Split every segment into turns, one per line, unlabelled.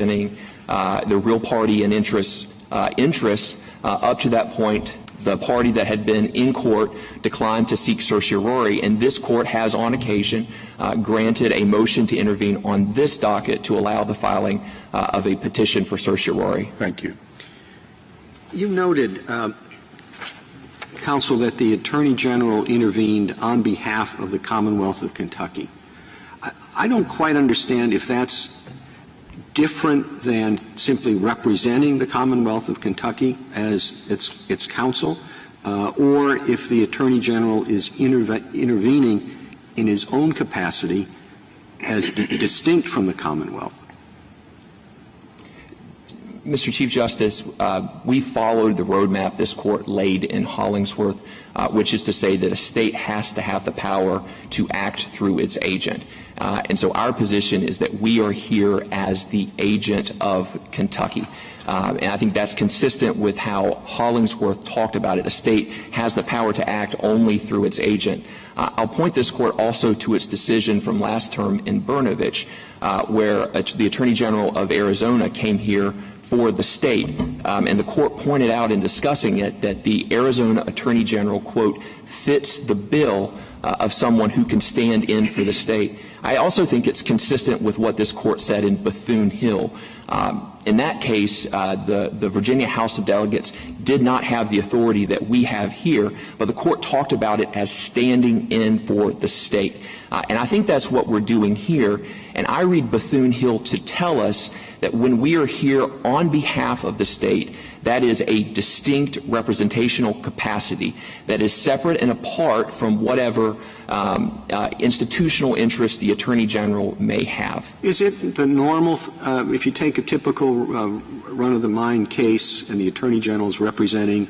the real party and interests. Up to that point, the party that had been in court declined to seek certiorari, and this court has on occasion granted a motion to intervene on this docket to allow the filing of a petition for certiorari.
Thank you. You noted, counsel, that the Attorney General intervened on behalf of the Commonwealth of Kentucky. I don't quite understand if that's different than simply representing the Commonwealth of Kentucky as its counsel, or if the Attorney General is intervening in his own capacity as distinct from the Commonwealth.
Mr. Chief Justice, we followed the roadmap this court laid in Hollingsworth, which is to say that a state has to have the power to act through its agent. And so our position is that we are here as the agent of Kentucky. And I think that's consistent with how Hollingsworth talked about it. A state has the power to act only through its agent. I'll point this court also to its decision from last term in Brnovich, where the Attorney General of Arizona came here for the state, and the court pointed out in discussing it that the Arizona Attorney General, quote, fits the bill of someone who can stand in for the state. I also think it's consistent with what this court said in Bethune-Hill. In that case, the Virginia House of Delegates did not have the authority that we have here, but the court talked about it as standing in for the state. And I think that's what we're doing here. And I read Bethune-Hill to tell us that when we are here on behalf of the state, that is a distinct representational capacity that is separate and apart from whatever institutional interest the Attorney General may have.
Is it the normal, if you take a typical run-of-the-mind case and the Attorney General is representing,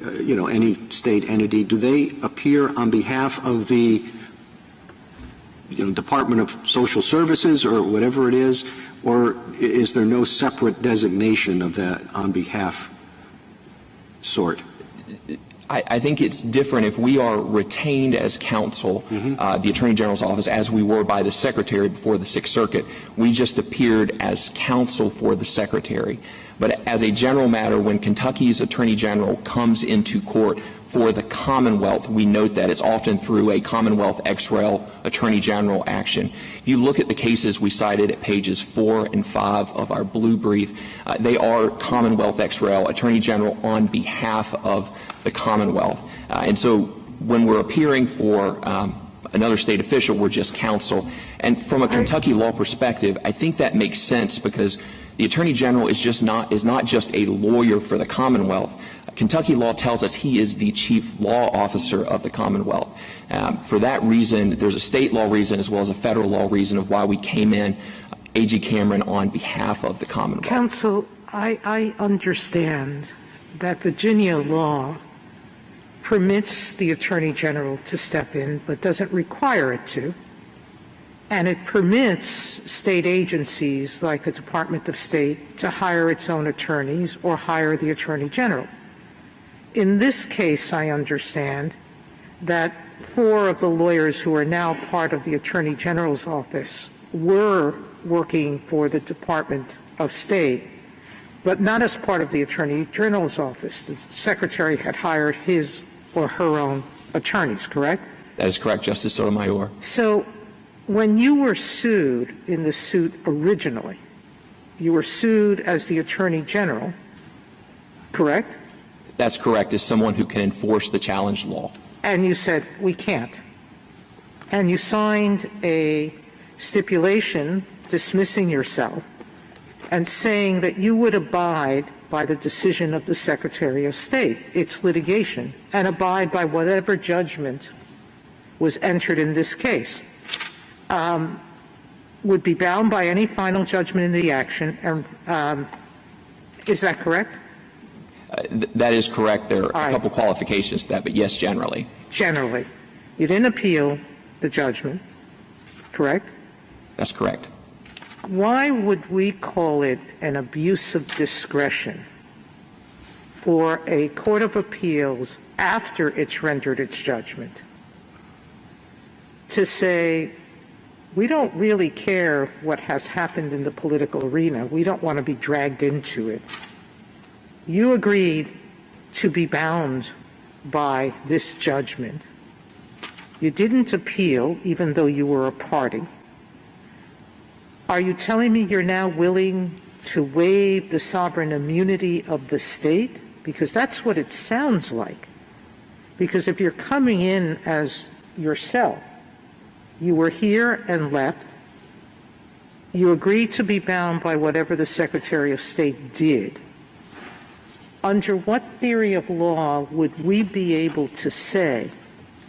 any state entity, do they appear on behalf of the Department of Social Services or whatever it is, or is there no separate designation of that on behalf sort?
I think it's different if we are retained as counsel, the Attorney General's office, as we were by the Secretary before the Sixth Circuit. We just appeared as counsel for the Secretary. But as a general matter, when Kentucky's Attorney General comes into court for the Commonwealth, we note that it's often through a Commonwealth ex rel Attorney General action. If you look at the cases we cited at pages 4 and 5 of our blue brief, they are Commonwealth ex rel Attorney General on behalf of the Commonwealth. And so when we're appearing for another state official, we're just counsel. And from a Kentucky law perspective, I think that makes sense because the Attorney General is not just a lawyer for the Commonwealth. Kentucky law tells us he is the chief law officer of the Commonwealth. For that reason, there's a state law reason as well as a federal law reason of why we came in, A.G. Cameron, on behalf of the Commonwealth.
Counsel, I understand that Virginia law permits the Attorney General to step in but doesn't require it to. And it permits state agencies like the Department of State to hire its own attorneys or hire the Attorney General. In this case, I understand that 4 of the lawyers who are now part of the Attorney General's office were working for the Department of State, but not as part of the Attorney General's office. The Secretary had hired his or her own attorneys, correct?
That is correct, Justice Sotomayor.
So when you were sued in the suit originally, you were sued as the Attorney General, correct?
That's correct, as someone who can enforce the challenge law.
And you said, we can't. And you signed a stipulation dismissing yourself and saying that you would abide by the decision of the Secretary of State, its litigation, and abide by whatever judgment was entered in this case. Would be bound by any final judgment in the action. Is that correct?
That is correct. There are a couple qualifications to that, but yes, generally.
Generally. You didn't appeal the judgment, correct?
That's correct.
Why would we call it an abuse of discretion for a court of appeals after it's rendered its judgment to say we don't really care what has happened in the political arena. We don't want to be dragged into it. You agreed to be bound by this judgment. You didn't appeal, even though you were a party. Are you telling me you're now willing to waive the sovereign immunity of the state? Because that's what it sounds like. Because if you're coming in as yourself, you were here and left, you agreed to be bound by whatever the Secretary of State did. Under what theory of law would we be able to say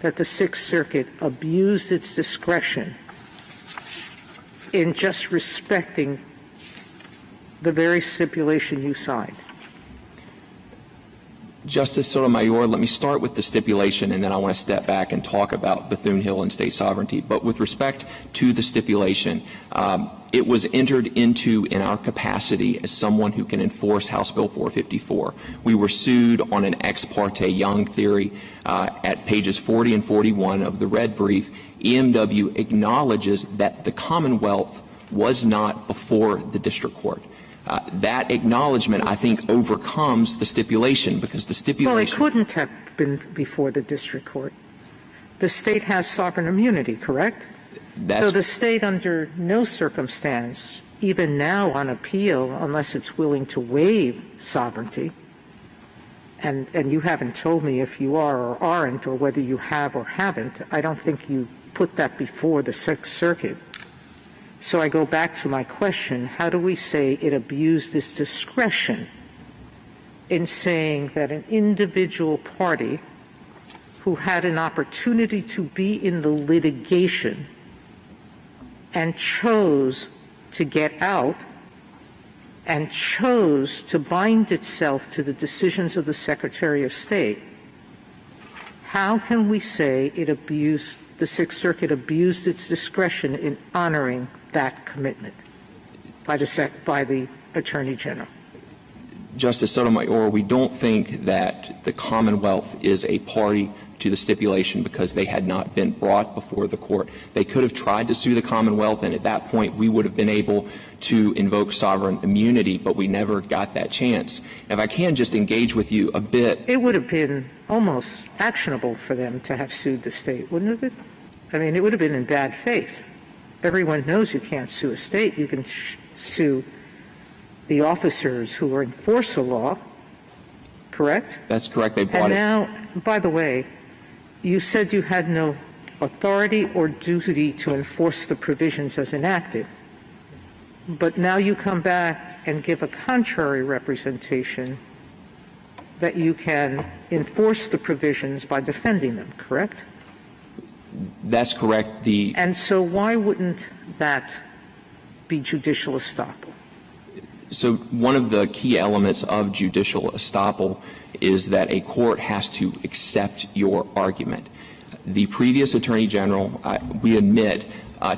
that the Sixth Circuit abused its discretion in just respecting the very stipulation you signed?
Justice Sotomayor, let me start with the stipulation, and then I want to step back and talk about Bethune-Hill and state sovereignty. But with respect to the stipulation, it was entered into in our capacity as someone who can enforce House Bill 454. We were sued on an ex parte Young theory at pages 40 and 41 of the red brief. EMW acknowledges that the Commonwealth was not before the district court. That acknowledgement, I think, overcomes the stipulation, because the stipulation—
Well, it couldn't have been before the district court. The state has sovereign immunity, correct? So the state, under no circumstance, even now on appeal, unless it's willing to waive sovereignty, and you haven't told me if you are or aren't, or whether you have or haven't, I don't think you put that before the Sixth Circuit. So I go back to my question, how do we say it abused its discretion in saying that an individual party who had an opportunity to be in the litigation and chose to get out and chose to bind itself to the decisions of the Secretary of State, how can we say the Sixth Circuit abused its discretion in honoring that commitment by the Attorney General?
Justice Sotomayor, we don't think that the Commonwealth is a party to the stipulation because they had not been brought before the court. They could have tried to sue the Commonwealth, and at that point we would have been able to invoke sovereign immunity, but we never got that chance. If I can just engage with you a bit—
It would have been almost actionable for them to have sued the state, wouldn't it? I mean, it would have been in bad faith. Everyone knows you can't sue a state. You can sue the officers who enforce a law, correct?
That's correct. They brought
And now, by the way, you said you had no authority or duty to enforce the provisions as enacted. But now you come back and give a contrary representation that you can enforce the provisions by defending them, correct?
That's correct.
And so why wouldn't that be judicial estoppel?
So one of the key elements of judicial estoppel is that a court has to accept your argument. The previous Attorney General, we admit,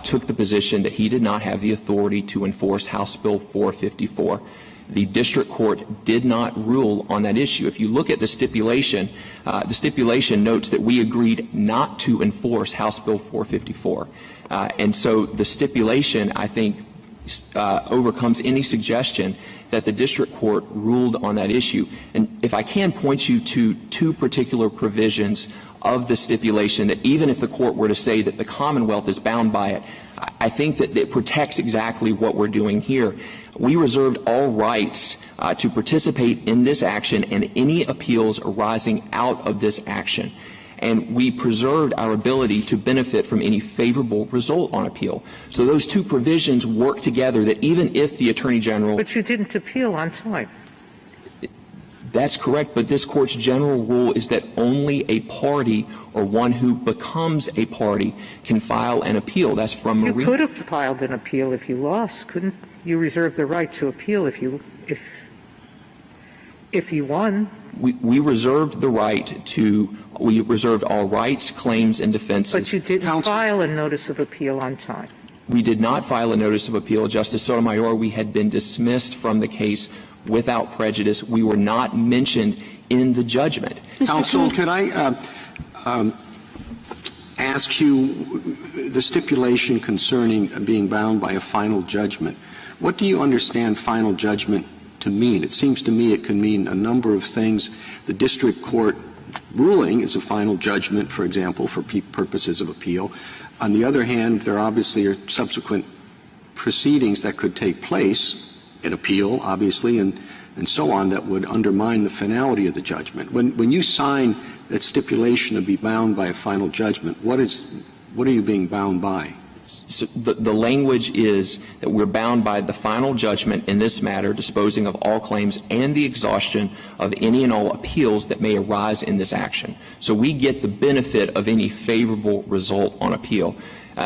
took the position that he did not have the authority to enforce House Bill 454. The district court did not rule on that issue. If you look at the stipulation notes that we agreed not to enforce House Bill 454. And so the stipulation, I think, overcomes any suggestion that the district court ruled on that issue. And if I can point you to two particular provisions of the stipulation that even if the court were to say that the Commonwealth is bound by it, I think that it protects exactly what we're doing here. We reserved all rights to participate in this action and any appeals arising out of this action. And we preserved our ability to benefit from any favorable result on appeal. So those two provisions work together, that even if the Attorney General—
But you didn't appeal on time.
That's correct, but this Court's general rule is that only a party or one who becomes a party can file an appeal. That's from Marie.
You could have filed an appeal if you lost, couldn't you? Reserve the right to appeal if you won.
We reserved the right to — we reserved all rights, claims, and defenses.
But you didn't file a notice of appeal on time.
We did not file a notice of appeal. Justice Sotomayor, we had been dismissed from the case without prejudice. We were not mentioned in the judgment.
Counsel, could I ask you the stipulation concerning being bound by a final judgment. What do you understand final judgment to mean? It seems to me it can mean a number of things. The district court ruling is a final judgment, for example, for purposes of appeal. On the other hand, there obviously are subsequent proceedings that could take place, an appeal, obviously, and so on, that would undermine the finality of the judgment. When you sign that stipulation to be bound by a final judgment, what are you being bound by?
So the language is that we're bound by the final judgment in this matter, disposing of all claims and the exhaustion of any and all appeals that may arise in this action. So we get the benefit of any favorable result on appeal.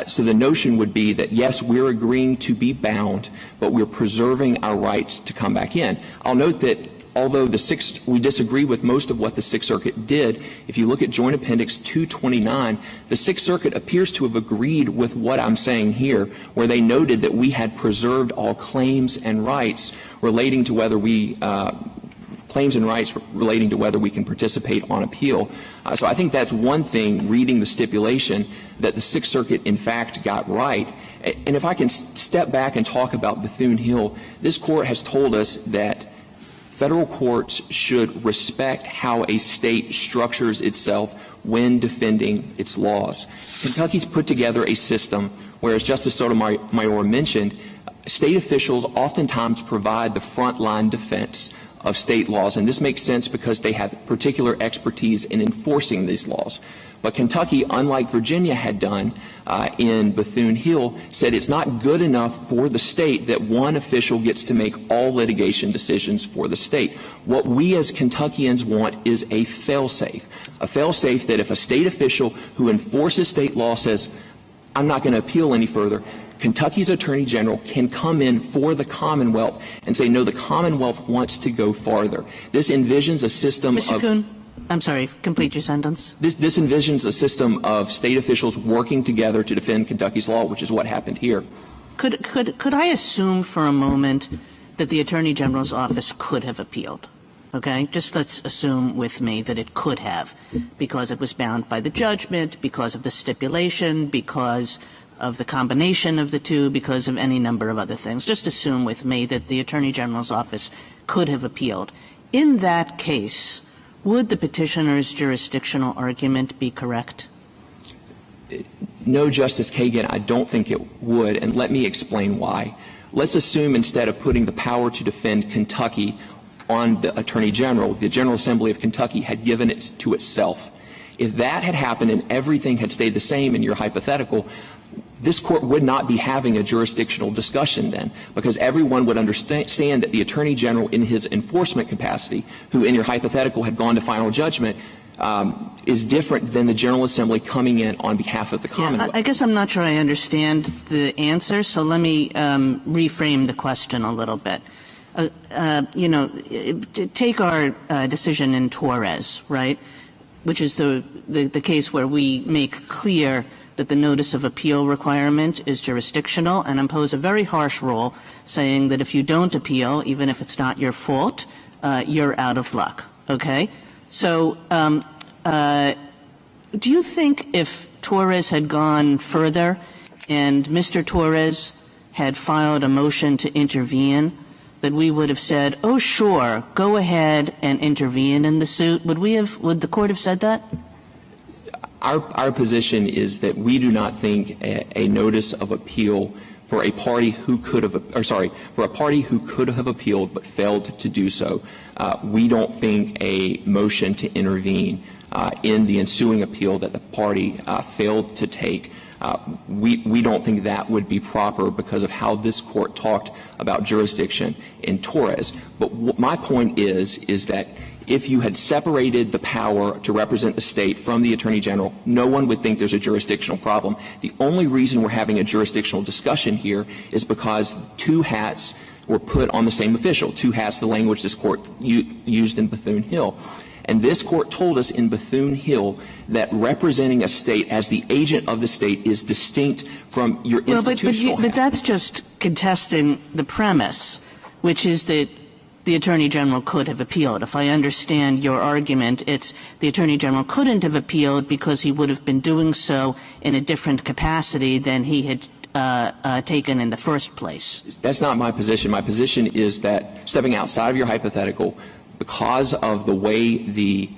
So the notion would be that, yes, we're agreeing to be bound, but we're preserving our rights to come back in. I'll note that although we disagree with most of what the Sixth Circuit did, if you look at Joint Appendix 229, the Sixth Circuit appears to have agreed with what I'm saying here, where they noted that we had preserved all claims and rights relating to whether we can participate on appeal. So I think that's one thing, reading the stipulation, that the Sixth Circuit in fact got right. And if I can step back and talk about Bethune-Hill, this Court has told us that federal courts should respect how a state structures itself when defending its laws. Kentucky's put together a system where, as Justice Sotomayor mentioned, state officials oftentimes provide the frontline defense of state laws, and this makes sense because they have particular expertise in enforcing these laws. But Kentucky, unlike Virginia had done in Bethune-Hill, said it's not good enough for the state that one official gets to make all litigation decisions for the state. What we as Kentuckians want is a fail-safe that if a state official who enforces state law says, I'm not going to appeal any further, Kentucky's Attorney General can come in for the Commonwealth and say, no, the Commonwealth wants to go farther. This envisions a system
Mr. Kuhn, I'm sorry, complete your sentence.
This envisions a system of state officials working together to defend Kentucky's law, which is what happened here.
Could I assume for a moment that the Attorney General's office could have appealed? Okay? Just let's assume with me that it could have, because it was bound by the judgment, because of the stipulation, because of the combination of the two, because of any number of other things. Just assume with me that the Attorney General's office could have appealed. In that case, would the petitioner's jurisdictional argument be correct?
No, Justice Kagan, I don't think it would, and let me explain why. Let's assume instead of putting the power to defend Kentucky on the Attorney General, the General Assembly of Kentucky had given it to itself. If that had happened and everything had stayed the same in your hypothetical, this Court would not be having a jurisdictional discussion then, because everyone would understand that the Attorney General in his enforcement capacity, who in your hypothetical had gone to final judgment, is different than the General Assembly coming in on behalf of the Commonwealth.
I guess I'm not sure I understand the answer, so let me reframe the question a little bit. Take our decision in Torres, right, which is the case where we make clear that the notice of appeal requirement is jurisdictional and impose a very harsh rule saying that if you don't appeal, even if it's not your fault, you're out of luck, okay? So do you think if Torres had gone further and Mr. Torres had filed a motion to intervene, that we would have said, oh, sure, go ahead and intervene in the suit? Would the Court have said that?
Our position is that we do not think a notice of appeal for a party who could have, appealed but failed to do so. We don't think a motion to intervene in the ensuing appeal that the party failed to take, we don't think that would be proper because of how this Court talked about jurisdiction in Torres. But my point is that if you had separated the power to represent the state from the Attorney General, no one would think there's a jurisdictional problem. The only reason we're having a jurisdictional discussion here is because two hats were put on the same official, two hats, the language this Court used in Bethune-Hill. And this Court told us in Bethune-Hill that representing a state as the agent of the state is distinct from your institutional hat.
But that's just contesting the premise, which is that the Attorney General could have appealed. If I understand your argument, it's the Attorney General couldn't have appealed because he would have been doing so in a different capacity than he had taken in the first place.
That's not my position. My position is that, stepping outside of your hypothetical, because of the way the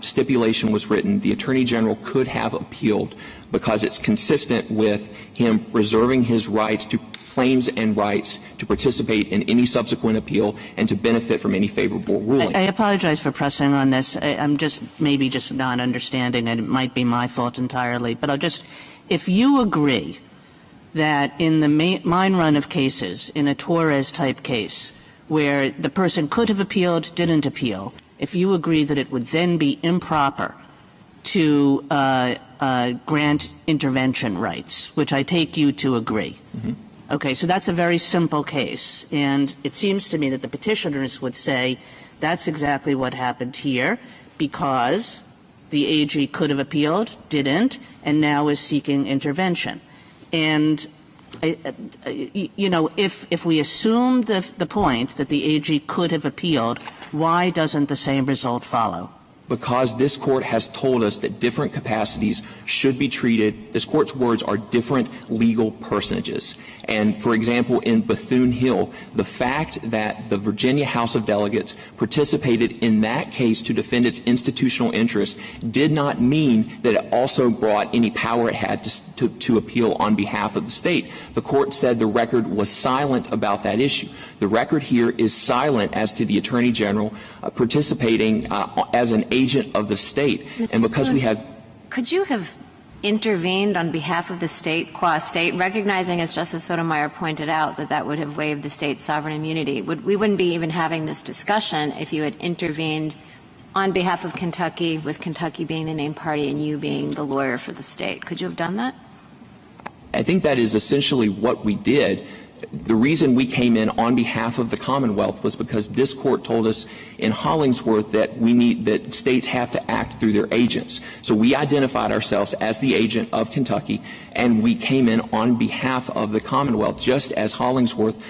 stipulation was written, the Attorney General could have appealed because it's consistent with him reserving his rights to claims and rights to participate in any subsequent appeal and to benefit from any favorable ruling.
I apologize for pressing on this. I'm just maybe just not understanding, and it might be my fault entirely. But if you agree that in the mine run of cases, in a Torres-type case, where the person could have appealed, didn't appeal, if you agree that it would then be improper to grant intervention rights, which I take you to agree. Mm-hmm. Okay, so that's a very simple case, and it seems to me that the petitioners would say that's exactly what happened here because the AG could have appealed, didn't, and now is seeking intervention. And, if we assume the point that the AG could have appealed, why doesn't the same result follow?
Because this Court has told us that different capacities should be treated. This Court's words are different legal personages. And, for example, in Bethune-Hill, the fact that the Virginia House of Delegates participated in that case to defend its institutional interests did not mean that it also brought any power it had to appeal on behalf of the state. The Court said the record was silent about that issue. The record here is silent as to the Attorney General participating as an agent of the state. And because we have —
Could you have intervened on behalf of the state, qua state, recognizing, as Justice Sotomayor pointed out, that would have waived the state's sovereign immunity? We wouldn't be even having this discussion if you had intervened on behalf of Kentucky, with Kentucky being the named party and you being the lawyer for the state. Could you have done that?
I think that is essentially what we did. The reason we came in on behalf of the Commonwealth was because this Court told us in Hollingsworth that that states have to act through their agents. So we identified ourselves as the agent of Kentucky, and we came in on behalf of the Commonwealth, just as Hollingsworth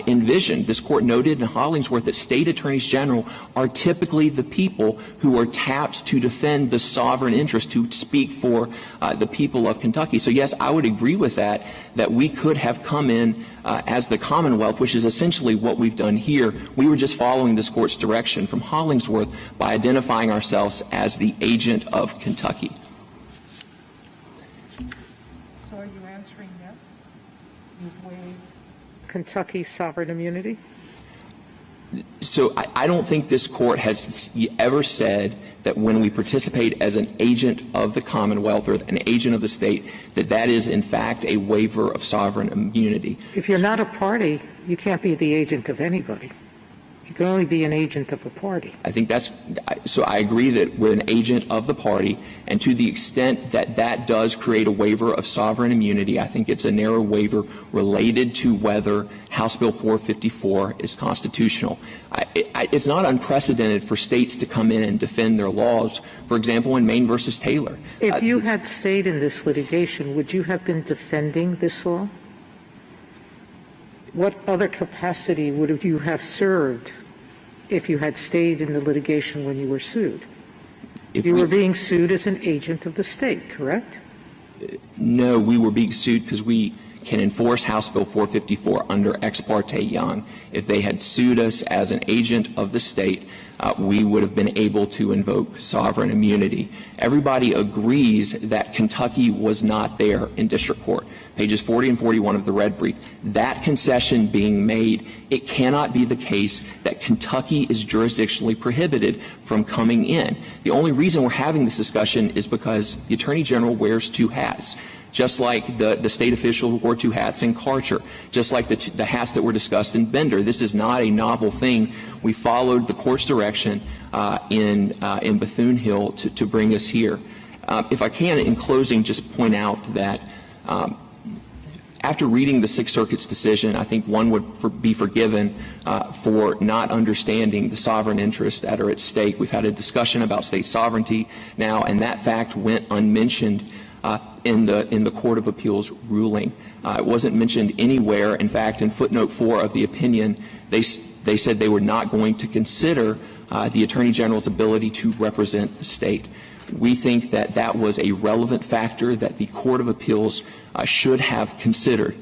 envisioned. This Court noted in Hollingsworth that state attorneys general are typically the people who are tapped to defend the sovereign interest, to speak for the people of Kentucky. So, yes, I would agree with that we could have come in as the Commonwealth, which is essentially what we've done here. We were just following this Court's direction from Hollingsworth by identifying ourselves as the agent of Kentucky.
So are you answering yes? You've waived Kentucky's sovereign immunity?
So I don't think this Court has ever said that when we participate as an agent of the Commonwealth or an agent of the state, that is in fact a waiver of sovereign immunity.
If you're not a party, you can't be the agent of anybody. You can only be an agent of a party.
I think so I agree that we're an agent of the party, and to the extent that does create a waiver of sovereign immunity, I think it's a narrow waiver related to whether House Bill 454 is constitutional. It's not unprecedented for states to come in and defend their laws. For example, in Maine versus Taylor.
If you had stayed in this litigation, would you have been defending this law? What other capacity would you have served if you had stayed in the litigation when you were sued? You were being sued as an agent of the state, correct?
No, we were being sued because we can enforce House Bill 454 under Ex parte Young. If they had sued us as an agent of the state, we would have been able to invoke sovereign immunity. Everybody agrees that Kentucky was not there in district court. Pages 40 and 41 of the red brief. That concession being made, it cannot be the case that Kentucky is jurisdictionally prohibited from coming in. The only reason we're having this discussion is because the Attorney General wears two hats. Just like the state official wore two hats in Karcher, just like the hats that were discussed in Bender. This is not a novel thing. We followed the Court's direction in Bethune-Hill to bring us here. If I can, in closing, just point out that after reading the Sixth Circuit's decision, I think one would be forgiven for not understanding the sovereign interests that are at stake. We've had a discussion about state sovereignty now, and that fact went unmentioned in the Court of Appeals ruling. It wasn't mentioned anywhere. In fact, in footnote 4 of the opinion, they said they were not going to consider the Attorney General's ability to represent the state. We think that that was a relevant factor that the Court of Appeals should have considered.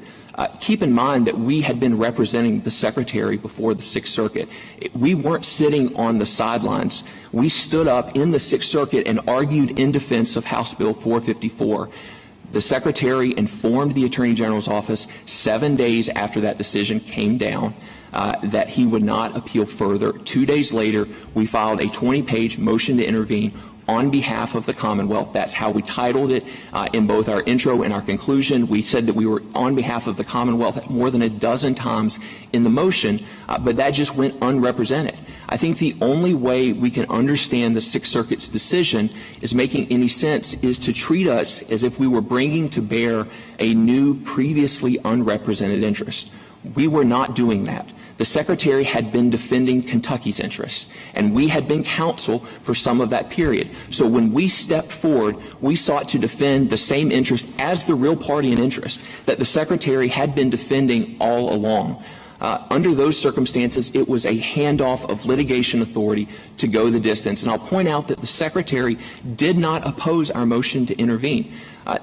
Keep in mind that we had been representing the Secretary before the Sixth Circuit. We weren't sitting on the sidelines. We stood up in the Sixth Circuit and argued in defense of House Bill 454. The Secretary informed the Attorney General's office 7 days after that decision came down that he would not appeal further. 2 days later, we filed a 20-page motion to intervene on behalf of the Commonwealth. That's how we titled it in both our intro and our conclusion. We said that we were on behalf of the Commonwealth more than a dozen times in the motion, but that just went unrepresented. I think the only way we can understand the Sixth Circuit's decision is making any sense is to treat us as if we were bringing to bear a new, previously unrepresented interest. We were not doing that. The Secretary had been defending Kentucky's interests, and we had been counsel for some of that period. So when we stepped forward, we sought to defend the same interest as the real party in interest that the Secretary had been defending all along. Under those circumstances, it was a handoff of litigation authority to go the distance. And I'll point out that the Secretary did not oppose our motion to intervene.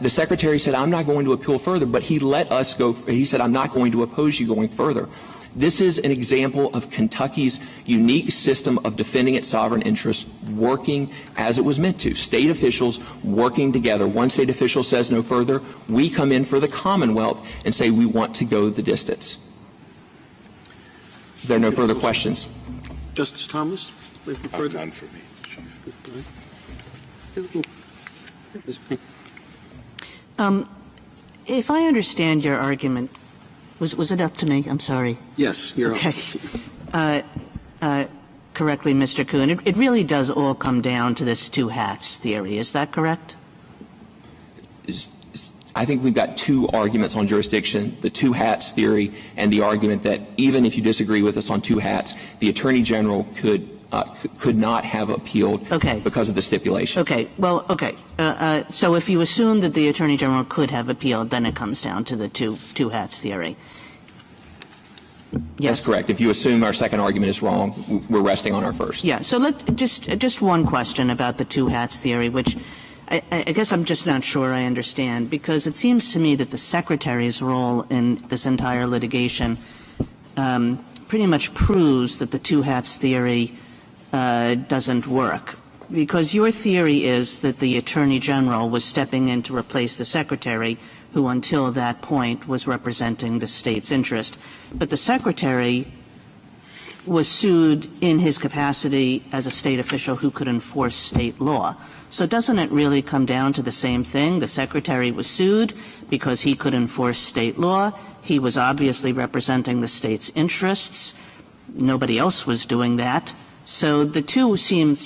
The Secretary said, I'm not going to appeal further, but he let us go. He said, I'm not going to oppose you going further. This is an example of Kentucky's unique system of defending its sovereign interests working as it was meant to. State officials working together. One state official says no further. We come in for the Commonwealth and say we want to go the distance. If there are no further questions.
Justice Thomas?
None for me.
If I understand your argument, was it up to me? I'm sorry.
Yes, you're
okay. Correctly, Mr. Kuhn. It really does all come down to this two hats theory. Is that correct?
I think we've got two arguments on jurisdiction, the two hats theory and the argument that even if you disagree with us on two hats, the Attorney General could not have appealed because of the stipulation.
Okay. Well, okay. So if you assume that the Attorney General could have appealed, then it comes down to the two hats theory. Yes.
That's correct. If you assume our second argument is wrong, we're resting on our first.
Yeah. So just one question about the two hats theory, which I guess I'm just not sure I understand, because it seems to me that the Secretary's role in this entire litigation pretty much proves that the two hats theory doesn't work, because your theory is that the Attorney General was stepping in to replace the Secretary, who until that point was representing the state's interest. But the Secretary was sued in his capacity as a state official who could enforce state law. So doesn't it really come down to the same thing? The Secretary was sued because he could enforce state law. He was obviously representing the state's interests. Nobody else was doing that. So the two seem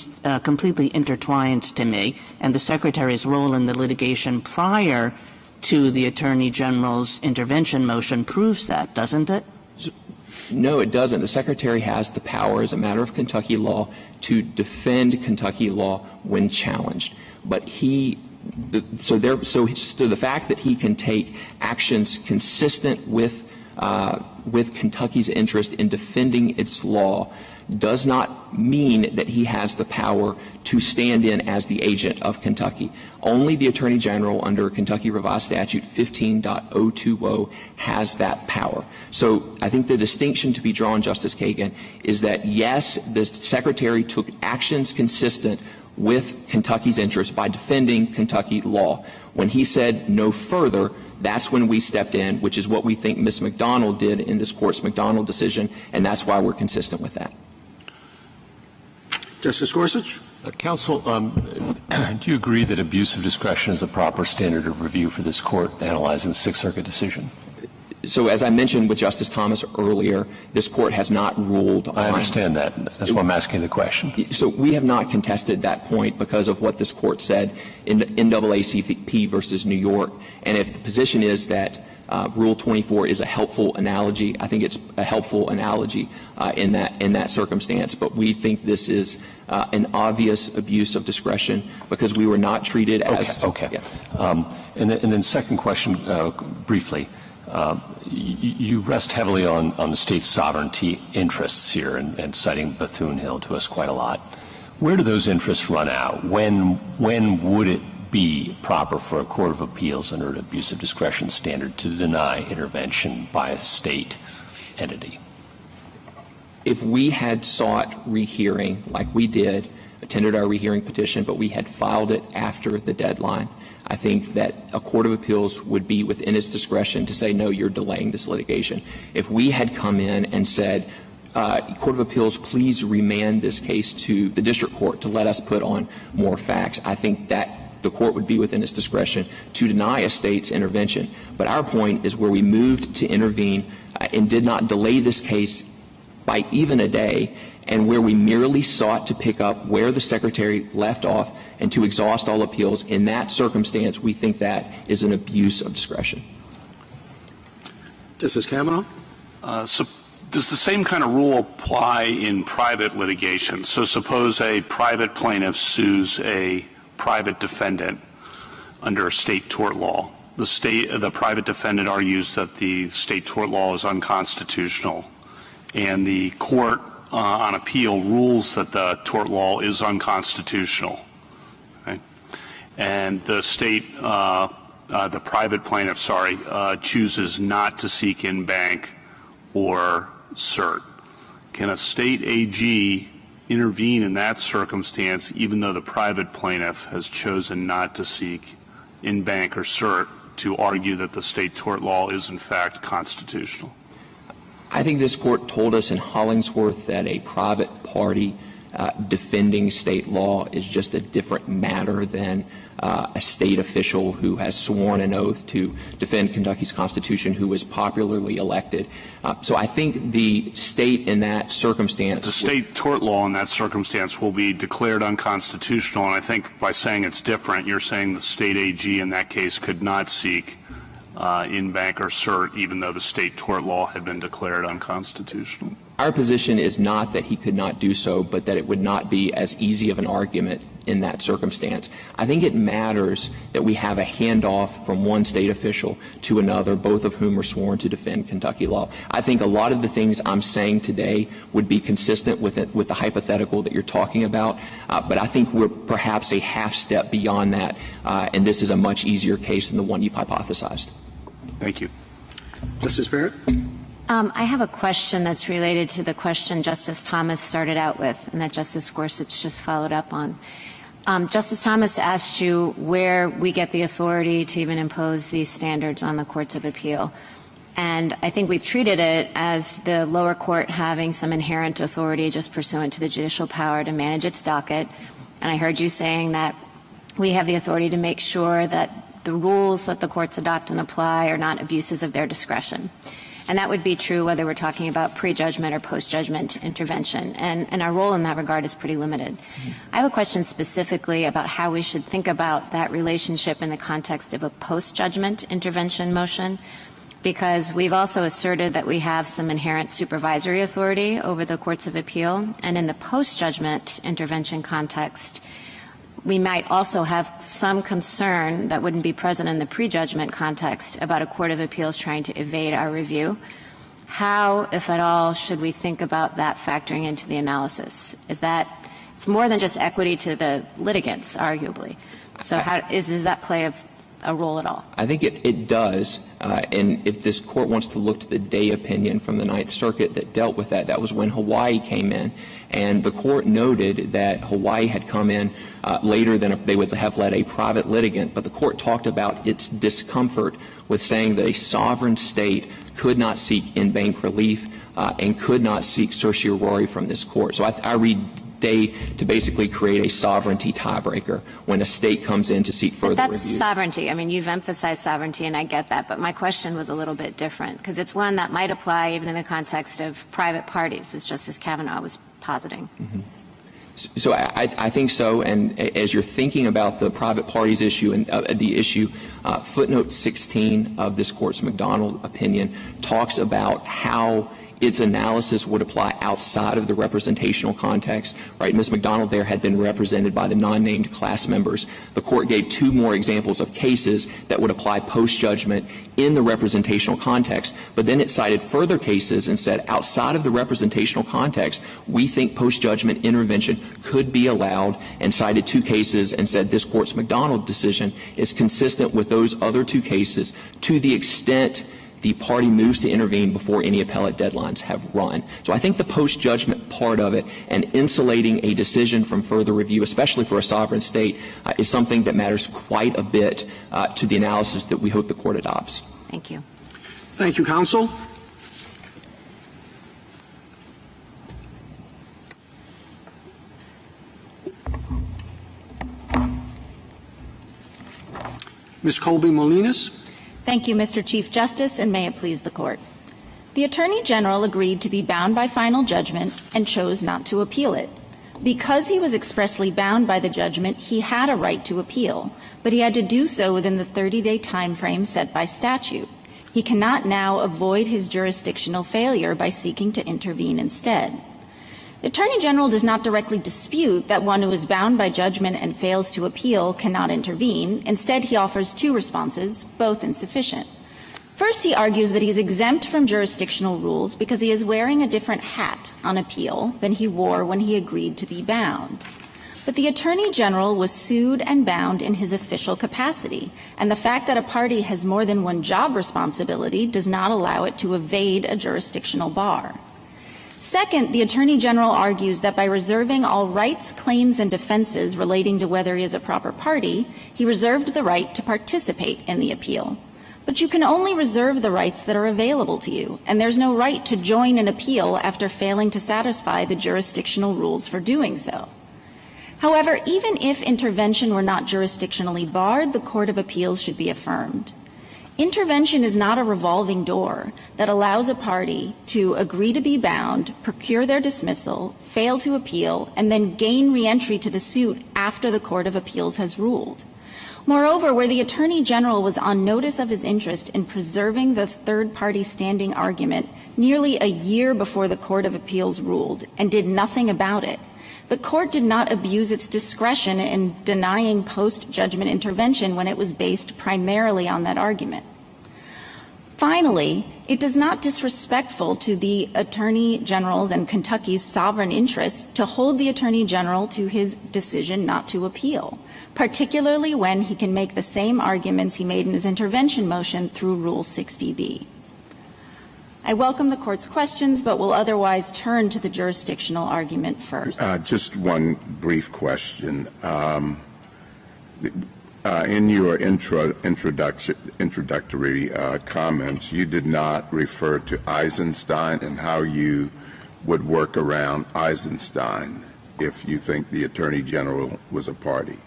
completely intertwined to me, and the Secretary's role in the litigation prior to the Attorney General's intervention motion proves that, doesn't it?
No, it doesn't. The Secretary has the power as a matter of Kentucky law to defend Kentucky law when challenged. But so the fact that he can take actions consistent with Kentucky's interest in defending its law does not mean that he has the power to stand in as the agent of Kentucky. Only the Attorney General under Kentucky Revised Statute 15.020 has that power. So I think the distinction to be drawn, Justice Kagan, is that, yes, the Secretary took actions consistent with Kentucky's interest by defending Kentucky law. When he said no further, that's when we stepped in, which is what we think Ms. McDonald did in this Court's McDonald decision, and that's why we're consistent with that.
Justice Gorsuch?
Counsel, do you agree that abuse of discretion is a proper standard of review for this Court analyzing the Sixth Circuit decision?
So as I mentioned with Justice Thomas earlier, this Court has not ruled on —
I understand that. That's why I'm asking the question.
So we have not contested that point because of what this Court said in the NAACP versus New York. And if the position is that Rule 24 is a helpful analogy, I think it's a helpful analogy in that circumstance. But we think this is an obvious abuse of discretion because we were not treated as —
Okay. Yeah. And then second question, briefly. You rest heavily on the state's sovereignty interests here and citing Bethune-Hill to us quite a lot. Where do those interests run out? When would it be proper for a court of appeals under an abuse of discretion standard to deny intervention by a state entity?
If we had sought rehearing like we did, attended our rehearing petition, but we had filed it after the deadline, I think that a court of appeals would be within its discretion to say, no, you're delaying this litigation. If we had come in and said, Court of Appeals, please remand this case to the district court to let us put on more facts, I think that the court would be within its discretion to deny a state's intervention. But our point is where we moved to intervene and did not delay this case by even a day, and where we merely sought to pick up where the Secretary left off and to exhaust all appeals. In that circumstance, we think that is an abuse of discretion.
Justice Kavanaugh?
So does the same kind of rule apply in private litigation? So suppose a private plaintiff sues a private defendant under state tort law. The private defendant argues that the state tort law is unconstitutional, and the court on appeal rules that the tort law is unconstitutional. Okay? And the the private plaintiff, chooses not to seek in-bank or cert. Can a state AG intervene in that circumstance even though the private plaintiff has chosen not to seek in-bank or cert to argue that the state tort law is in fact constitutional?
I think this court told us in Hollingsworth that a private party defending state law is just a different matter than a state official who has sworn an oath to defend Kentucky's Constitution who was popularly elected. So I think the state in that circumstance —
the state tort law in that circumstance will be declared unconstitutional, and I think by saying it's different, you're saying the state AG in that case could not seek in-bank or cert even though the state tort law had been declared unconstitutional.
Our position is not that he could not do so, but that it would not be as easy of an argument in that circumstance. I think it matters that we have a handoff from one state official to another, both of whom are sworn to defend Kentucky law. I think a lot of the things I'm saying today would be consistent with the hypothetical that you're talking about, but I think we're perhaps a half step beyond that, and this is a much easier case than the one you've hypothesized.
Thank you.
Justice Barrett?
I have a question that's related to the question Justice Thomas started out with and that Justice Gorsuch just followed up on. Justice Thomas asked you where we get the authority to even impose these standards on the courts of appeal. And I think we've treated it as the lower court having some inherent authority just pursuant to the judicial power to manage its docket. And I heard you saying that we have the authority to make sure that the rules that the courts adopt and apply are not abuses of their discretion. And that would be true whether we're talking about pre-judgment or post-judgment intervention. And our role in that regard is pretty limited. I have a question specifically about how we should think about that relationship in the context of a post-judgment intervention motion, because we've also asserted that we have some inherent supervisory authority over the courts of appeal. And in the post-judgment intervention context, we might also have some concern that wouldn't be present in the prejudgment context about a court of appeals trying to evade our review. How, if at all, should we think about that factoring into the analysis? Is that — it's more than just equity to the litigants, arguably. So how does that play a role at all?
I think it does. And if this court wants to look to the Day opinion from the Ninth Circuit that dealt with that, that was when Hawaii came in. And the court noted that Hawaii had come in later than they would have let a private litigant, but the court talked about its discomfort with saying that a sovereign state could not seek in-bank relief and could not seek certiorari from this court. So I read Day to basically create a sovereignty tiebreaker when a state comes in to seek further review.
That's sovereignty. I mean, you've emphasized sovereignty, and I get that. But my question was a little bit different, because it's one that might apply even in the context of private parties, as Justice Kavanaugh was positing.
Mm-hmm. So I think so. And as you're thinking about the private parties issue and the issue, footnote 16 of this court's McDonald opinion talks about how its analysis would apply outside of the representational context, right? Ms. McDonald there had been represented by the non-named class members. The court gave two more examples of cases that would apply post-judgment in the representational context, but then it cited further cases and said outside of the representational context, we think post-judgment intervention could be allowed, and cited two cases and said this court's McDonald decision is consistent with those other two cases to the extent the party moves to intervene before any appellate deadlines have run. So I think the post-judgment part of it and insulating a decision from further review, especially for a sovereign state, is something that matters quite a bit to the analysis that we hope the court adopts.
Thank you.
Thank you, counsel. Ms. Colby-Molinas.
Thank you, Mr. Chief Justice, and may it please the Court. The Attorney General agreed to be bound by final judgment and chose not to appeal it. Because he was expressly bound by the judgment, he had a right to appeal, but he had to do so within the 30-day time frame set by statute. He cannot now avoid his jurisdictional failure by seeking to intervene instead. The Attorney General does not directly dispute that one who is bound by judgment and fails to appeal cannot intervene. Instead, he offers two responses, both insufficient. First, he argues that he is exempt from jurisdictional rules because he is wearing a different hat on appeal than he wore when he agreed to be bound. But the Attorney General was sued and bound in his official capacity, and the fact that a party has more than one job responsibility does not allow it to evade a jurisdictional bar. Second, the Attorney General argues that by reserving all rights, claims, and defenses relating to whether he is a proper party, he reserved the right to participate in the appeal. But you can only reserve the rights that are available to you, and there's no right to join an appeal after failing to satisfy the jurisdictional rules for doing so. However, even if intervention were not jurisdictionally barred, the Court of Appeals should be affirmed. Intervention is not a revolving door that allows a party to agree to be bound, procure their dismissal, fail to appeal, and then gain reentry to the suit after the Court of Appeals has ruled. Moreover, where the Attorney General was on notice of his interest in preserving the third-party standing argument nearly a year before the Court of Appeals ruled and did nothing about it, the Court did not abuse its discretion in denying post-judgment intervention when it was based primarily on that argument. Finally, it is not disrespectful to the Attorney General's and Kentucky's sovereign interests to hold the Attorney General to his decision not to appeal, particularly when he can make the same arguments he made in his intervention motion through Rule 60B. I welcome the Court's questions, but will otherwise turn to the jurisdictional argument first.
Just one brief question. In your introductory comments, you did not refer to Eisenstein and how you would work around Eisenstein if you think the Attorney General was a party.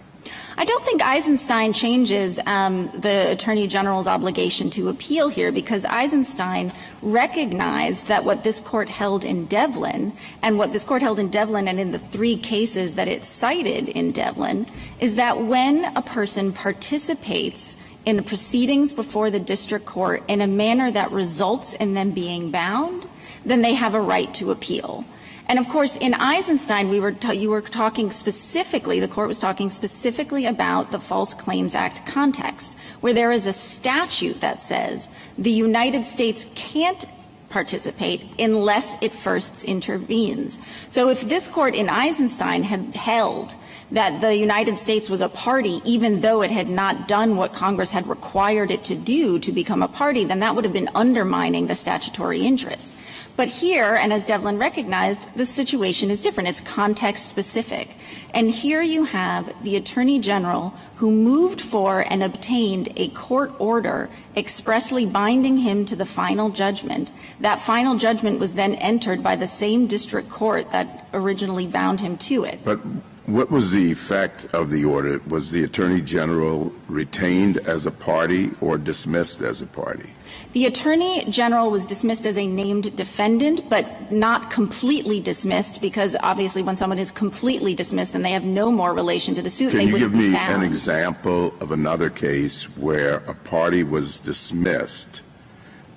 I don't think Eisenstein changes the Attorney General's obligation to appeal here, because Eisenstein recognized that what this Court held in Devlin, and what this Court held in Devlin and in the three cases that it cited in Devlin, is that when a person participates in the proceedings before the district court in a manner that results in them being bound, then they have a right to appeal. And of course, in Eisenstein, you were talking specifically, the Court was talking specifically about the False Claims Act context, where there is a statute that says the United States can't participate unless it first intervenes. So if this Court in Eisenstein had held that the United States was a party, even though it had not done what Congress had required it to do to become a party, then that would have been undermining the statutory interest. But here, and as Devlin recognized, the situation is different. It's context-specific. And here you have the Attorney General who moved for and obtained a court order expressly binding him to the final judgment. That final judgment was then entered by the same district court that originally bound him to it.
But what was the effect of the order? Was the Attorney General retained as a party or dismissed as a party?
The Attorney General was dismissed as a named defendant, but not completely dismissed, because obviously when someone is completely dismissed, then they have no more relation to the suit.
Can you give me an example of another case where a party was dismissed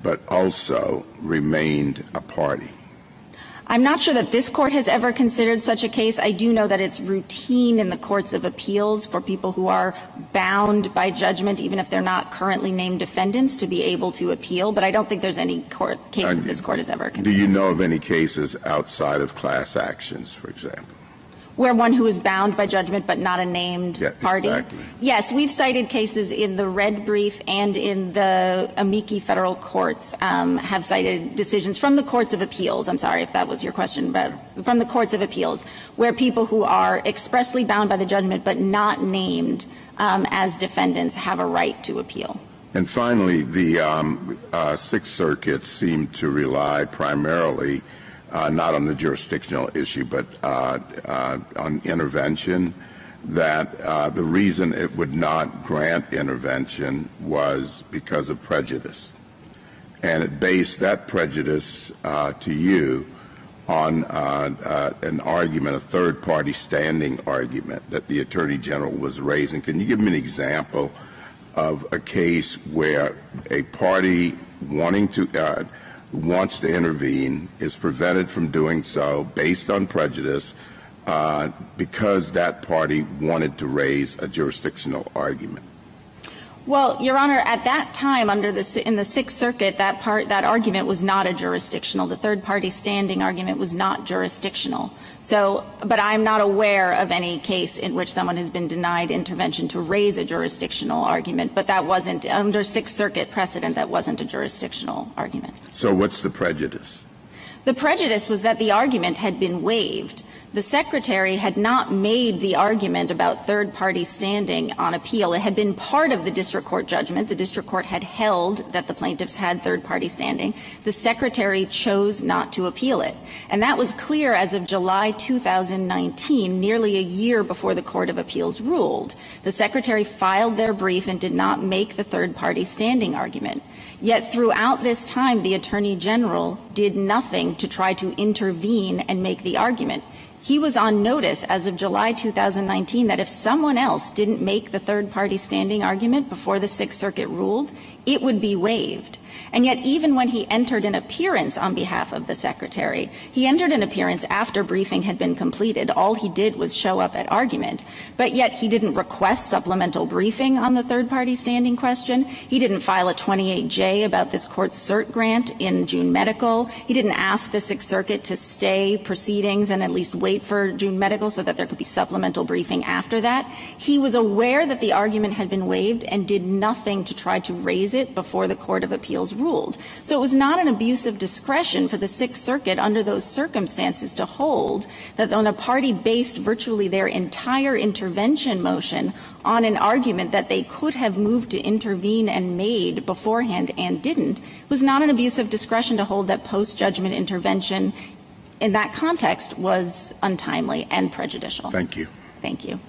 but also remained a party?
I'm not sure that this court has ever considered such a case. I do know that it's routine in the courts of appeals for people who are bound by judgment, even if they're not currently named defendants, to be able to appeal. But I don't think there's any case that this court has ever considered.
Do you know of any cases outside of class actions, for example?
Where one who is bound by judgment but not a named party?
Exactly.
Yes, we've cited cases in the red brief and in the amici federal courts have cited decisions from the courts of appeals. I'm sorry if that was your question, but from the courts of appeals, where people who are expressly bound by the judgment but not named as defendants have a right to appeal.
And finally, the Sixth Circuit seemed to rely primarily not on the jurisdictional issue, but on intervention, that the reason it would not grant intervention was because of prejudice. And it based that prejudice to you on an argument, a third-party standing argument that the Attorney General was raising. Can you give me an example of a case where a party wants to intervene is prevented from doing so based on prejudice because that party wanted to raise a jurisdictional argument?
Well, Your Honor, at that time, in the Sixth Circuit, that argument was not a jurisdictional. The third-party standing argument was not jurisdictional. So, but I'm not aware of any case in which someone has been denied intervention to raise a jurisdictional argument, but that wasn't, under Sixth Circuit precedent, that wasn't a jurisdictional argument.
So what's the prejudice?
The prejudice was that the argument had been waived. The Secretary had not made the argument about third-party standing on appeal. It had been part of the district court judgment. The district court had held that the plaintiffs had third-party standing. The Secretary chose not to appeal it. And that was clear as of July 2019, nearly a year before the Court of Appeals ruled. The Secretary filed their brief and did not make the third-party standing argument. Yet throughout this time, the Attorney General did nothing to try to intervene and make the argument. He was on notice as of July 2019 that if someone else didn't make the third-party standing argument before the Sixth Circuit ruled, it would be waived. And yet even when he entered an appearance on behalf of the Secretary, he entered an appearance after briefing had been completed. All he did was show up at argument. But yet he didn't request supplemental briefing on the third-party standing question. He didn't file a 28J about this court's cert grant in June Medical. He didn't ask the Sixth Circuit to stay proceedings and at least wait for June Medical so that there could be supplemental briefing after that. He was aware that the argument had been waived and did nothing to try to raise it before the Court of Appeals ruled. So it was not an abuse of discretion for the Sixth Circuit under those circumstances to hold that when a party based virtually their entire intervention motion on an argument that they could have moved to intervene and made beforehand and didn't, was not an abuse of discretion to hold that post-judgment intervention in that context was untimely and prejudicial.
Thank you.
Thank you.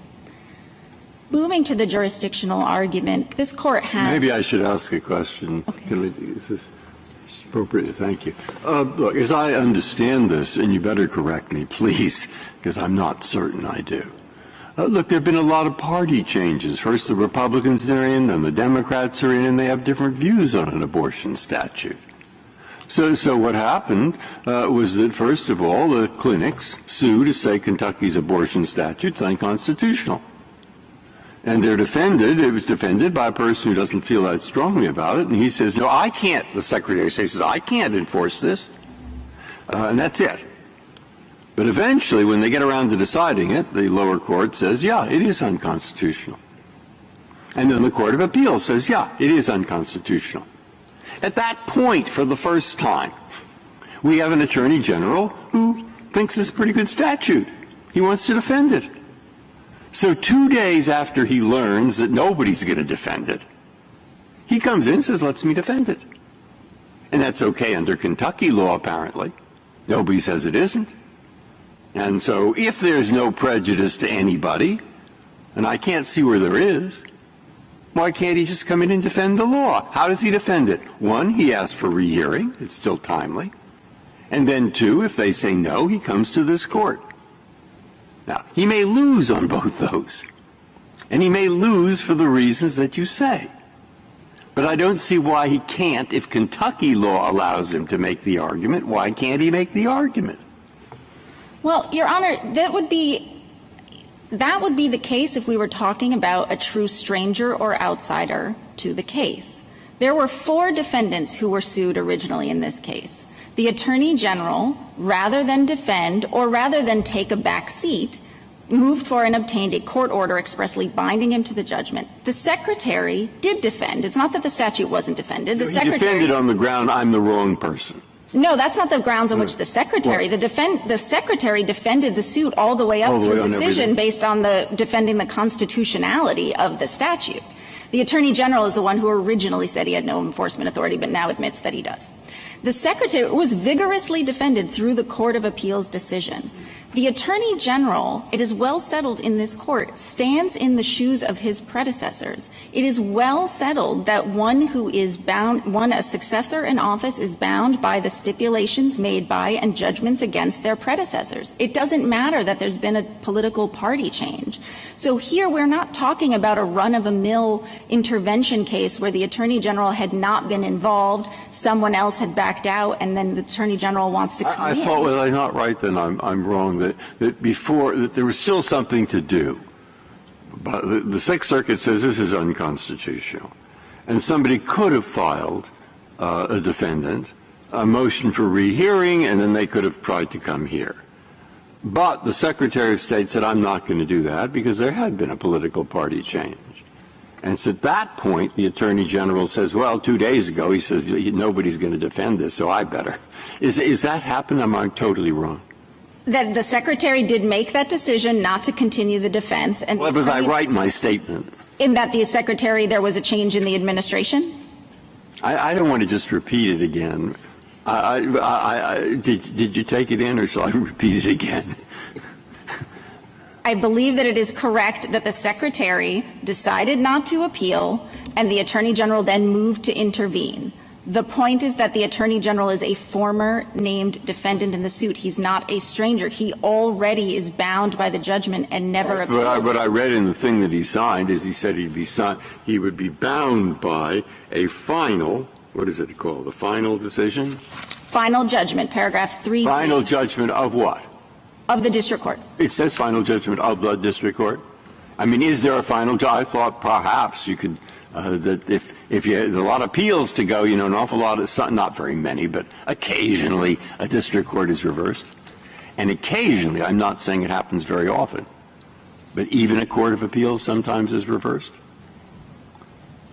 Moving to the jurisdictional argument, this Court has...
Maybe I should ask a question.
Okay.
Is this appropriate? Thank you. Look, as I understand this, and you better correct me, please, because I'm not certain I do. Look, there have been a lot of party changes. First the Republicans are in, then the Democrats are in, and they have different views on an abortion statute. So what happened was that, first of all, the clinics sued to say Kentucky's abortion statute's unconstitutional. And they're defended. It was defended by a person who doesn't feel that strongly about it. And he says, no, I can't. The Secretary says, I can't enforce this. And that's it. But eventually, when they get around to deciding it, the lower court says, yeah, it is unconstitutional. And then the Court of Appeals says, yeah, it is unconstitutional. At that point, for the first time, we have an Attorney General who thinks it's a pretty good statute. He wants to defend it. So 2 days after he learns that nobody's going to defend it, he comes in and says, let me defend it. And that's okay under Kentucky law, apparently. Nobody says it isn't. And so if there's no prejudice to anybody, and I can't see where there is, why can't he just come in and defend the law? How does he defend it? One, he asks for rehearing. It's still timely. And then two, if they say no, he comes to this court. Now, he may lose on both those, and he may lose for the reasons that you say. But I don't see why he can't. If Kentucky law allows him to make the argument, why can't he make the argument?
Well, Your Honor, that would be the case if we were talking about a true stranger or outsider to the case. There were 4 defendants who were sued originally in this case. The Attorney General, rather than defend or rather than take a back seat, moved for and obtained a court order expressly binding him to the judgment. The Secretary did defend. It's not that the statute wasn't defended. The Secretary
defended on the ground, I'm the wrong person.
No, that's not the grounds on which the Secretary. The Secretary defended the suit all the way up through decision based on defending the constitutionality of the statute. The Attorney General is the one who originally said he had no enforcement authority, but now admits that he does. The Secretary was vigorously defended through the Court of Appeals decision. The Attorney General, it is well settled in this court, stands in the shoes of his predecessors. It is well settled that one who is bound, a successor in office is bound by the stipulations made by and judgments against their predecessors. It doesn't matter that there's been a political party change. So here we're not talking about a run-of-the-mill intervention case where the Attorney General had not been involved, someone else had backed out, and then the Attorney General wants to come in.
I thought, was I not right, then I'm wrong. That before that there was still something to do. But the Sixth Circuit says this is unconstitutional. And somebody could have filed a defendant, a motion for rehearing, and then they could have tried to come here. But the Secretary of State said, I'm not going to do that because there had been a political party change. And so at that point, the Attorney General says, well, 2 days ago, he says, nobody's going to defend this, so I better. Is that happened? Am I totally wrong?
That the Secretary did make that decision not to continue the defense. And
was I right in my statement?
In that the Secretary, there was a change in the administration?
I don't want to just repeat it again. Did you take it in, or shall I repeat it again?
I believe that it is correct that the Secretary decided not to appeal, and the Attorney General then moved to intervene. The point is that the Attorney General is a former named defendant in the suit. He's not a stranger. He already is bound by the judgment and never appealed.
What I read in the thing that he signed is he said he would be bound by a final, what is it called, a final decision?
Final judgment, paragraph 3.
Final judgment of what?
Of the district court.
It says final judgment of the district court? I mean, is there a final judgment? I thought perhaps you could that if you had a lot of appeals to go, an awful lot of, not very many, but occasionally a district court is reversed. And occasionally, I'm not saying it happens very often, but even a court of appeals sometimes is reversed.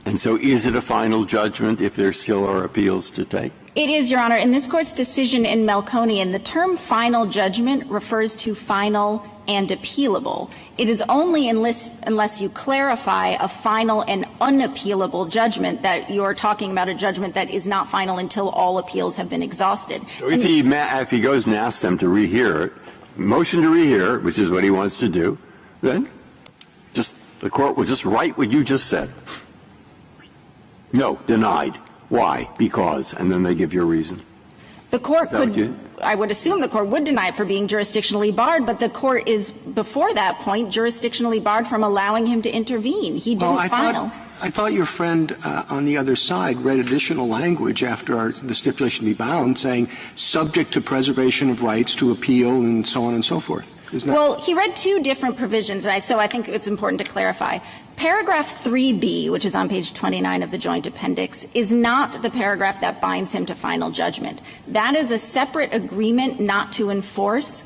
And so is it a final judgment if there still are appeals to take?
It is, Your Honor. In this Court's decision in Melkonian, the term final judgment refers to final and appealable. It is only unless you clarify a final and unappealable judgment that you're talking about a judgment that is not final until all appeals have been exhausted.
So if he goes and asks them to rehear it, motion to rehear, which is what he wants to do, then the court will just write what you just said. No, denied. Why? Because. And then they give you a reason.
The court I would assume the court would deny it for being jurisdictionally barred, but the court is, before that point, jurisdictionally barred from allowing him to intervene. He didn't file.
I thought your friend on the other side read additional language after the stipulation be bound, saying subject to preservation of rights to appeal and so on and so forth.
Well, he read 2 different provisions, and so I think it's important to clarify. Paragraph 3B, which is on page 29 of the joint appendix, is not the paragraph that binds him to final judgment. That is a separate agreement not to enforce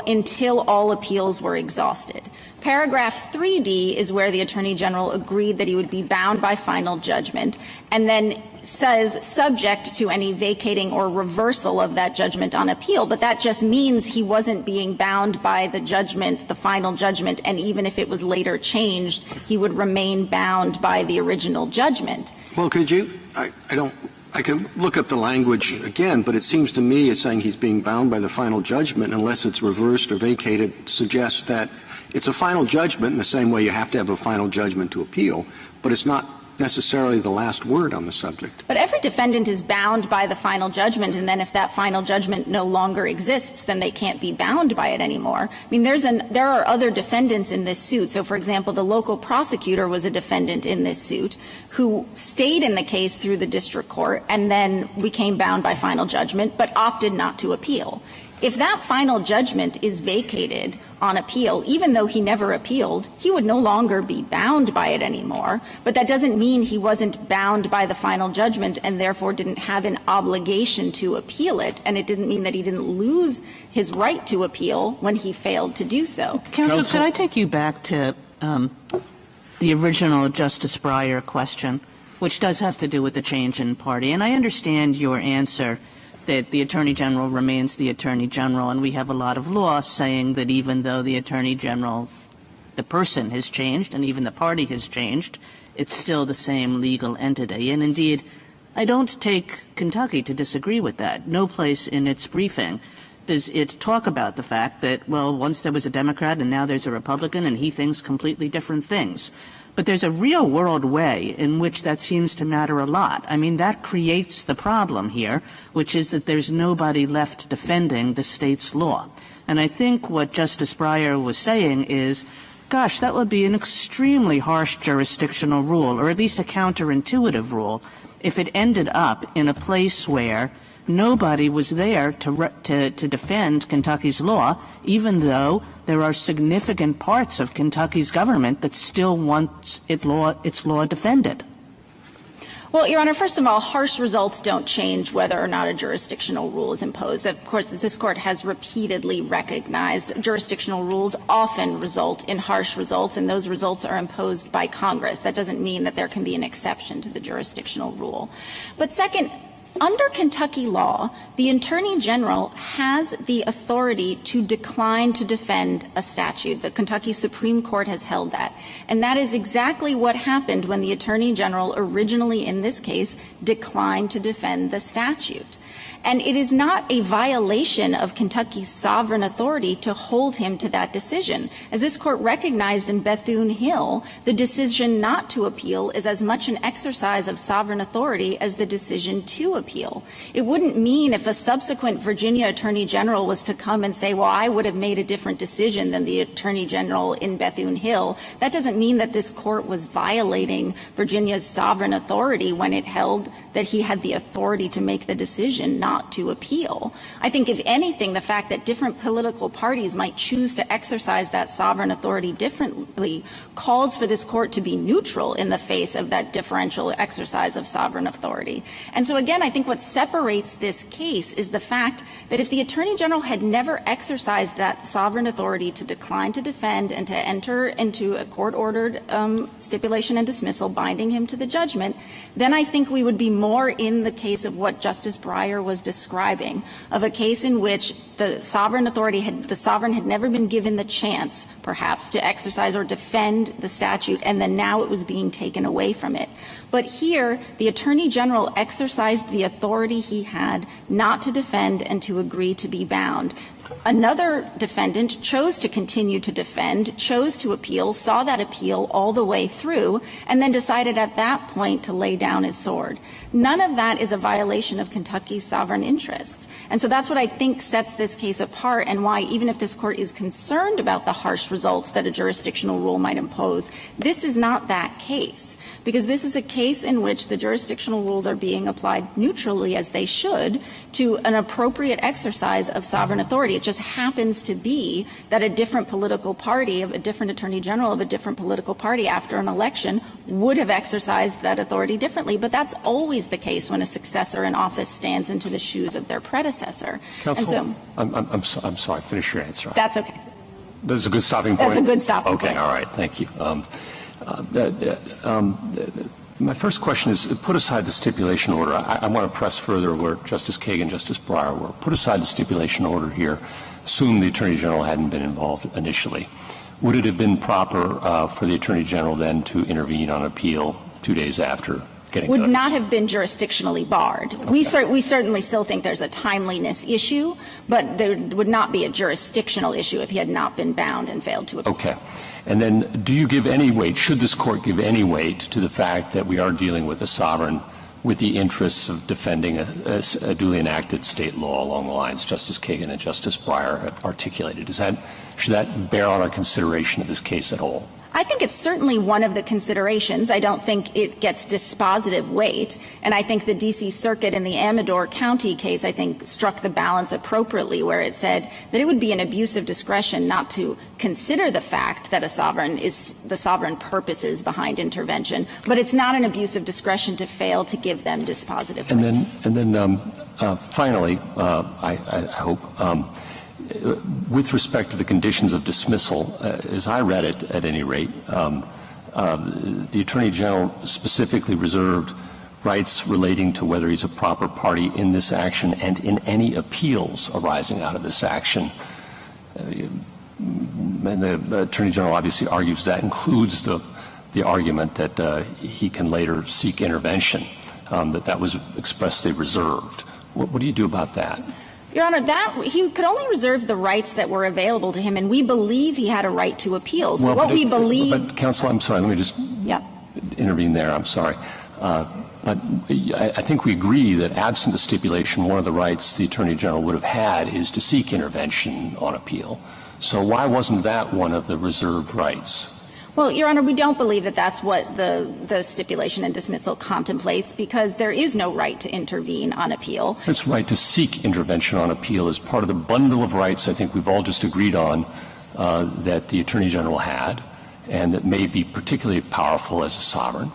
until all appeals were exhausted. Paragraph 3D is where the Attorney General agreed that he would be bound by final judgment, and then says subject to any vacating or reversal of that judgment on appeal. But that just means he wasn't being bound by the judgment, the final judgment, and even if it was later changed, he would remain bound by the original judgment.
Well, could you – I can look up the language again, but it seems to me it's saying he's being bound by the final judgment unless it's reversed or vacated, suggests that it's a final judgment in the same way you have to have a final judgment to appeal, but it's not necessarily the last word on the subject.
But every defendant is bound by the final judgment, and then if that final judgment no longer exists, then they can't be bound by it anymore. I mean, there are other defendants in this suit. So, for example, the local prosecutor was a defendant in this suit who stayed in the case through the district court and then became bound by final judgment, but opted not to appeal. If that final judgment is vacated on appeal, even though he never appealed, he would no longer be bound by it anymore. But that doesn't mean he wasn't bound by the final judgment and therefore didn't have an obligation to appeal it. And it didn't mean that he didn't lose his right to appeal when he failed to do so.
Counsel, could I take you back to the original Justice Breyer question, which does have to do with the change in party? And I understand your answer that the Attorney General remains the Attorney General, and we have a lot of law saying that even though the Attorney General, the person has changed and even the party has changed, it's still the same legal entity. And indeed, I don't take Kentucky to disagree with that. No place in its briefing does it talk about the fact that, well, once there was a Democrat and now there's a Republican and he thinks completely different things. But there's a real-world way in which that seems to matter a lot. I mean, that creates the problem here, which is that there's nobody left defending the state's law. And I think what Justice Breyer was saying is, gosh, that would be an extremely harsh jurisdictional rule, or at least a counterintuitive rule, if it ended up in a place where nobody was there to defend Kentucky's law, even though there are significant parts of Kentucky's government that still wants its law defended.
Well, Your Honor, first of all, harsh results don't change whether or not a jurisdictional rule is imposed. Of course, as this Court has repeatedly recognized, jurisdictional rules often result in harsh results, and those results are imposed by Congress. That doesn't mean that there can be an exception to the jurisdictional rule. But second, under Kentucky law, the Attorney General has the authority to decline to defend a statute. The Kentucky Supreme Court has held that. And that is exactly what happened when the Attorney General originally, in this case, declined to defend the statute. And it is not a violation of Kentucky's sovereign authority to hold him to that decision. As this Court recognized in Bethune-Hill, the decision not to appeal is as much an exercise of sovereign authority as the decision to appeal. It wouldn't mean if a subsequent Virginia Attorney General was to come and say, well, I would have made a different decision than the Attorney General in Bethune-Hill. That doesn't mean that this Court was violating Virginia's sovereign authority when it held that he had the authority to make the decision not to appeal. I think, if anything, the fact that different political parties might choose to exercise that sovereign authority differently calls for this Court to be neutral in the face of that differential exercise of sovereign authority. And so, again, I think what separates this case is the fact that if the Attorney General had never exercised that sovereign authority to decline to defend and to enter into a court-ordered stipulation and dismissal binding him to the judgment, then I think we would be more in the case of what Justice Breyer was describing, of a case in which the sovereign had never been given the chance, perhaps, to exercise or defend the statute, and then now it was being taken away from it. But here, the Attorney General exercised the authority he had not to defend and to agree to be bound. Another defendant chose to continue to defend, chose to appeal, saw that appeal all the way through, and then decided at that point to lay down his sword. None of that is a violation of Kentucky's sovereign interests. And so that's what I think sets this case apart, and why, even if this Court is concerned about the harsh results that a jurisdictional rule might impose, this is not that case. Because this is a case in which the jurisdictional rules are being applied neutrally, as they should, to an appropriate exercise of sovereign authority. It just happens to be that a different political party, a different Attorney General of a different political party after an election would have exercised that authority differently. But that's always the case when a successor in office stands into the shoes of their predecessor.
Counsel, I'm sorry. Finish your answer.
That's okay.
That's a good stopping point?
That's a good stopping point.
Okay, all right. Thank you. My first question is, put aside the stipulation order. I want to press further where Justice Kagan and Justice Breyer were. Put aside the stipulation order here. Assume the Attorney General hadn't been involved initially. Would it have been proper for the Attorney General then to intervene on appeal 2 days after getting
would
notice?
Not have been jurisdictionally barred. Okay. We certainly still think there's a timeliness issue, but there would not be a jurisdictional issue if he had not been bound and failed to appeal.
Okay. And then do you give any weight, should this Court give any weight to the fact that we are dealing with a sovereign with the interests of defending a duly enacted state law along the lines Justice Kagan and Justice Breyer have articulated? Should that bear on our consideration of this case at all?
I think it's certainly one of the considerations. I don't think it gets dispositive weight. And I think the D.C. Circuit in the Amador County case, I think, struck the balance appropriately, where it said that it would be an abuse of discretion not to consider the fact that the sovereign purposes behind intervention, but it's not an abuse of discretion to fail to give them dispositive weight.
And then finally, I hope, with respect to the conditions of dismissal, as I read it, at any rate, the Attorney General specifically reserved rights relating to whether he's a proper party in this action and in any appeals arising out of this action. And the Attorney General obviously argues that includes the argument that he can later seek intervention, that was expressly reserved. What do you do about that?
Your Honor, he could only reserve the rights that were available to him, and we believe he had a right to appeal. So
But, Counsel, I'm sorry, let me just intervene there. I'm sorry. But I think we agree that absent the stipulation, one of the rights the Attorney General would have had is to seek intervention on appeal. So why wasn't that one of the reserved rights?
Well, Your Honor, we don't believe that that's what the stipulation and dismissal contemplates, because there is no right to intervene on appeal.
It's right to seek intervention on appeal as part of the bundle of rights I think we've all just agreed on that the Attorney General had, and that may be particularly powerful as a sovereign.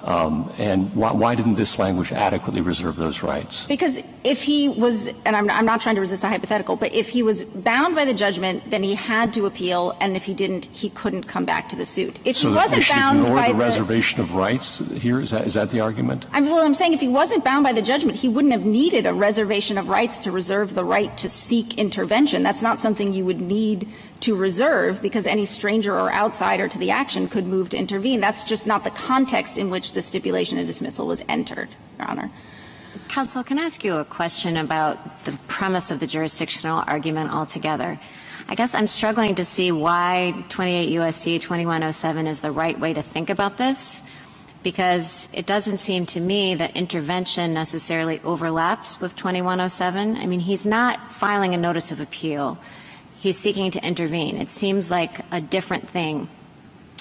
And why didn't this language adequately reserve those rights?
Because if he was, and I'm not trying to resist a hypothetical, but if he was bound by the judgment, then he had to appeal, and if he didn't, he couldn't come back to the suit. If
so
he wasn't bound by
the reservation of rights here, is that the argument?
I'm saying if he wasn't bound by the judgment, he wouldn't have needed a reservation of rights to reserve the right to seek intervention. That's not something you would need to reserve, because any stranger or outsider to the action could move to intervene. That's just not the context in which the stipulation and dismissal was entered, Your Honor.
Counsel, can I ask you a question about the premise of the jurisdictional argument altogether? I guess I'm struggling to see why 28 U.S.C. 2107 is the right way to think about this, because it doesn't seem to me that intervention necessarily overlaps with 2107. I mean, he's not filing a notice of appeal. He's seeking to intervene. It seems like a different thing.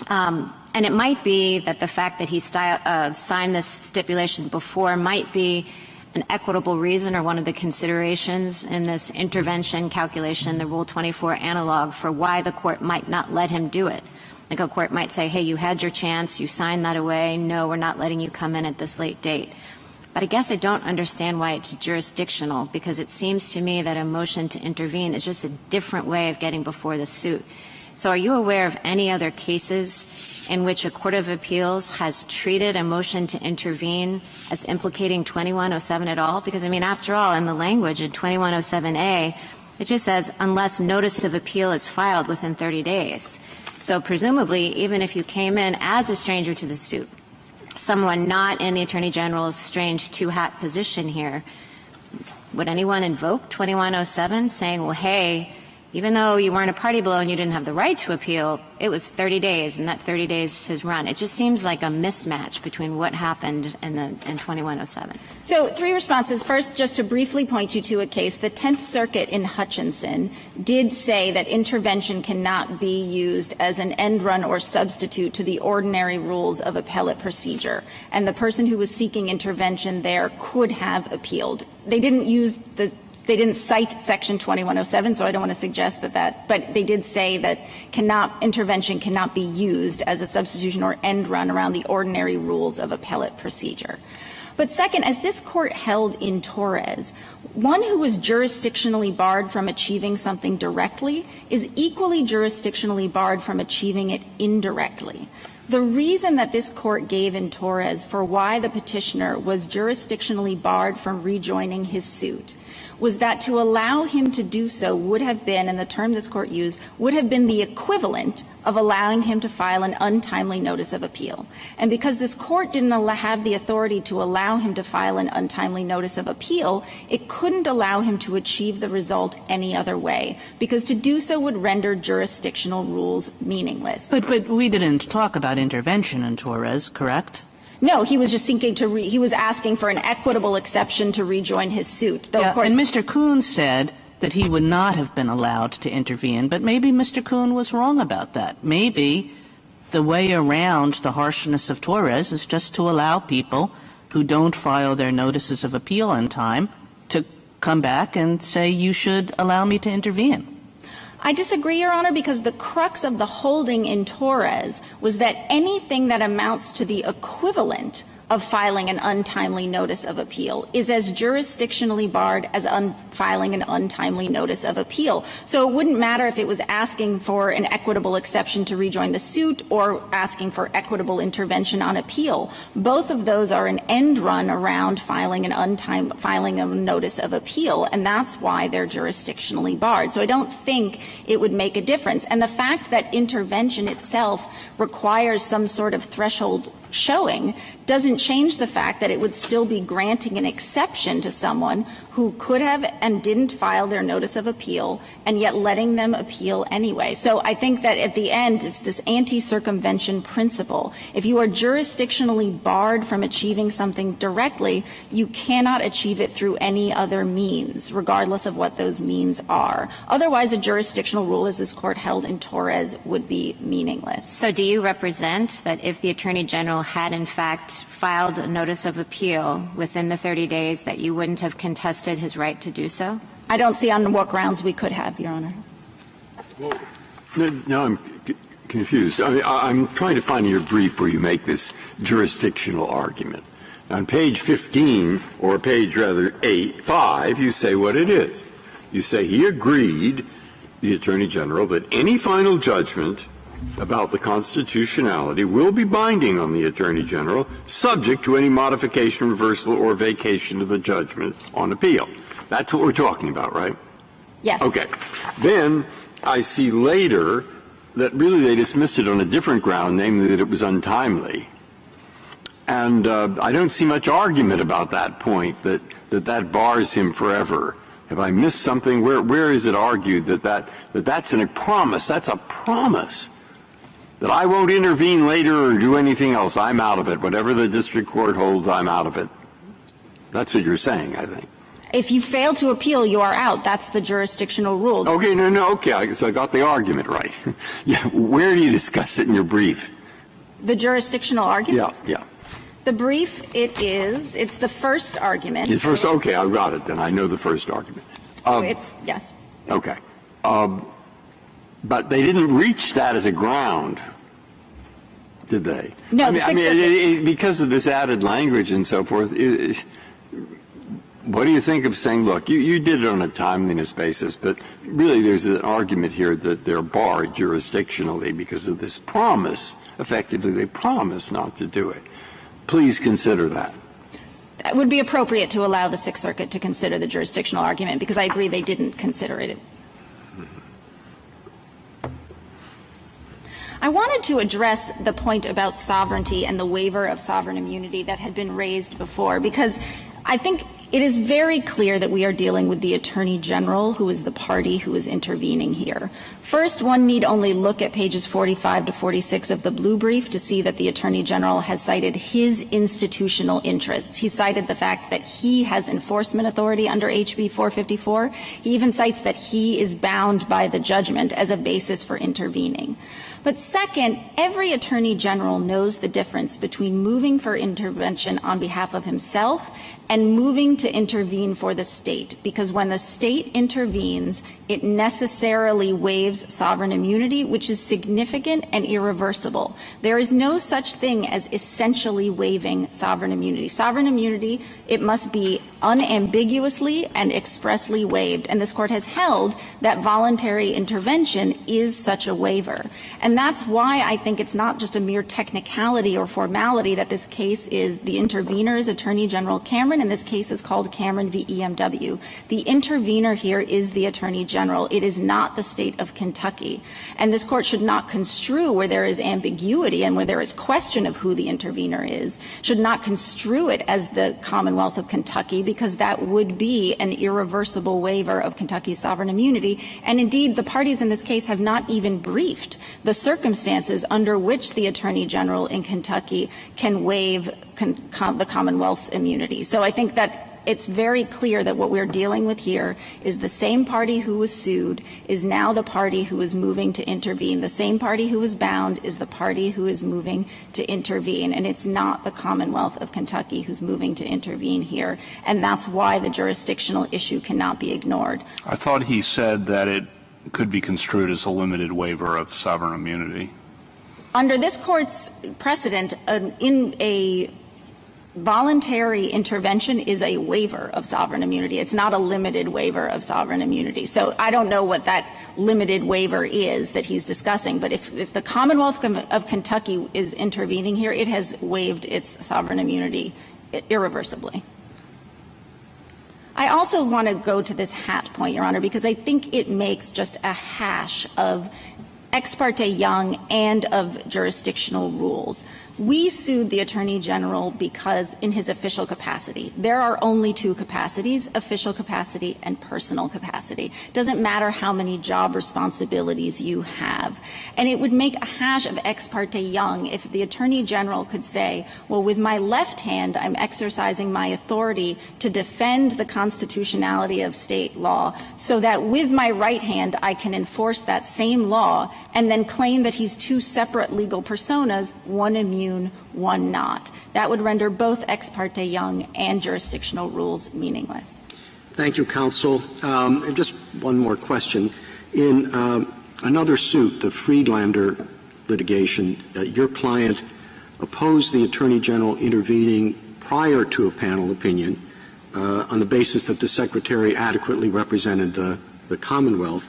And it might be that the fact that he signed this stipulation before might be an equitable reason or one of the considerations in this intervention calculation, the Rule 24 analog, for why the court might not let him do it. Like a court might say, hey, you had your chance, you signed that away, no, we're not letting you come in at this late date. But I guess I don't understand why it's jurisdictional, because it seems to me that a motion to intervene is just a different way of getting before the suit. So are you aware of any other cases in which a court of appeals has treated a motion to intervene as implicating 2107 at all? Because, I mean, after all, in the language in 2107A, it just says unless notice of appeal is filed within 30 days. So presumably, even if you came in as a stranger to the suit, someone not in the Attorney General's strange two-hat position here, would anyone invoke 2107 saying, well, hey, even though you weren't a party below and you didn't have the right to appeal, it was 30 days, and that 30 days has run. It just seems like a mismatch between what happened in 2107.
So 3 responses. First, just to briefly point you to a case, the 10th Circuit in Hutchinson did say that intervention cannot be used as an end run or substitute to the ordinary rules of appellate procedure. And the person who was seeking intervention there could have appealed. They didn't cite Section 2107, so I don't want to suggest that, but they did say that intervention cannot be used as a substitution or end run around the ordinary rules of appellate procedure. But second, as this court held in Torres, one who was jurisdictionally barred from achieving something directly is equally jurisdictionally barred from achieving it indirectly. The reason that this court gave in Torres for why the petitioner was jurisdictionally barred from rejoining his suit was that to allow him to do so would have been, and the term this court used, would have been the equivalent of allowing him to file an untimely notice of appeal. And because this court didn't have the authority to allow him to file an untimely notice of appeal, it couldn't allow him to achieve the result any other way, because to do so would render jurisdictional rules meaningless.
But we didn't talk about intervention in Torres, correct?
No, he was just seeking he was asking for an equitable exception to rejoin his suit. Though, of course,
and Mr. Kuhn said that he would not have been allowed to intervene, but maybe Mr. Kuhn was wrong about that. Maybe the way around the harshness of Torres is just to allow people who don't file their notices of appeal in time to come back and say, you should allow me to intervene.
I disagree, Your Honor, because the crux of the holding in Torres was that anything that amounts to the equivalent of filing an untimely notice of appeal is as jurisdictionally barred as filing an untimely notice of appeal. So it wouldn't matter if it was asking for an equitable exception to rejoin the suit or asking for equitable intervention on appeal. Both of those are an end run around filing a notice of appeal, and that's why they're jurisdictionally barred. So I don't think it would make a difference. And the fact that intervention itself requires some sort of threshold showing doesn't change the fact that it would still be granting an exception to someone who could have and didn't file their notice of appeal and yet letting them appeal anyway. So I think that at the end it's this anti-circumvention principle. If you are jurisdictionally barred from achieving something directly, you cannot achieve it through any other means, regardless of what those means are. Otherwise, a jurisdictional rule, as this Court held in Torres, would be meaningless.
So do you represent that if the Attorney General had in fact filed a notice of appeal within the 30 days that you wouldn't have contested his right to do so?
I don't see on what grounds we could have, Your Honor.
Well, now I'm confused. I'm trying to find in your brief where you make this jurisdictional argument. On page 15, or page rather 5, you say what it is. You say he agreed, the Attorney General, that any final judgment about the constitutionality will be binding on the Attorney General, subject to any modification, reversal, or vacation of the judgment on appeal. That's what we're talking about, right?
Yes.
Okay. Then I see later that really they dismissed it on a different ground, namely that it was untimely. And I don't see much argument about that point, that bars him forever. Have I missed something? Where is it argued that's a promise? That's a promise. That I won't intervene later or do anything else. I'm out of it. Whatever the district court holds, I'm out of it. That's what you're saying, I think.
If you fail to appeal, you are out. That's the jurisdictional rule.
Okay, okay. So I got the argument right. Yeah. Where do you discuss it in your brief?
The jurisdictional argument?
Yeah.
The brief, it's the first argument.
The first, okay, I got it then. I know the first argument.
So yes.
Okay. But they didn't reach that as a ground, did they?
No.
Because of this added language and so forth, what do you think of saying, look, you did it on a timeliness basis, but really there's an argument here that they're barred jurisdictionally because of this promise. Effectively, they promise not to do it. Please consider that.
It would be appropriate to allow the Sixth Circuit to consider the jurisdictional argument because I agree they didn't consider it. I wanted to address the point about sovereignty and the waiver of sovereign immunity that had been raised before, because I think it is very clear that we are dealing with the Attorney General, who is the party who is intervening here. First, one need only look at pages 45 to 46 of the blue brief to see that the Attorney General has cited his institutional interests. He cited the fact that he has enforcement authority under HB 454. He even cites that he is bound by the judgment as a basis for intervening. But second, every Attorney General knows the difference between moving for intervention on behalf of himself and moving to intervene for the state, because when the state intervenes, it necessarily waives sovereign immunity, which is significant and irreversible. There is no such thing as essentially waiving sovereign immunity. Sovereign immunity, it must be unambiguously and expressly waived, and this Court has held that voluntary intervention is such a waiver. And that's why I think it's not just a mere technicality or formality that this case is the intervener is Attorney General Cameron, and this case is called Cameron v. EMW. The intervener here is the Attorney General. It is not the state of Kentucky. And this Court should not construe where there is ambiguity and where there is question of who the intervener is, should not construe it as the Commonwealth of Kentucky, because that would be an irreversible waiver of Kentucky's sovereign immunity. And indeed, the parties in this case have not even briefed the circumstances under which the Attorney General in Kentucky can waive the Commonwealth's immunity. So I think that it's very clear that what we're dealing with here is the same party who was sued is now the party who is moving to intervene. The same party who was bound is the party who is moving to intervene. And it's not the Commonwealth of Kentucky who's moving to intervene here. And that's why the jurisdictional issue cannot be ignored.
I thought he said that it could be construed as a limited waiver of sovereign immunity.
Under this Court's precedent, in a voluntary intervention is a waiver of sovereign immunity. It's not a limited waiver of sovereign immunity. So I don't know what that limited waiver is that he's discussing, but if the Commonwealth of Kentucky is intervening here, it has waived its sovereign immunity irreversibly. I also want to go to this hat point, Your Honor, because I think it makes just a hash of Ex parte Young and of jurisdictional rules. We sued the Attorney General because in his official capacity. There are only two capacities, official capacity and personal capacity. It doesn't matter how many job responsibilities you have. And it would make a hash of Ex parte Young if the Attorney General could say, well, with my left hand, I'm exercising my authority to defend the constitutionality of state law, so that with my right hand, I can enforce that same law, and then claim that he's two separate legal personas, one immune, one not. That would render both Ex parte Young and jurisdictional rules meaningless.
Thank you, counsel. Just one more question. In another suit, the Friedlander litigation, your client opposed the Attorney General intervening prior to a panel opinion on the basis that the Secretary adequately represented the Commonwealth.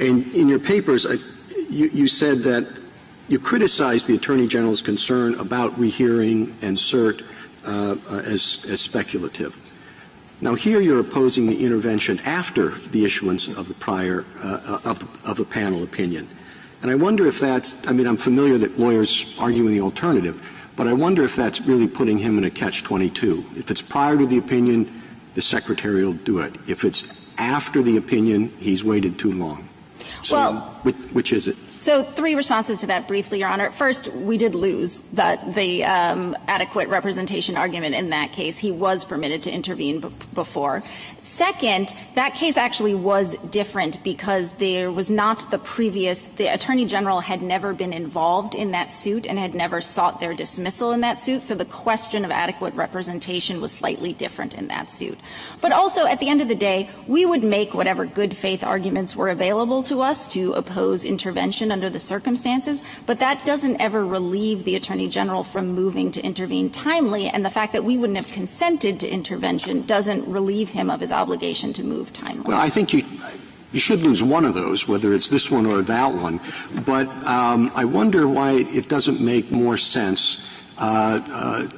And in your papers, you said that you criticized the Attorney General's concern about rehearing and cert as speculative. Now, here you're opposing the intervention after the issuance of the prior of the panel opinion. And I wonder if that's – I mean, I'm familiar that lawyers argue in the alternative, but I wonder if that's really putting him in a catch-22. If it's prior to the opinion, the Secretary will do it. If it's after the opinion, he's waited too long. So
well,
which is it?
So three responses to that briefly, Your Honor. First, we did lose the adequate representation argument in that case. He was permitted to intervene before. Second, that case actually was different because there was not the Attorney General had never been involved in that suit and had never sought their dismissal in that suit, so the question of adequate representation was slightly different in that suit. But also, at the end of the day, we would make whatever good faith arguments were available to us to oppose intervention under the circumstances, but that doesn't ever relieve the Attorney General from moving to intervene timely, and the fact that we wouldn't have consented to intervention doesn't relieve him of his obligation to move timely.
Well, I think you should lose one of those, whether it's this one or that one, but I wonder why it doesn't make more sense to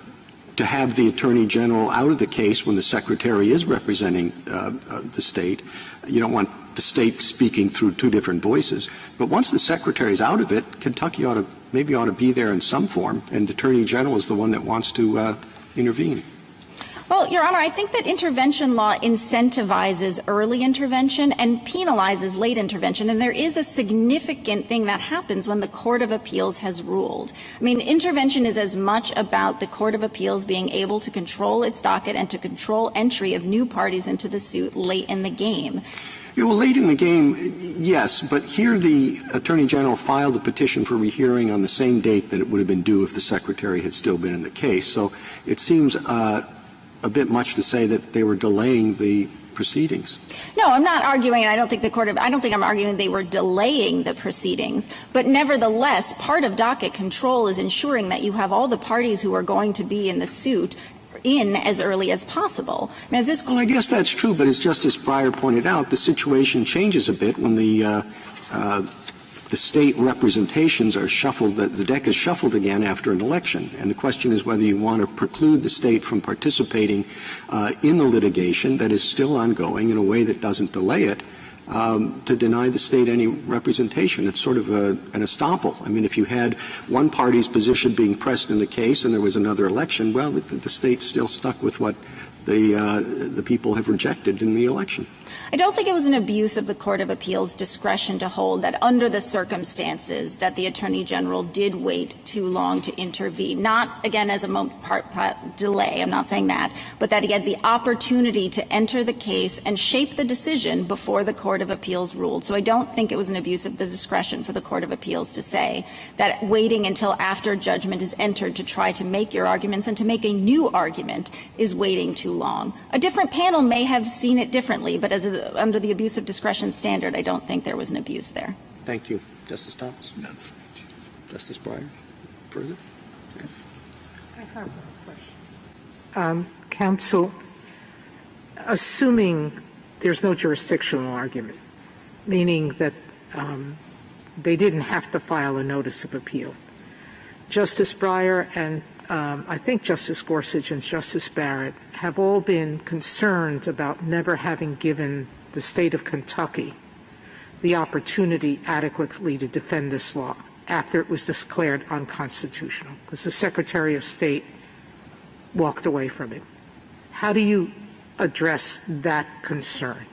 have the Attorney General out of the case when the Secretary is representing the State. You don't want the State speaking through two different voices. But once the Secretary is out of it, Kentucky ought to be there in some form, and the Attorney General is the one that wants to intervene.
Well, Your Honor, I think that intervention law incentivizes early intervention and penalizes late intervention, and there is a significant thing that happens when the Court of Appeals has ruled. I mean, intervention is as much about the Court of Appeals being able to control its docket and to control entry of new parties into the suit late in the game.
Yeah, well, late in the game, yes, but here the Attorney General filed a petition for rehearing on the same date that it would have been due if the Secretary had still been in the case. So it seems a bit much to say that they were delaying the proceedings.
No, I'm not arguing. I don't think I'm arguing they were delaying the proceedings. But nevertheless, part of docket control is ensuring that you have all the parties who are going to be in the suit in as early as possible. Well,
I guess that's true, but as Justice Breyer pointed out, the situation changes a bit when the State representations are shuffled, the deck is shuffled again after an election. And the question is whether you want to preclude the State from participating in the litigation that is still ongoing in a way that doesn't delay it, to deny the State any representation. It's sort of an estoppel. I mean, if you had one party's position being pressed in the case and there was another election, well, the State's still stuck with what the people have rejected in the election.
I don't think it was an abuse of the Court of Appeals' discretion to hold that under the circumstances that the Attorney General did wait too long to intervene. Not, again, as a delay, I'm not saying that, but that he had the opportunity to enter the case and shape the decision before the Court of Appeals ruled. So I don't think it was an abuse of the discretion for the Court of Appeals to say that waiting until after judgment is entered to try to make your arguments and to make a new argument is waiting too long. A different panel may have seen it differently, but under the abuse of discretion standard, I don't think there was an abuse there.
Thank you. Justice Thomas? No. Justice Breyer? Further? Okay.
I have one question. Counsel, assuming there's no jurisdictional argument, meaning that they didn't have to file a notice of appeal, Justice Breyer and I think Justice Gorsuch and Justice Barrett have all been concerned about never having given the state of Kentucky the opportunity adequately to defend this law after it was declared unconstitutional, because the Secretary of State walked away from it. How do you address that concern?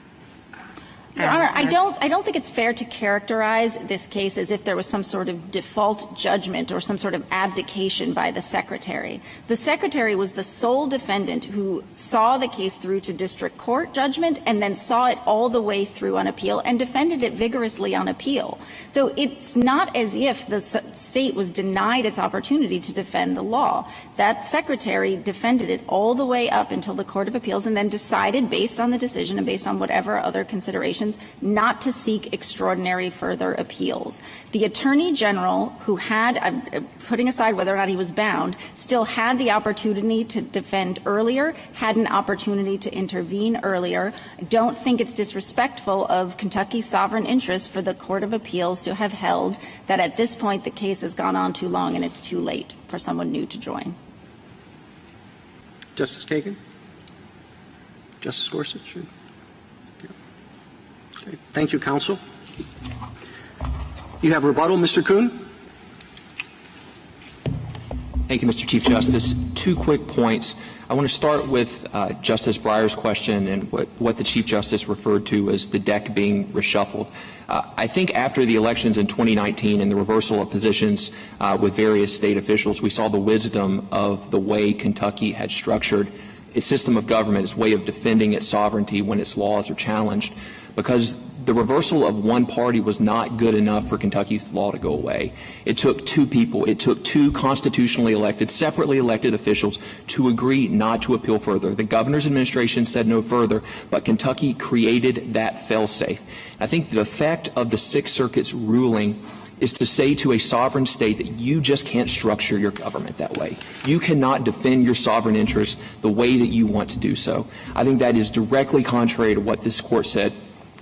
Your Honor, I don't think it's fair to characterize this case as if there was some sort of default judgment or some sort of abdication by the Secretary. The Secretary was the sole defendant who saw the case through to district court judgment and then saw it all the way through on appeal and defended it vigorously on appeal. So it's not as if the state was denied its opportunity to defend the law. That Secretary defended it all the way up until the Court of Appeals and then decided, based on the decision and based on whatever other considerations, not to seek extraordinary further appeals. The Attorney General, who had, putting aside whether or not he was bound, still had the opportunity to defend earlier, had an opportunity to intervene earlier. I don't think it's disrespectful of Kentucky's sovereign interest for the Court of Appeals to have held that at this point the case has gone on too long and it's too late for someone new to join.
Justice Kagan? Justice Gorsuch? Okay. Thank you, counsel. You have rebuttal, Mr. Kuhn?
Thank you, Mr. Chief Justice. 2 quick points. I want to start with Justice Breyer's question and what the Chief Justice referred to as the deck being reshuffled. I think after the elections in 2019 and the reversal of positions with various state officials, we saw the wisdom of the way Kentucky had structured its system of government, its way of defending its sovereignty when its laws are challenged, because the reversal of one party was not good enough for Kentucky's law to go away. It took 2 people. It took 2 constitutionally elected, separately elected officials to agree not to appeal further. The governor's administration said no further, but Kentucky created that failsafe. I think the effect of the Sixth Circuit's ruling is to say to a sovereign state that you just can't structure your government that way. You cannot defend your sovereign interests the way that you want to do so. I think that is directly contrary to what this court said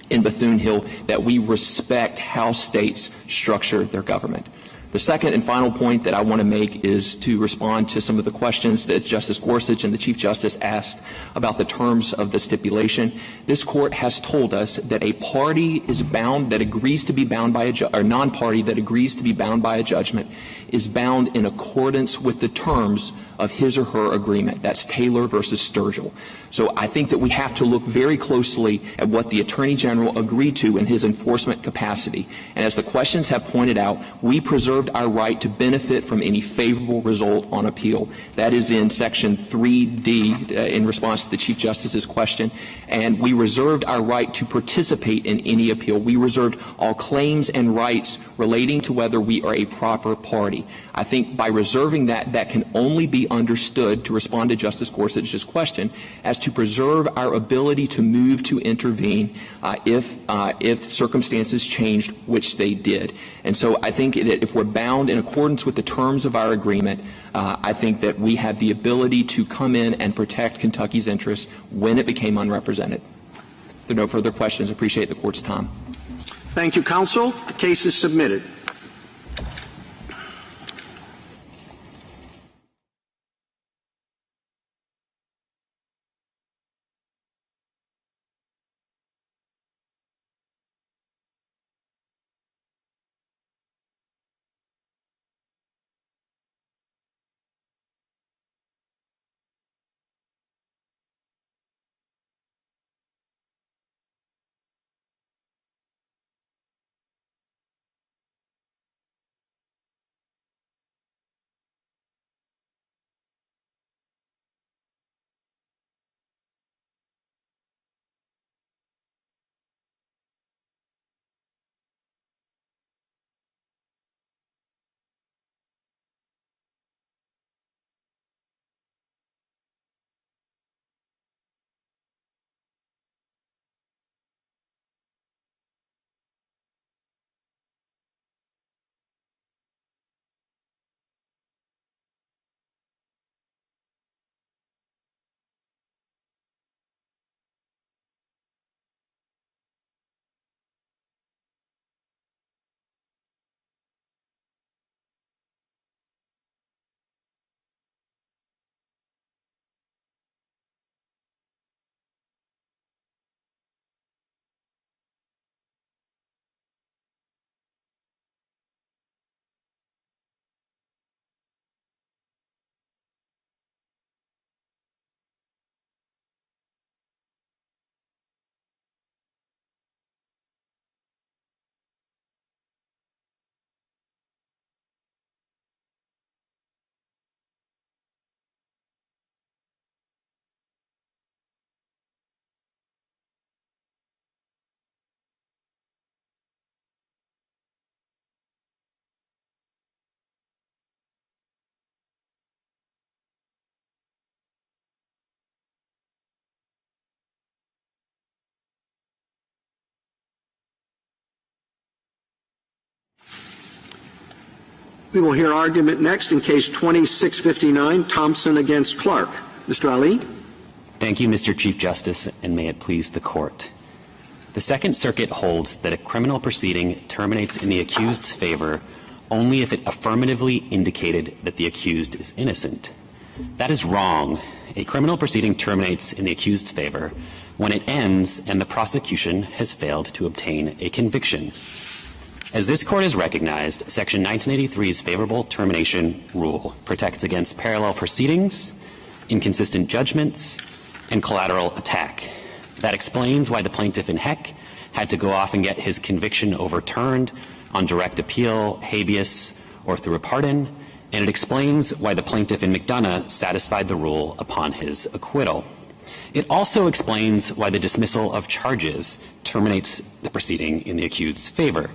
in Bethune-Hill, that we respect how states structure their government. The second and final point that I want to make is to respond to some of the questions that Justice Gorsuch and the Chief Justice asked about the terms of the stipulation. This court has told us that a party is bound that agrees to be bound by or non-party that agrees to be bound by a judgment is bound in accordance with the terms of his or her agreement. That's Taylor versus Sturgill. So I think that we have to look very closely at what the Attorney General agreed to in his enforcement capacity. And as the questions have pointed out, we preserved our right to benefit from any favorable result on appeal. That is in Section 3D in response to the Chief Justice's question. And we reserved our right to participate in any appeal. We reserved all claims and rights relating to whether we are a proper party. I think by reserving that, that can only be understood, to respond to Justice Gorsuch's question, as to preserve our ability to move to intervene if circumstances changed, which they did. And so I think that if we're bound in accordance with the terms of our agreement, I think that we have the ability to come in and protect Kentucky's interests when it became unrepresented. If there are no further questions, I appreciate the Court's time.
Thank you, counsel. The case is submitted. We will hear argument next in Case 2659, Thompson against Clark. Mr. Ali.
Thank you, Mr. Chief Justice, and may it please the Court. The Second Circuit holds that a criminal proceeding terminates in the accused's favor only if it affirmatively indicated that the accused is innocent. That is wrong. A criminal proceeding terminates in the accused's favor when it ends and the prosecution has failed to obtain a conviction. As this Court has recognized, Section 1983's favorable termination rule protects against parallel proceedings, inconsistent judgments, and collateral attack. That explains why the plaintiff in Heck had to go off and get his conviction overturned on direct appeal, habeas, or through a pardon, and it explains why the plaintiff in McDonough satisfied the rule upon his acquittal. It also explains why the dismissal of charges terminates the proceeding in the accused's favor.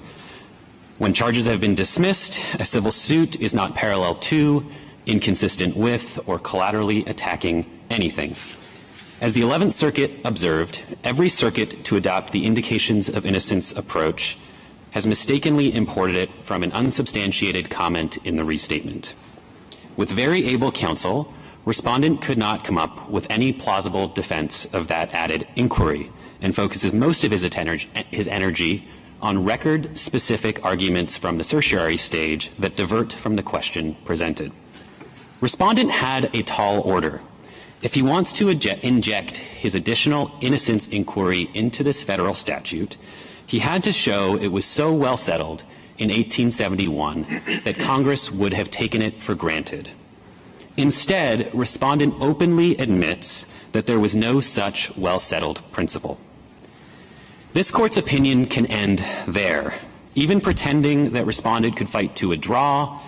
When charges have been dismissed, a civil suit is not parallel to, inconsistent with, or collaterally attacking anything. As the 11th Circuit observed, every circuit to adopt the indications of innocence approach has mistakenly imported it from an unsubstantiated comment in the restatement. With very able counsel, respondent could not come up with any plausible defense of that added inquiry and focuses most of his energy on record-specific arguments from the certiorari stage that divert from the question presented. Respondent had a tall order. If he wants to inject his additional innocence inquiry into this federal statute, he had to show it was so well settled in 1871 that Congress would have taken it for granted. Instead, respondent openly admits that there was no such well-settled principle. This Court's opinion can end there. Even pretending that respondent could fight to a draw,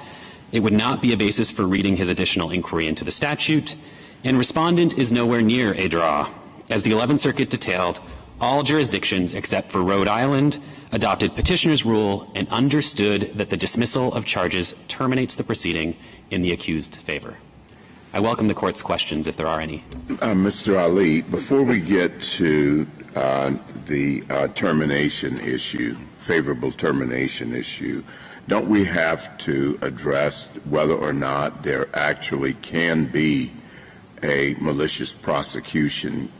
it would not be a basis for reading his additional inquiry into the statute, and respondent is nowhere near a draw. As the 11th Circuit detailed, all jurisdictions except for Rhode Island adopted petitioner's rule and understood that the dismissal of charges terminates the proceeding in the accused's favor. I welcome the Court's questions if there are any.
Mr. Ali, before we get to the termination issue, favorable termination issue, don't we have to address whether or not there actually can be a malicious prosecution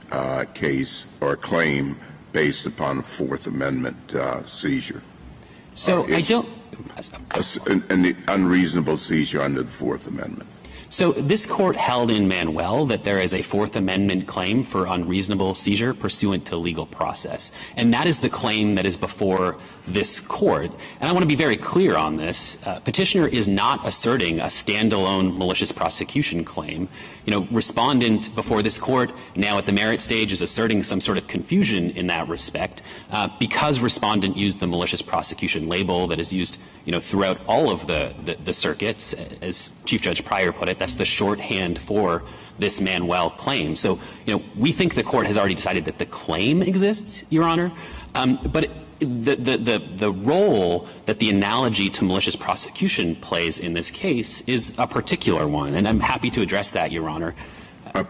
case or claim based upon a Fourth Amendment seizure?
So I don't.
An unreasonable seizure under the Fourth Amendment.
So this Court held in Manuel that there is a Fourth Amendment claim for unreasonable seizure pursuant to legal process. And that is the claim that is before this Court. And I want to be very clear on this. Petitioner is not asserting a standalone malicious prosecution claim. You know, respondent before this Court now at the merit stage is asserting some sort of confusion in that respect because respondent used the malicious prosecution label that is used, you know, throughout all of the circuits. As Chief Judge Pryor put it, that's the shorthand for this Manuel claim. So, you know, we think the Court has already decided that the claim exists, Your Honor, but the role that the analogy to malicious prosecution plays in this case is a particular one, and I'm happy to address that, Your Honor.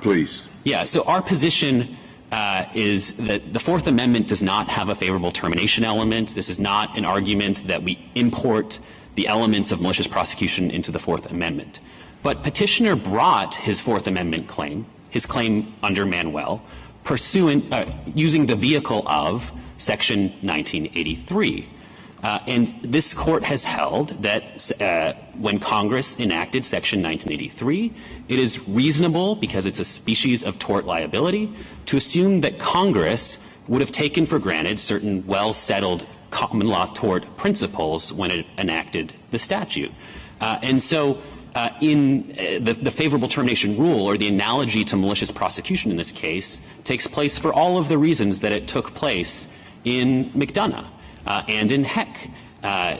Please.
Yeah, so our position is that the Fourth Amendment does not have a favorable termination element. This is not an argument that we import the elements of malicious prosecution into the Fourth Amendment. But petitioner brought his Fourth Amendment claim, his claim under Manuel, using the vehicle of Section 1983. And this Court has held that when Congress enacted Section 1983, it is reasonable, because it's a species of tort liability, to assume that Congress would have taken for granted certain well-settled common law tort principles when it enacted the statute. And so in the favorable termination rule, or the analogy to malicious prosecution in this case, takes place for all of the reasons that it took place in McDonough and in Heck.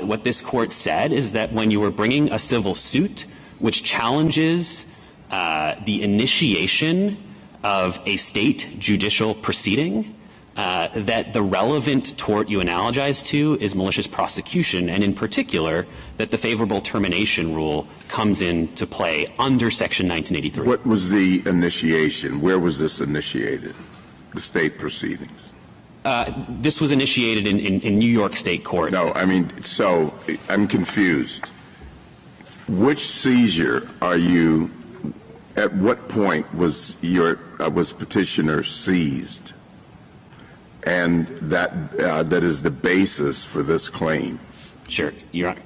What this Court said is that when you were bringing a civil suit which challenges the initiation of a state judicial proceeding, that the relevant tort you analogize to is malicious prosecution, and in particular, that the favorable termination rule comes into play under Section 1983.
What was the initiation? Where was this initiated, the state proceedings?
This was initiated in New York State court.
No, I mean, so I'm confused. which seizure are you? At what point was petitioner seized? And that is the basis for this claim.
Sure, Your Honor.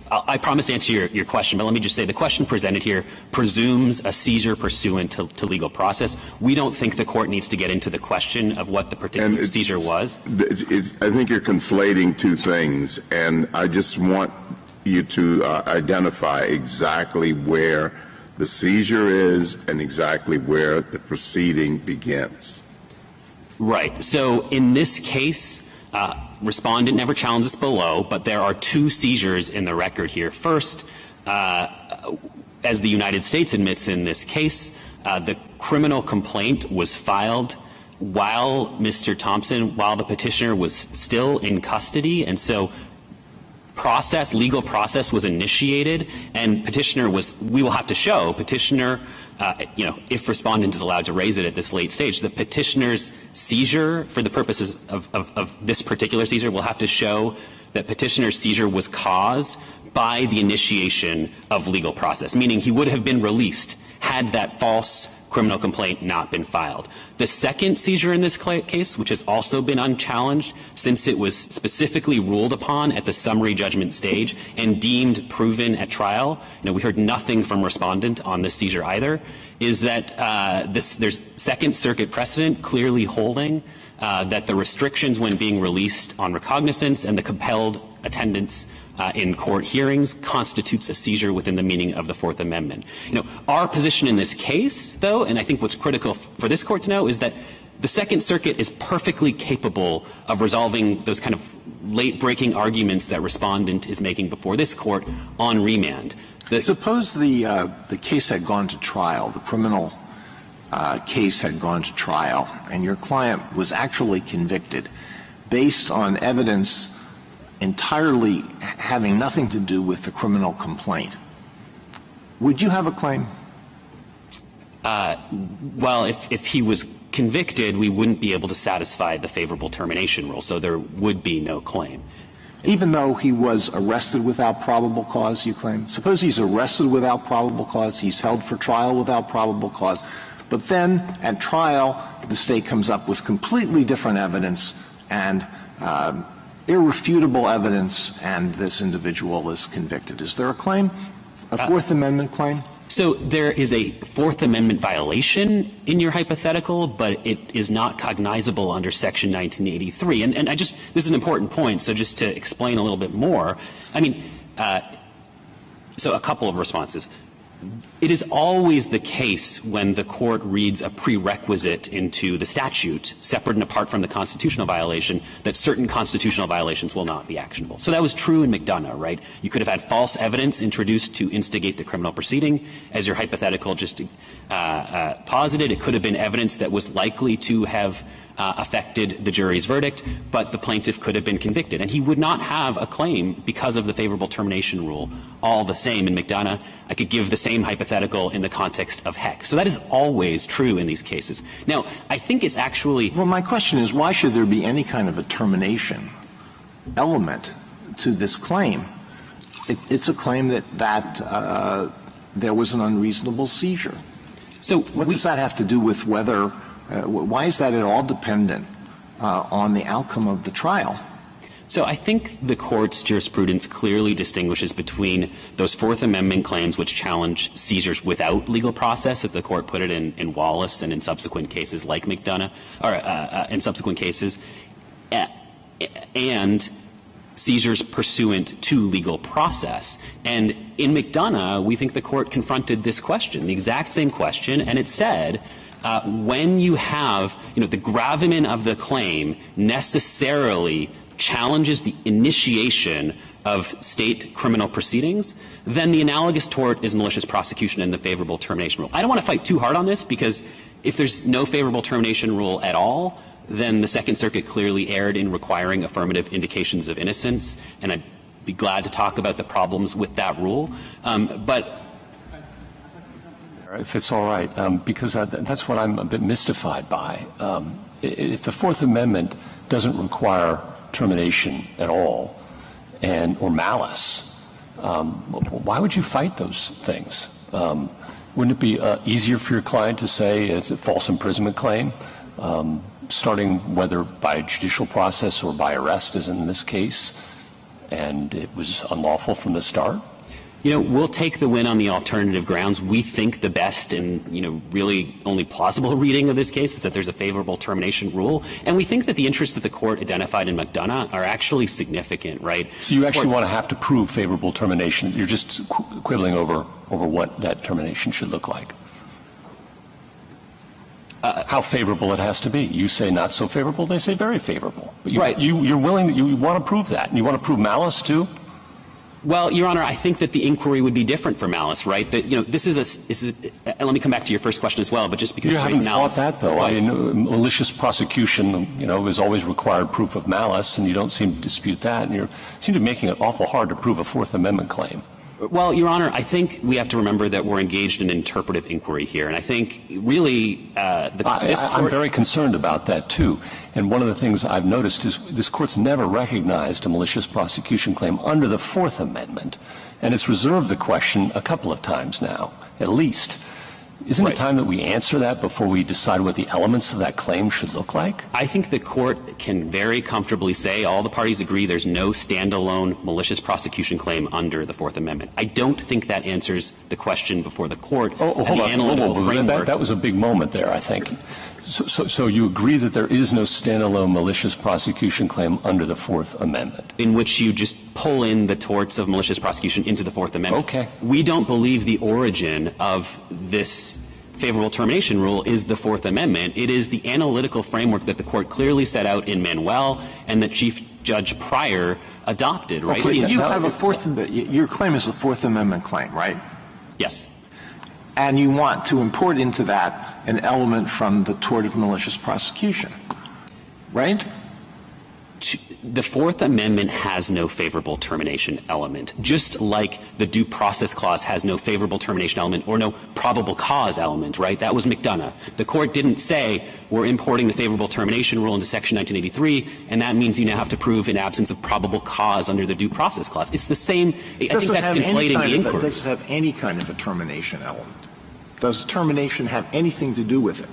I promise to answer your question, but let me just say the question presented here presumes a seizure pursuant to legal process. We don't think the court needs to get into the question of what the particular seizure was.
I think you're conflating two things, and I just want you to identify exactly where the seizure is and exactly where the proceeding begins.
Right. So in this case, respondent never challenged this below, but there are two seizures in the record here. First, as the United States admits in this case, the criminal complaint was filed while while the petitioner was still in custody, and so legal process was initiated, and we will have to show petitioner, if respondent is allowed to raise it at this late stage, the petitioner's seizure for the purposes of this particular seizure will have to show that petitioner's seizure was caused by the initiation of legal process, meaning he would have been released had that false criminal complaint not been filed. The second seizure in this case, which has also been unchallenged since it was specifically ruled upon at the summary judgment stage and deemed proven at trial, we heard nothing from respondent on this seizure either, is that there's Second Circuit precedent clearly holding that the restrictions when being released on recognizance and the compelled attendance in court hearings constitutes a seizure within the meaning of the Fourth Amendment. Our position in this case, though, and I think what's critical for this court to know, is that the Second Circuit is perfectly capable of resolving those kind of late-breaking arguments that respondent is making before this court on remand.
Suppose the case had gone to trial, the criminal case had gone to trial, and your client was actually convicted based on evidence entirely having nothing to do with the criminal complaint. Would you have a claim?
Well, if he was convicted, we wouldn't be able to satisfy the favorable termination rule, so there would be no claim.
Even though he was arrested without probable cause, you claim? Suppose he's arrested without probable cause, he's held for trial without probable cause, but then at trial the state comes up with completely different evidence and irrefutable evidence, and this individual is convicted. Is there a claim, a Fourth Amendment claim?
So there is a Fourth Amendment violation in your hypothetical, but it is not cognizable under Section 1983. And this is an important point, so just to explain a little bit more, so a couple of responses. It is always the case when the court reads a prerequisite into the statute, separate and apart from the constitutional violation, that certain constitutional violations will not be actionable. So that was true in McDonough, right? You could have had false evidence introduced to instigate the criminal proceeding. As your hypothetical just posited, it could have been evidence that was likely to have affected the jury's verdict, but the plaintiff could have been convicted. And he would not have a claim because of the favorable termination rule. All the same in McDonough, I could give the same hypothetical in the context of Heck. So that is always true in these cases. Now, I think it's actually...
Well, my question is, why should there be any kind of a termination element to this claim? It's a claim that there was an unreasonable seizure. So what does that have to do with whether... why is that at all dependent on the outcome of the trial?
So I think the Court's jurisprudence clearly distinguishes between those Fourth Amendment claims which challenge seizures without legal process, as the Court put it in Wallace and in subsequent cases like McDonough, or in subsequent cases, and seizures pursuant to legal process. And in McDonough, we think the Court confronted this question, the exact same question, and it said, when you have, the gravamen of the claim necessarily challenges the initiation of state criminal proceedings, then the analogous tort is malicious prosecution and the favorable termination rule. I don't want to fight too hard on this, because if there's no favorable termination rule at all, then the Second Circuit clearly erred in requiring affirmative indications of innocence, and I'd be glad to talk about the problems with that rule. But
if it's all right, because that's what I'm a bit mystified by. If the Fourth Amendment doesn't require termination at all, or malice, why would you fight those things? Wouldn't it be easier for your client to say it's a false imprisonment claim, starting whether by judicial process or by arrest, as in this case, and it was unlawful from the start?
You know, we'll take the win on the alternative grounds. We think the best and, you know, really only plausible reading of this case is that there's a favorable termination rule. And we think that the interests that the court identified in McDonough are actually significant, right?
So you actually want to have to prove favorable termination. You're just quibbling over what that termination should look like. How favorable it has to be. You say not so favorable, they say very favorable. But
right.
You're willing, you want to prove that. And you want to prove malice too?
Well, Your Honor, I think that the inquiry would be different for malice, right? That, you know, this is and let me come back to your first question as well, but just because
you haven't
malice,
thought that, though. I mean, malicious prosecution, you know, is always required proof of malice, and you don't seem to dispute that, and you seem to be making it awful hard to prove a Fourth Amendment claim.
Well, Your Honor, I think we have to remember that we're engaged in interpretive inquiry here, and I think really
I'm very concerned about that too. And one of the things I've noticed is this Court's never recognized a malicious prosecution claim under the Fourth Amendment, and it's reserved the question a couple of times now, at least. Isn't it time that we answer that before we decide what the elements of that claim should look like?
I think the Court can very comfortably say all the parties agree there's no standalone malicious prosecution claim under the Fourth Amendment. I don't think that answers the question before the Court.
Hold on. That was a big moment there, I think. So you agree that there is no standalone malicious prosecution claim under the Fourth Amendment?
In which you just pull in the torts of malicious prosecution into the Fourth Amendment.
Okay.
We don't believe the origin of this favorable termination rule is the Fourth Amendment. It is the analytical framework that the Court clearly set out in Manuel and that Chief Judge Pryor adopted, right?
Okay, you have your claim is a Fourth Amendment claim, right?
Yes.
And you want to import into that an element from the tort of malicious prosecution, right?
The Fourth Amendment has no favorable termination element, just like the Due Process Clause has no favorable termination element or no probable cause element, right? That was McDonough. The Court didn't say we're importing the favorable termination rule into Section 1983, and that means you now have to prove an absence of probable cause under the Due Process Clause. It's the same. I think that's conflating the inquiry.
Does it have any kind of a termination element? Does termination have anything to do with it?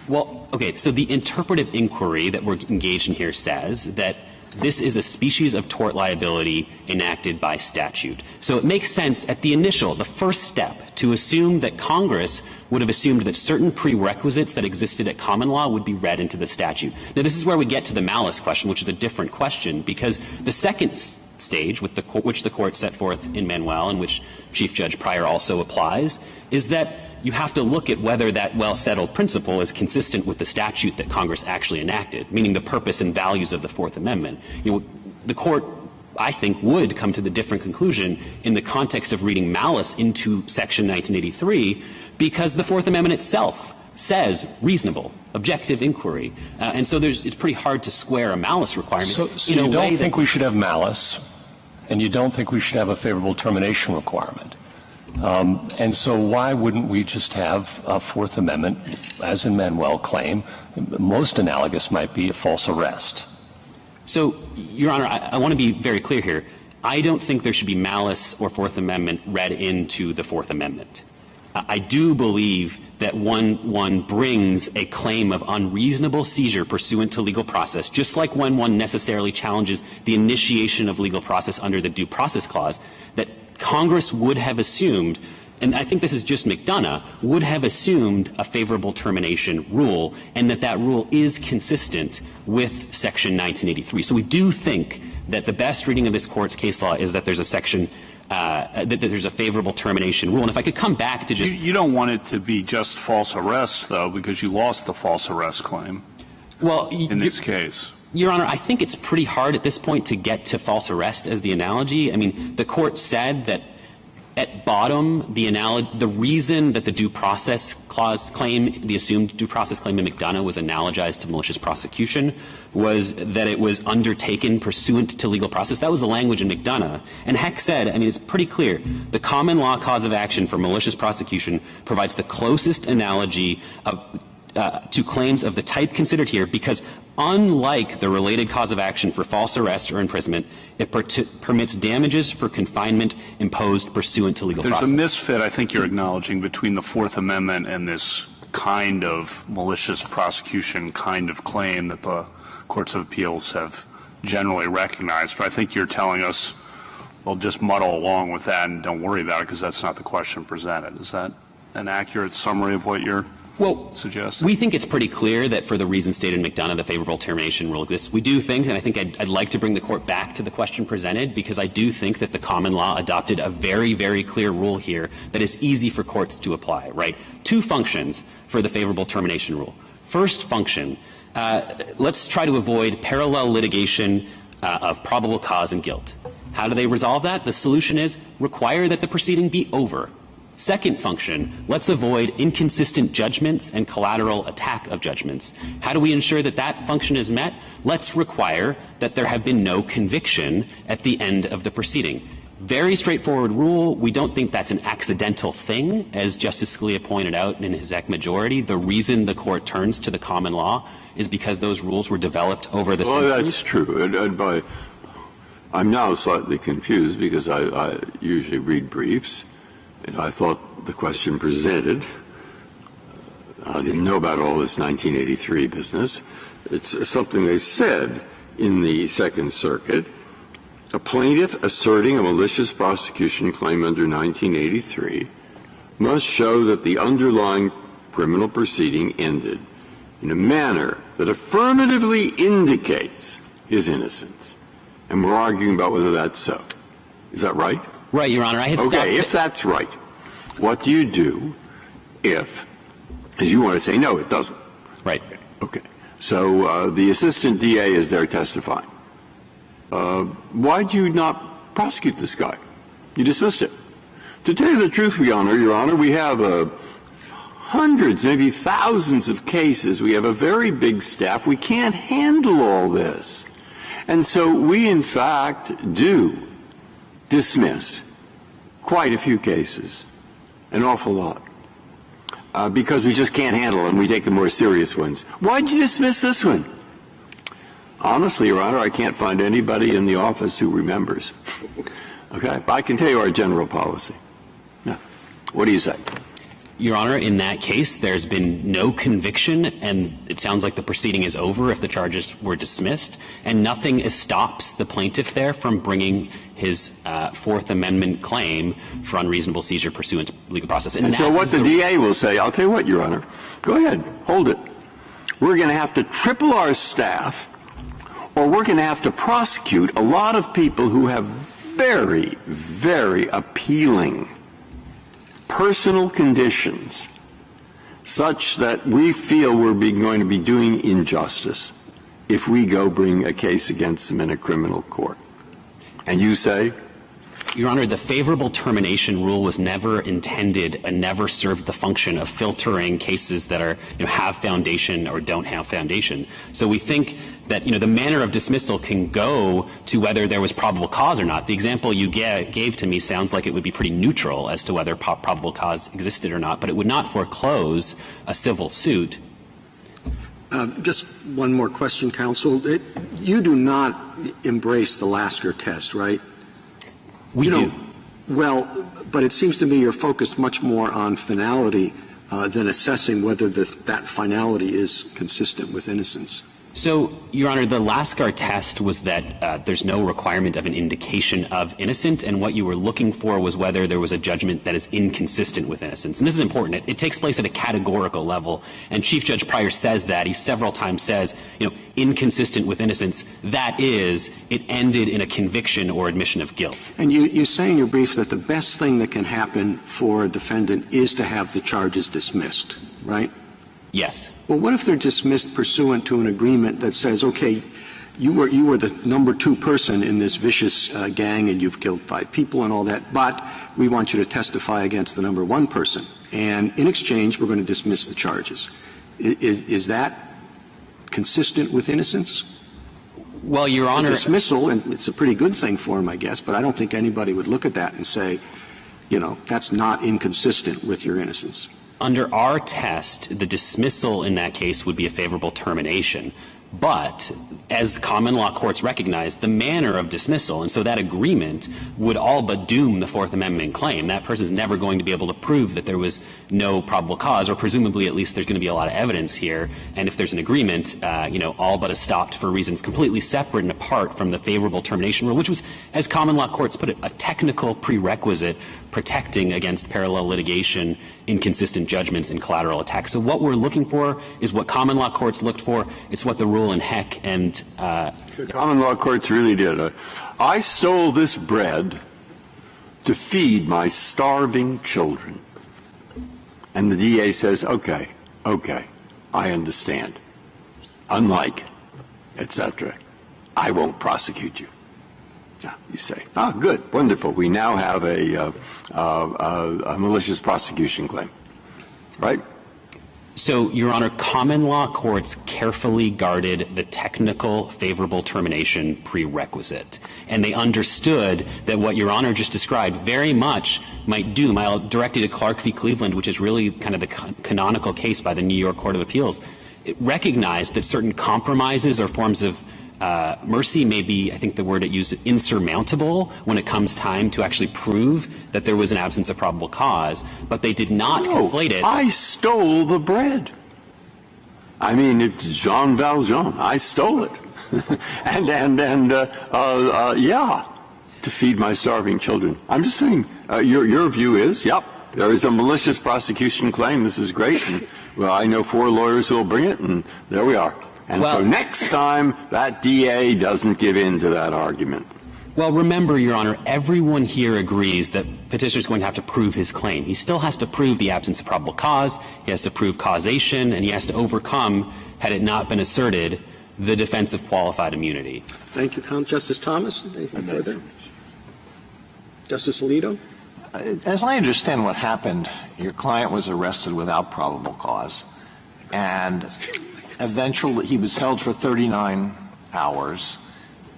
Well, okay, so the interpretive inquiry that we're engaged in here says that this is a species of tort liability enacted by statute. So it makes sense at the first step, to assume that Congress would have assumed that certain prerequisites that existed at common law would be read into the statute. Now, this is where we get to the malice question, which is a different question, because the second stage, which the Court set forth in Manuel and which Chief Judge Pryor also applies, is that you have to look at whether that well-settled principle is consistent with the statute that Congress actually enacted, meaning the purpose and values of the Fourth Amendment. You know, the Court, I think, would come to the different conclusion in the context of reading malice into Section 1983, because the Fourth Amendment itself says reasonable, objective inquiry. And so it's pretty hard to square a malice requirement.
So you don't think we should have malice, and you don't think we should have a favorable termination requirement. And so why wouldn't we just have a Fourth Amendment, as in Manuel claim, most analogous might be a false arrest?
So, Your Honor, I want to be very clear here. I don't think there should be malice or Fourth Amendment read into the Fourth Amendment. I do believe that one brings a claim of unreasonable seizure pursuant to legal process, just like when one necessarily challenges the initiation of legal process under the Due Process Clause, that Congress would have assumed, and I think this is just McDonough, would have assumed a favorable termination rule, and that rule is consistent with Section 1983. So we do think that the best reading of this Court's case law is that there's a section that there's a favorable termination rule. And if I could come back to just...
You don't want it to be just false arrest, though, because you lost the false arrest claim in this case.
Your Honor, I think it's pretty hard at this point to get to false arrest as the analogy. I mean, the Court said that at bottom, the reason that the Due Process Clause claim, the assumed due process claim in McDonough was analogized to malicious prosecution, was that it was undertaken pursuant to legal process. That was the language in McDonough. And Heck said, I mean, it's pretty clear, the common law cause of action for malicious prosecution provides the closest analogy to claims of the type considered here because, unlike the related cause of action for false arrest or imprisonment, it permits damages for confinement imposed pursuant to legal process.
There's a misfit, I think you're acknowledging, between the Fourth Amendment and this kind of malicious prosecution kind of claim that the courts of appeals have generally recognized. But I think you're telling us, well, just muddle along with that and don't worry about it because that's not the question presented. Is that an accurate summary of what you're suggesting?
We think it's pretty clear that for the reasons stated in McDonough, the favorable termination rule exists. We do think, and I think I'd like to bring the court back to the question presented, because I do think that the common law adopted a very, very clear rule here that is easy for courts to apply, right? Two functions for the favorable termination rule. First function, let's try to avoid parallel litigation of probable cause and guilt. How do they resolve that? The solution is require that the proceeding be over. Second function, let's avoid inconsistent judgments and collateral attack of judgments. How do we ensure that that function is met? Let's require that there have been no conviction at the end of the proceeding. Very straightforward rule. We don't think that's an accidental thing, as Justice Scalia pointed out in his majority. The reason the court turns to the common law is because those rules were developed over the centuries.
Well, that's true. I'm now slightly confused because I usually read briefs. And I thought the question presented, I didn't know about all this 1983 business. It's something they said in the Second Circuit. A plaintiff asserting a malicious prosecution claim under 1983 must show that the underlying criminal proceeding ended in a manner that affirmatively indicates his innocence. And we're arguing about whether that's so. Is that right?
Right, Your Honor.
Okay, if that's right, what do you do if, as you want to say, no, it doesn't?
Right.
Okay. So the assistant DA is there testifying. Why do you not prosecute this guy? You dismissed it. To tell you the truth, Your Honor, we have hundreds, maybe thousands of cases. We have a very big staff. We can't handle all this. And so we, in fact, do dismiss quite a few cases, an awful lot, because we just can't handle them. We take the more serious ones. Why did you dismiss this one? Honestly, Your Honor, I can't find anybody in the office who remembers. Okay? But I can tell you our general policy. No. What do you say?
Your Honor, in that case, there's been no conviction, and it sounds like the proceeding is over if the charges were dismissed, and nothing stops the plaintiff there from bringing his Fourth Amendment claim for unreasonable seizure pursuant to legal process.
And so what the DA will say, I'll tell you what, Your Honor, go ahead, hold it. We're going to have to triple our staff, or we're going to have to prosecute a lot of people who have very, very appealing personal conditions such that we feel we're going to be doing injustice if we go bring a case against them in a criminal court. And you say?
Your Honor, the favorable termination rule was never intended and never served the function of filtering cases that are, have foundation or don't have foundation. So we think that, the manner of dismissal can go to whether there was probable cause or not. The example you gave to me sounds like it would be pretty neutral as to whether probable cause existed or not, but it would not foreclose a civil suit.
Just one more question, counsel. You do not embrace the Lasker test, right?
We do.
Well, but it seems to me you're focused much more on finality than assessing whether that finality is consistent with innocence.
So, Your Honor, the Lasker test was that there's no requirement of an indication of innocent, and what you were looking for was whether there was a judgment that is inconsistent with innocence. And this is important. It takes place at a categorical level, and Chief Judge Pryor says that. He several times says, inconsistent with innocence. That is, it ended in a conviction or admission of guilt.
And you say in your brief that the best thing that can happen for a defendant is to have the charges dismissed, right?
Yes.
Well, what if they're dismissed pursuant to an agreement that says, okay, you were the number 2 person in this vicious gang and you've killed 5 people and all that, but we want you to testify against the number 1 person, and in exchange we're going to dismiss the charges. Is that consistent with innocence?
Well, Your Honor,
it's a dismissal, and it's a pretty good thing for him, I guess, but I don't think anybody would look at that and say, that's not inconsistent with your innocence.
Under our test, the dismissal in that case would be a favorable termination. But, as the common law courts recognize, the manner of dismissal, and so that agreement would all but doom the Fourth Amendment claim. That person is never going to be able to prove that there was no probable cause, or presumably at least there's going to be a lot of evidence here. And if there's an agreement, all but is stopped for reasons completely separate and apart from the favorable termination rule, which was, as common law courts put it, a technical prerequisite protecting against parallel litigation, inconsistent judgments, and collateral attacks. So what we're looking for is what common law courts looked for. It's what the rule in Heck and
so common law courts really did. I stole this bread to feed my starving children. And the DA says, okay, I understand. Unlike, etc., I won't prosecute you. Now, you say, good, wonderful. We now have a malicious prosecution claim, right?
So, Your Honor, common law courts carefully guarded the technical favorable termination prerequisite. And they understood that what Your Honor just described very much might doom. I'll direct you to Clark v. Cleveland, which is really kind of the canonical case by the New York Court of Appeals. It recognized that certain compromises or forms of mercy may be, I think the word it used, insurmountable when it comes time to actually prove that there was an absence of probable cause, but they did not conflate it.
I stole the bread. I mean, it's Jean Valjean. I stole it. To feed my starving children. I'm just saying, your view is, there is a malicious prosecution claim. This is great. And, well, I know 4 lawyers who will bring it, and there we are. And so next time, that DA doesn't give in to that argument.
Well, remember, Your Honor, everyone here agrees that petitioner is going to have to prove his claim. He still has to prove the absence of probable cause, he has to prove causation, and he has to overcome, had it not been asserted, the defense of qualified immunity.
Thank you, Justice Thomas. Anything further? Justice Alito?
As I understand what happened, your client was arrested without probable cause, and eventually he was held for 39 hours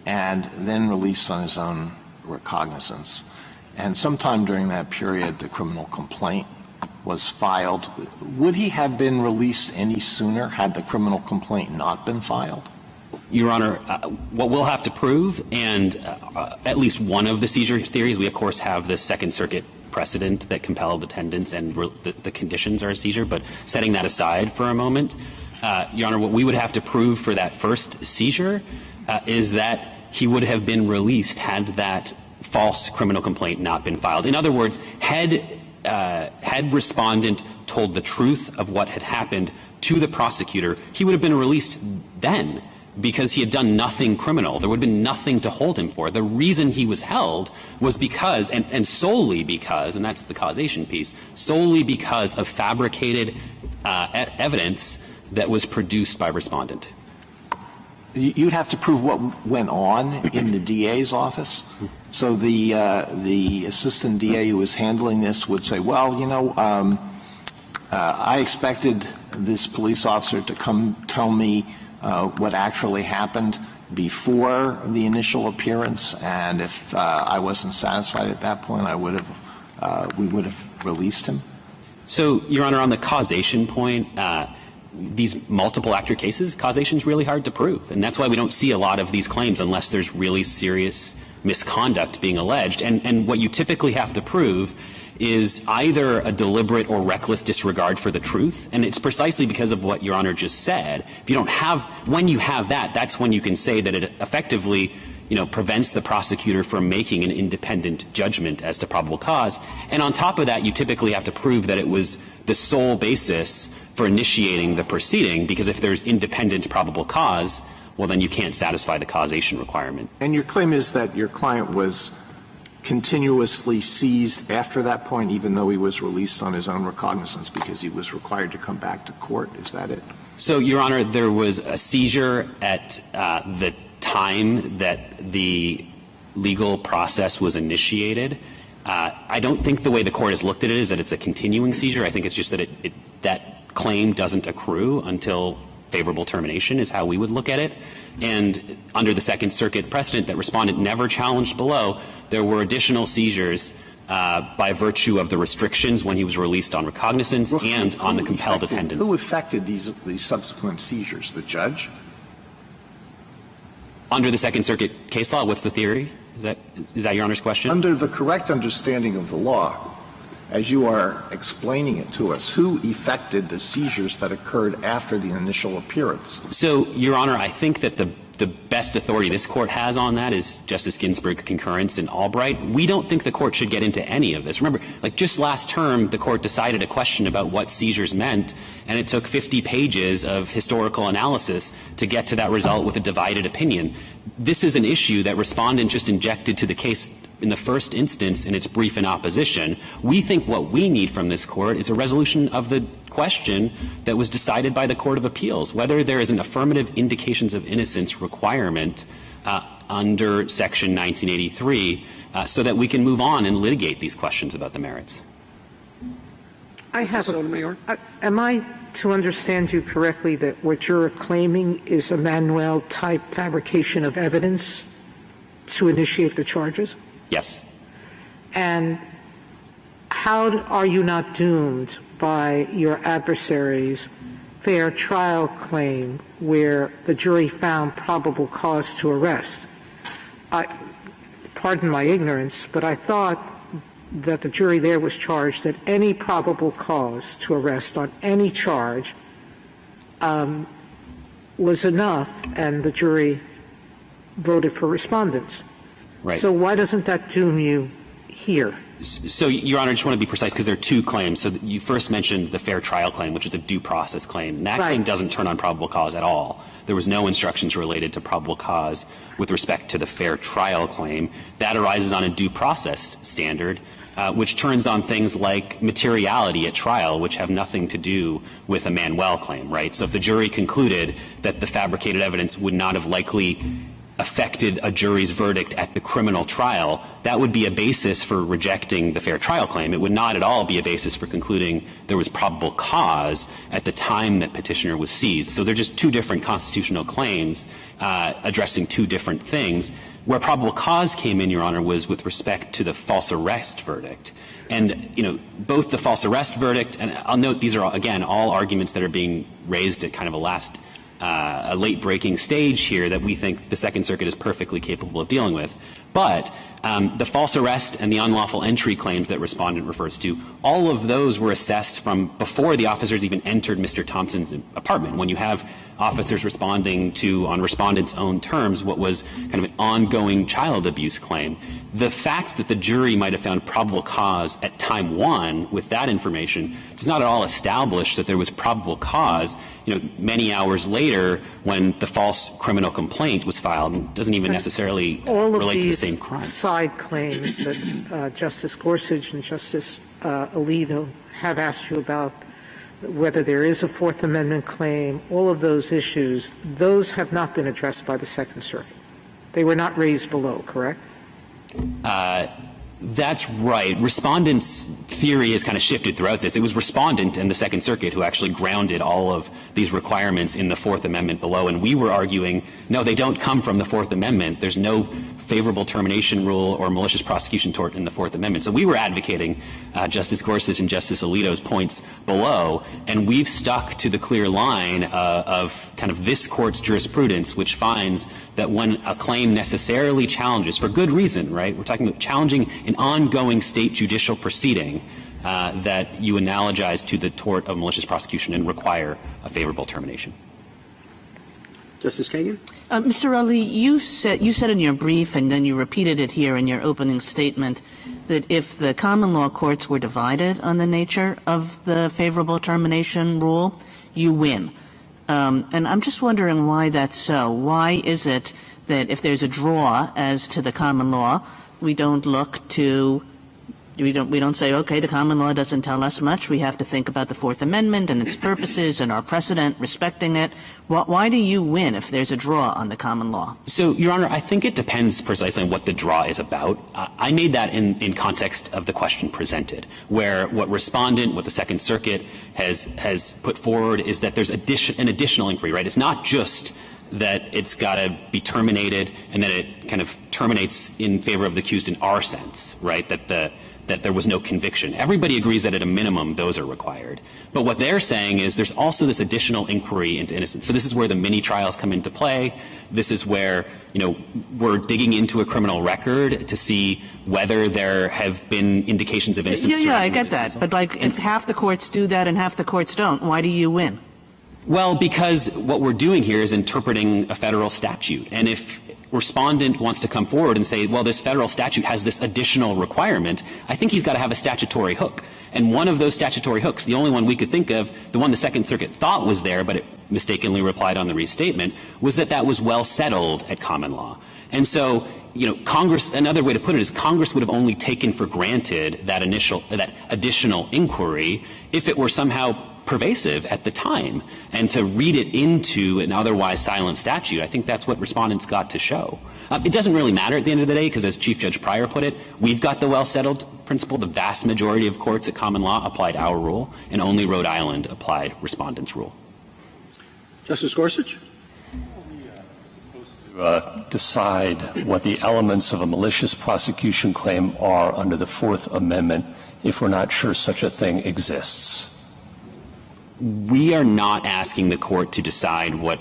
and then released on his own recognizance. And sometime during that period, the criminal complaint was filed. Would he have been released any sooner had the criminal complaint not been filed?
Your Honor, what we'll have to prove, and at least one of the seizure theories, we of course have the Second Circuit precedent that compelled attendance and the conditions are a seizure, but setting that aside for a moment, Your Honor, what we would have to prove for that first seizure is that he would have been released had that false criminal complaint not been filed. In other words, had respondent told the truth of what had happened to the prosecutor, he would have been released then because he had done nothing criminal. There would have been nothing to hold him for. The reason he was held was because, and solely because, and that's the causation piece, solely because of fabricated evidence that was produced by respondent.
You'd have to prove what went on in the DA's office. So the assistant DA who was handling this would say, well, I expected this police officer to come tell me what actually happened before the initial appearance, and if I wasn't satisfied at that point, we would have released him.
So, Your Honor, on the causation point, these multiple actor cases, causation is really hard to prove, and that's why we don't see a lot of these claims unless there's really serious misconduct being alleged. And what you typically have to prove is either a deliberate or reckless disregard for the truth, and it's precisely because of what Your Honor just said. If you don't have, when you have that, that's when you can say that it effectively, prevents the prosecutor from making an independent judgment as to probable cause. And on top of that, you typically have to prove that it was the sole basis for initiating the proceeding, because if there's independent probable cause, well, then you can't satisfy the causation requirement.
And your claim is that your client was continuously seized after that point, even though he was released on his own recognizance because he was required to come back to court. Is that it?
So, Your Honor, there was a seizure at the time that the legal process was initiated. I don't think the way the court has looked at it is that it's a continuing seizure. I think it's just that that claim doesn't accrue until favorable termination is how we would look at it. And under the Second Circuit precedent that respondent never challenged below, there were additional seizures by virtue of the restrictions when he was released on recognizance and on the compelled attendance.
Who affected these subsequent seizures? The judge?
Under the Second Circuit case law, what's the theory? Is that Your Honor's question?
Under the correct understanding of the law, as you are explaining it to us, who effected the seizures that occurred after the initial appearance?
So, Your Honor, I think that the best authority this Court has on that is Justice Ginsburg's concurrence in Albright. We don't think the Court should get into any of this. Remember, like just last term, the Court decided a question about what seizures meant, and it took 50 pages of historical analysis to get to that result with a divided opinion. This is an issue that Respondent just injected to the case in the first instance in its brief in opposition. We think what we need from this Court is a resolution of the question that was decided by the Court of Appeals, whether there is an affirmative indications of innocence requirement under Section 1983 so that we can move on and litigate these questions about the merits.
Am I to understand you correctly that what you're claiming is a Manuel-type fabrication of evidence to initiate the charges?
Yes.
And how are you not doomed by your adversary's fair trial claim where the jury found probable cause to arrest? Pardon my ignorance, but I thought that the jury there was charged that any probable cause to arrest on any charge was enough, and the jury voted for Respondents.
Right.
So why doesn't that doom you here?
So, Your Honor, I just want to be precise because there are two claims. So you first mentioned the fair trial claim, which is a due process claim. And that claim doesn't turn on probable cause at all. There was no instructions related to probable cause with respect to the fair trial claim. That arises on a due process standard, which turns on things like materiality at trial, which have nothing to do with a Manuel claim, right? So if the jury concluded that the fabricated evidence would not have likely affected a jury's verdict at the criminal trial, that would be a basis for rejecting the fair trial claim. It would not at all be a basis for concluding there was probable cause at the time that petitioner was seized. So they're just two different constitutional claims addressing two different things. Where probable cause came in, Your Honor, was with respect to the false arrest verdict. And, you know, both the false arrest verdict, and I'll note these are, again, all arguments that are being raised at kind of a late-breaking stage here that we think the Second Circuit is perfectly capable of dealing with. But the false arrest and the unlawful entry claims that Respondent refers to, all of those were assessed from before the officers even entered Mr. Thompson's apartment. When you have officers responding to, on Respondent's own terms, what was kind of an ongoing child abuse claim, the fact that the jury might have found probable cause at time one with that information does not at all establish that there was probable cause, you know, many hours later when the false criminal complaint was filed. It doesn't even necessarily relate to the same crime.
All of these side claims that Justice Gorsuch and Justice Alito have asked you about, whether there is a Fourth Amendment claim, all of those issues, those have not been addressed by the Second Circuit. They were not raised below, correct?
That's right. Respondent's theory has kind of shifted throughout this. It was Respondent and the Second Circuit who actually grounded all of these requirements in the Fourth Amendment below, and we were arguing, no, they don't come from the Fourth Amendment. There's no favorable termination rule or malicious prosecution tort in the Fourth Amendment. So we were advocating Justice Gorsuch and Justice Alito's points below, and we've stuck to the clear line of kind of this Court's jurisprudence, which finds that when a claim necessarily challenges, for good reason, right, we're talking about challenging an ongoing state judicial proceeding, that you analogize to the tort of malicious prosecution and require a favorable termination.
Justice Kagan?
Mr. Ali, you said in your brief, and then you repeated it here in your opening statement, that if the common law courts were divided on the nature of the favorable termination rule, you win. And I'm just wondering why that's so. Why is it that if there's a draw as to the common law, we don't look to we don't say, okay, the common law doesn't tell us much. We have to think about the Fourth Amendment and its purposes and our precedent respecting it. Why do you win if there's a draw on the common law?
So, Your Honor, I think it depends precisely on what the draw is about. I made that in context of the question presented, where what Respondent, what the Second Circuit has put forward is that there's an additional inquiry, right? It's not just that it's got to be terminated and that it kind of terminates in favor of the accused in our sense, right? That that there was no conviction. Everybody agrees that at a minimum those are required. But what they're saying is there's also this additional inquiry into innocence. So this is where the mini trials come into play. This is where, we're digging into a criminal record to see whether there have been indications of innocence.
Yeah, I get that. But if half the courts do that and half the courts don't, why do you win?
Well, because what we're doing here is interpreting a federal statute. And if respondent wants to come forward and say, well, this federal statute has this additional requirement, I think he's got to have a statutory hook. And one of those statutory hooks, the only one we could think of, the one the Second Circuit thought was there, but it mistakenly replied on the restatement, was that was well settled at common law. And so, Congress, another way to put it is Congress would have only taken for granted that additional inquiry if it were somehow pervasive at the time. And to read it into an otherwise silent statute, I think that's what respondents got to show. It doesn't really matter at the end of the day, because as Chief Judge Pryor put it, we've got the well-settled principle. The vast majority of courts at common law applied our rule, and only Rhode Island applied respondents' rule.
Justice Gorsuch?
Decide what the elements of a malicious prosecution claim are under the Fourth Amendment if we're not sure such a thing exists.
We are not asking the court to decide what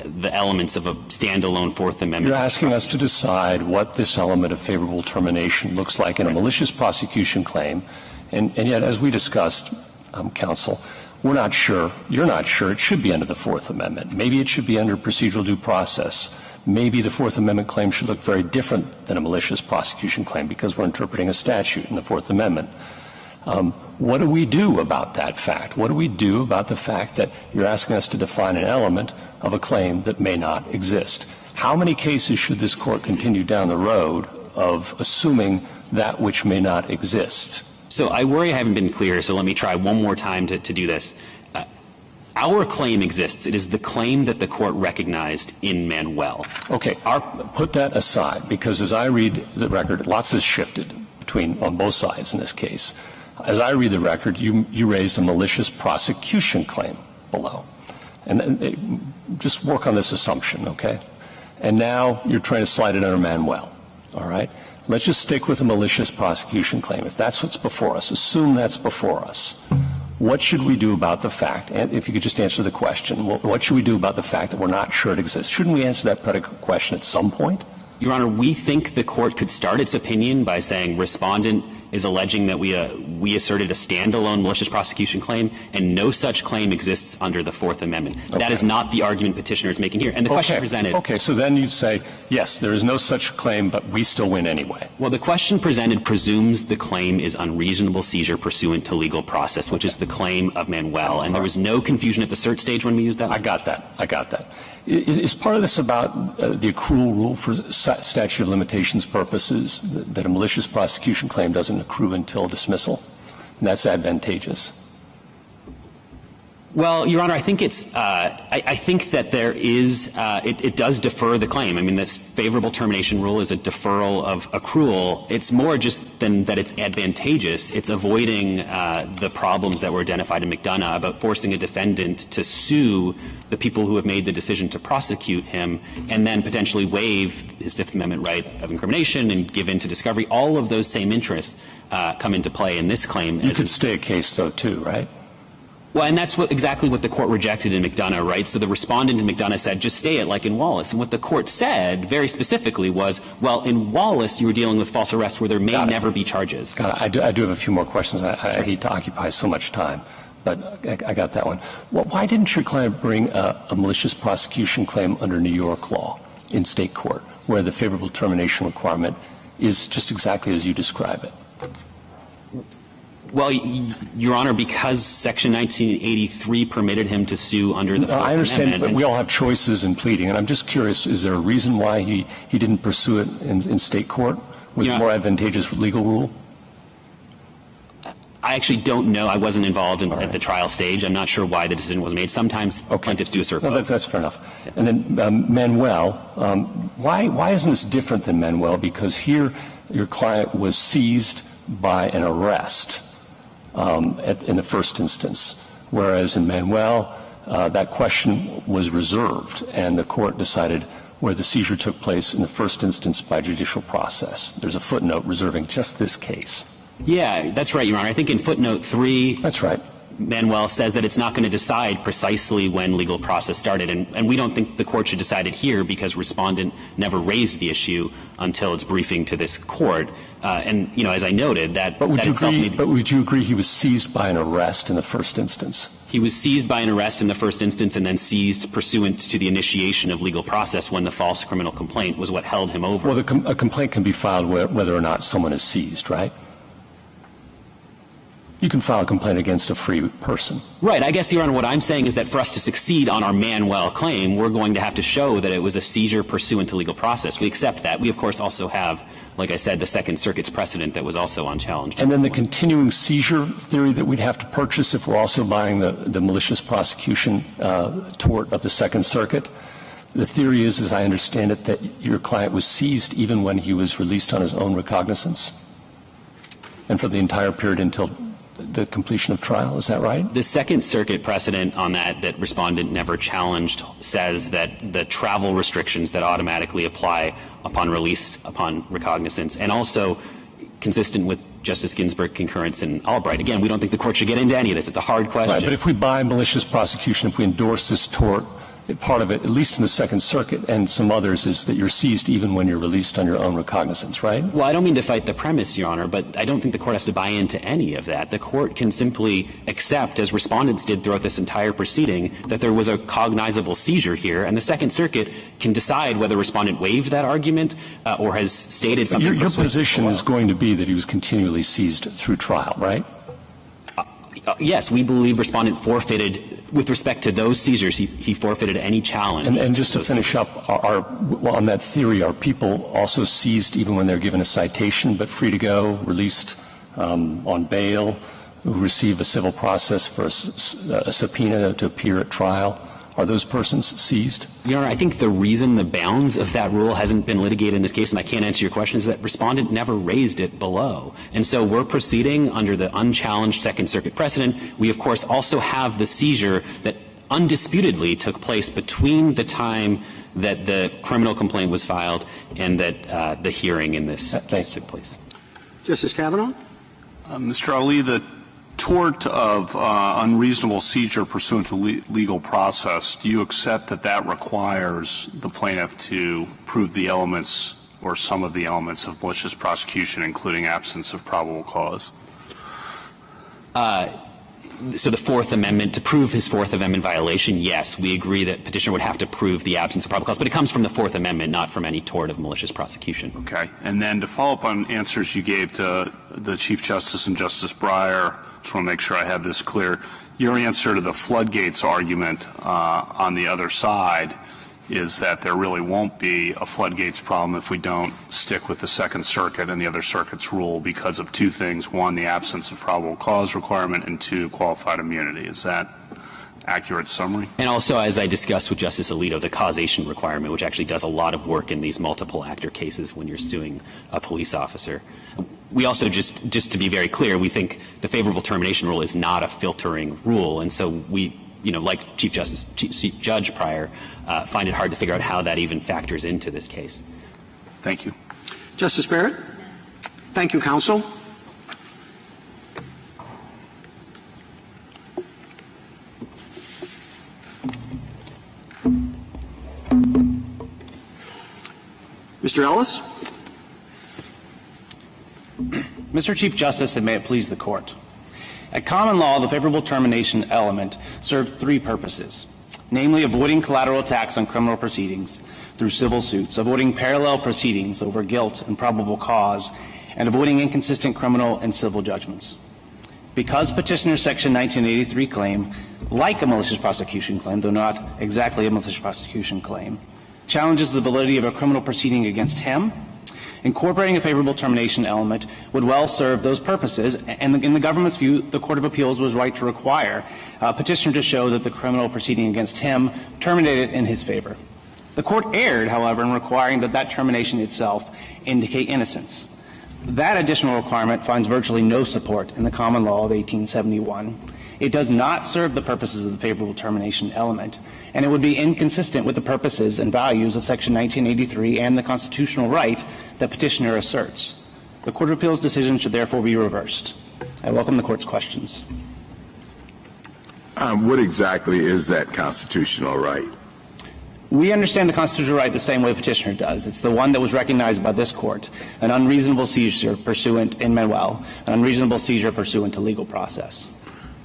the elements of a standalone Fourth Amendment.
You're asking us to decide what this element of favorable termination looks like in a malicious prosecution claim, and yet, as we discussed, counsel, we're not sure. You're not sure it should be under the Fourth Amendment. Maybe it should be under procedural due process. Maybe the Fourth Amendment claim should look very different than a malicious prosecution claim because we're interpreting a statute in the Fourth Amendment. What do we do about that fact? What do we do about the fact that you're asking us to define an element of a claim that may not exist? How many cases should this court continue down the road of assuming that which may not exist?
So I worry I haven't been clear, so let me try one more time to do this. Our claim exists. It is the claim that the court recognized in Manuel.
Okay, put that aside, because as I read the record, lots has shifted on both sides in this case. As I read the record, you raised a malicious prosecution claim below. And just work on this assumption, okay? And now you're trying to slide it under Manuel, all right? Let's just stick with a malicious prosecution claim. If that's what's before us, assume that's before us. What should we do about the fact, and if you could just answer the question, what should we do about the fact that we're not sure it exists? Shouldn't we answer that predicate question at some point?
Your Honor, we think the court could start its opinion by saying respondent is alleging that we asserted a standalone malicious prosecution claim, and no such claim exists under the Fourth Amendment. Okay. That is not the argument petitioner is making here. And the question presented.
Okay, so then you'd say, yes, there is no such claim, but we still win anyway.
Well, the question presented presumes the claim is unreasonable seizure pursuant to legal process, which is the claim of Manuel. And there was no confusion at the cert stage when we used that.
I got that. Is part of this about the accrual rule for statute of limitations purposes, that a malicious prosecution claim doesn't accrue until dismissal? And that's advantageous.
Well, Your Honor, I think it's I think that there is it does defer the claim. I mean, this favorable termination rule is a deferral of accrual. It's more just than that it's advantageous. It's avoiding the problems that were identified in McDonough about forcing a defendant to sue the people who have made the decision to prosecute him and then potentially waive his Fifth Amendment right of incrimination and give in to discovery. All of those same interests come into play in this claim.
You could stay a case, though, too, right?
Well, and that's exactly what the court rejected in McDonough, right? So the respondent in McDonough said, just stay it like in Wallace. And what the court said very specifically was, well, in Wallace, you were dealing with false arrest where there may never be charges.
I do have a few more questions. I hate to occupy so much time, but I got that one. Well, why didn't your client bring a malicious prosecution claim under New York law in state court, where the favorable termination requirement is just exactly as you describe it?
Well, Your Honor, because Section 1983 permitted him to sue under the Fourth Amendment.
I understand, but we all have choices in pleading, and I'm just curious, is there a reason why he didn't pursue it in state court with a more advantageous legal rule?
I actually don't know. I wasn't involved at the trial stage. I'm not sure why the decision was made. Sometimes plaintiffs do assert both.
No, that's fair enough. Yeah. And then Manuel, why isn't this different than Manuel? Because here your client was seized by an arrest. In the first instance, whereas in Manuel, that question was reserved, and the court decided where the seizure took place in the first instance by judicial process. There's a footnote reserving just this case.
Yeah, that's right, Your Honor. I think in footnote 3.
That's right.
Manuel says that it's not going to decide precisely when legal process started, and we don't think the court should decide it here because respondent never raised the issue until its briefing to this court. And, you know, as I noted,
But would you agree he was seized by an arrest in the first instance?
He was seized by an arrest in the first instance and then seized pursuant to the initiation of legal process when the false criminal complaint was what held him over.
Well, a complaint can be filed whether or not someone is seized, right? You can file a complaint against a free person.
Right. I guess, Your Honor, what I'm saying is that for us to succeed on our Manuel claim, we're going to have to show that it was a seizure pursuant to legal process. We accept that. We, of course, also have, like I said, the Second Circuit's precedent that was also unchallenged.
And then the continuing seizure theory that we'd have to purchase if we're also buying the malicious prosecution tort of the Second Circuit. The theory is, as I understand it, that your client was seized even when he was released on his own recognizance and for the entire period until the completion of trial. Is that right?
The Second Circuit precedent on that respondent never challenged says that the travel restrictions that automatically apply upon release, upon recognizance, and also consistent with Justice Ginsburg concurrence in Albright. Again, we don't think the court should get into any of this. It's a hard question.
Right, but if we buy malicious prosecution, if we endorse this tort, part of it, at least in the Second Circuit and some others, is that you're seized even when you're released on your own recognizance, right?
Well, I don't mean to fight the premise, Your Honor, but I don't think the court has to buy into any of that. The court can simply accept, as respondents did throughout this entire proceeding, that there was a cognizable seizure here, and the Second Circuit can decide whether respondent waived that argument or has stated something.
Your position is going to be that he was continually seized through trial, right?
Yes, we believe respondent forfeited, with respect to those seizures, he forfeited any challenge.
And just to finish up, on that theory, are people also seized even when they're given a citation but free to go, released on bail, who receive a civil process for a subpoena to appear at trial? Are those persons seized?
Your Honor, I think the reason the bounds of that rule hasn't been litigated in this case, and I can't answer your question, is that respondent never raised it below. And so we're proceeding under the unchallenged Second Circuit precedent. We, of course, also have the seizure that undisputedly took place between the time that the criminal complaint was filed and that the hearing in this case took place.
Justice Kavanaugh?
Mr. Ali, the tort of unreasonable seizure pursuant to legal process, do you accept that that requires the plaintiff to prove the elements or some of the elements of malicious prosecution, including absence of probable cause?
So the Fourth Amendment, to prove his Fourth Amendment violation, yes, we agree that petitioner would have to prove the absence of probable cause, but it comes from the Fourth Amendment, not from any tort of malicious prosecution.
Okay. And then to follow up on answers you gave to the Chief Justice and Justice Breyer, just want to make sure I have this clear. Your answer to the floodgates argument on the other side is that there really won't be a floodgates problem if we don't stick with the Second Circuit and the other circuits' rule because of two things. One, the absence of probable cause requirement, and two, qualified immunity. Is that accurate summary?
And also, as I discussed with Justice Alito, the causation requirement, which actually does a lot of work in these multiple actor cases when you're suing a police officer. We also, just to be very clear, we think the favorable termination rule is not a filtering rule, and so we, like Chief Judge Pryor, find it hard to figure out how that even factors into this case.
Thank you.
Justice Barrett? Thank you, counsel. Mr. Ellis?
Mr. Chief Justice, and may it please the Court. At common law, the favorable termination element served three purposes, namely avoiding collateral attacks on criminal proceedings through civil suits, avoiding parallel proceedings over guilt and probable cause, and avoiding inconsistent criminal and civil judgments. Because Petitioner's Section 1983 claim, like a malicious prosecution claim, though not exactly a malicious prosecution claim, challenges the validity of a criminal proceeding against him, incorporating a favorable termination element would well serve those purposes, and in the government's view, the Court of Appeals was right to require Petitioner to show that the criminal proceeding against him terminated in his favor. The Court erred, however, in requiring that termination itself indicate innocence. That additional requirement finds virtually no support in the common law of 1871, It does not serve the purposes of the favorable termination element, and it would be inconsistent with the purposes and values of Section 1983 and the constitutional right that petitioner asserts. The Court of Appeals decision should therefore be reversed. I welcome the Court's questions.
What exactly is that constitutional right?
We understand the constitutional right the same way petitioner does. It's the one that was recognized by this Court, an unreasonable seizure pursuant in Manuel, an unreasonable seizure pursuant to legal process.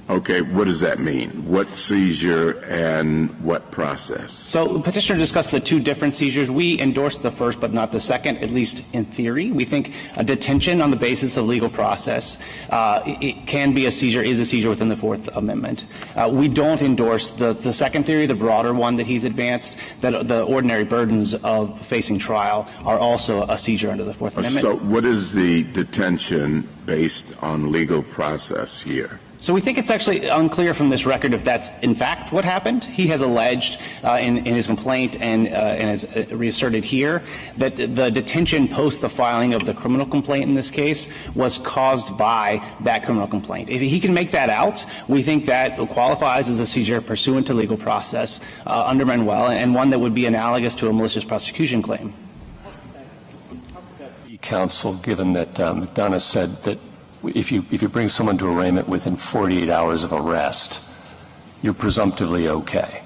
Okay, what does that mean? What seizure and what process?
So the petitioner discussed the two different seizures. We endorse the first but not the second, at least in theory. We think a detention on the basis of legal process it can be a seizure, is a seizure within the Fourth Amendment. We don't endorse the second theory, the broader one that he's advanced, that the ordinary burdens of facing trial are also a seizure under the Fourth Amendment.
So what is the detention based on legal process here?
So we think it's actually unclear from this record if that's in fact what happened. He has alleged in his complaint and has reasserted here that the detention post the filing of the criminal complaint in this case was caused by that criminal complaint. If he can make that out, we think that qualifies as a seizure pursuant to legal process under Manuel, and one that would be analogous to a malicious prosecution claim.
Counsel, given that McDonough said that if you bring someone to arraignment within 48 hours of arrest, you're presumptively okay.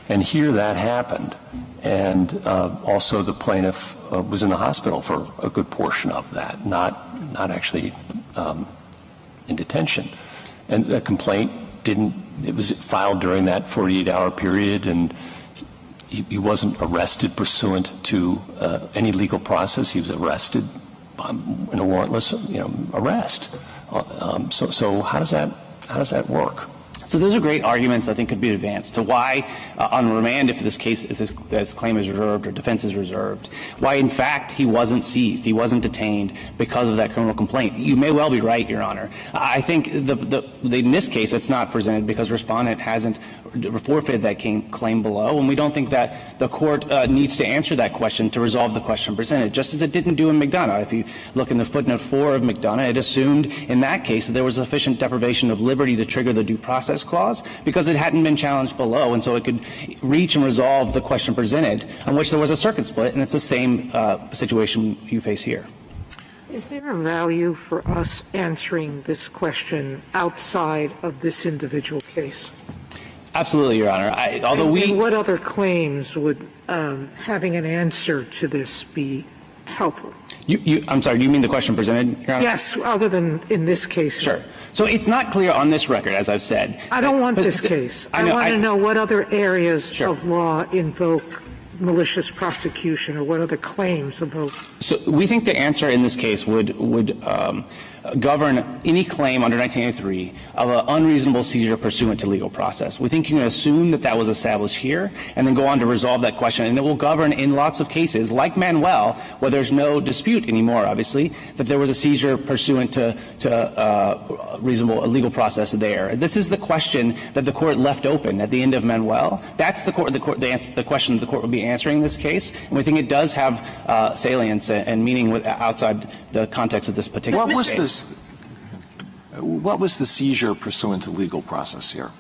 And here that happened. And also the plaintiff was in the hospital for a good portion of that, not actually in detention. And the complaint it was filed during that 48-hour period, and he wasn't arrested pursuant to any legal process. He was arrested in a warrantless, arrest. So how does that work?
So those are great arguments I think could be advanced to why on remand, if this claim is reserved or defense is reserved, why in fact he wasn't seized, he wasn't detained because of that criminal complaint. You may well be right, Your Honor. I think in this case it's not presented because respondent hasn't forfeited that claim below, and we don't think that the court needs to answer that question to resolve the question presented, just as it didn't do in McDonough. If you look in the footnote 4 of McDonough, it assumed in that case that there was sufficient deprivation of liberty to trigger the due process clause because it hadn't been challenged below, and so it could reach and resolve the question presented on which there was a circuit split, and it's the same situation you face here.
Is there a value for us answering this question outside of this individual case?
Absolutely, Your Honor.
And what other claims would having an answer to this be helpful?
I'm sorry, do you mean the question presented, Your Honor?
Yes, other than in this case.
Sure. So it's not clear on this record, as I've said.
I don't want this case. I want to know what other areas of law invoke malicious prosecution or what other claims invoke. So
we think the answer in this case would govern any claim under 1983 of an unreasonable seizure pursuant to legal process. We think you can assume that that was established here and then go on to resolve that question, and it will govern in lots of cases, like Manuel, where there's no dispute anymore, obviously, that there was a seizure pursuant to reasonable legal process there. This is the question that the court left open at the end of Manuel. That's the question the court will be answering in this case, and we think it does have salience and meaning outside the context of this particular case.
What was the seizure pursuant to legal process here?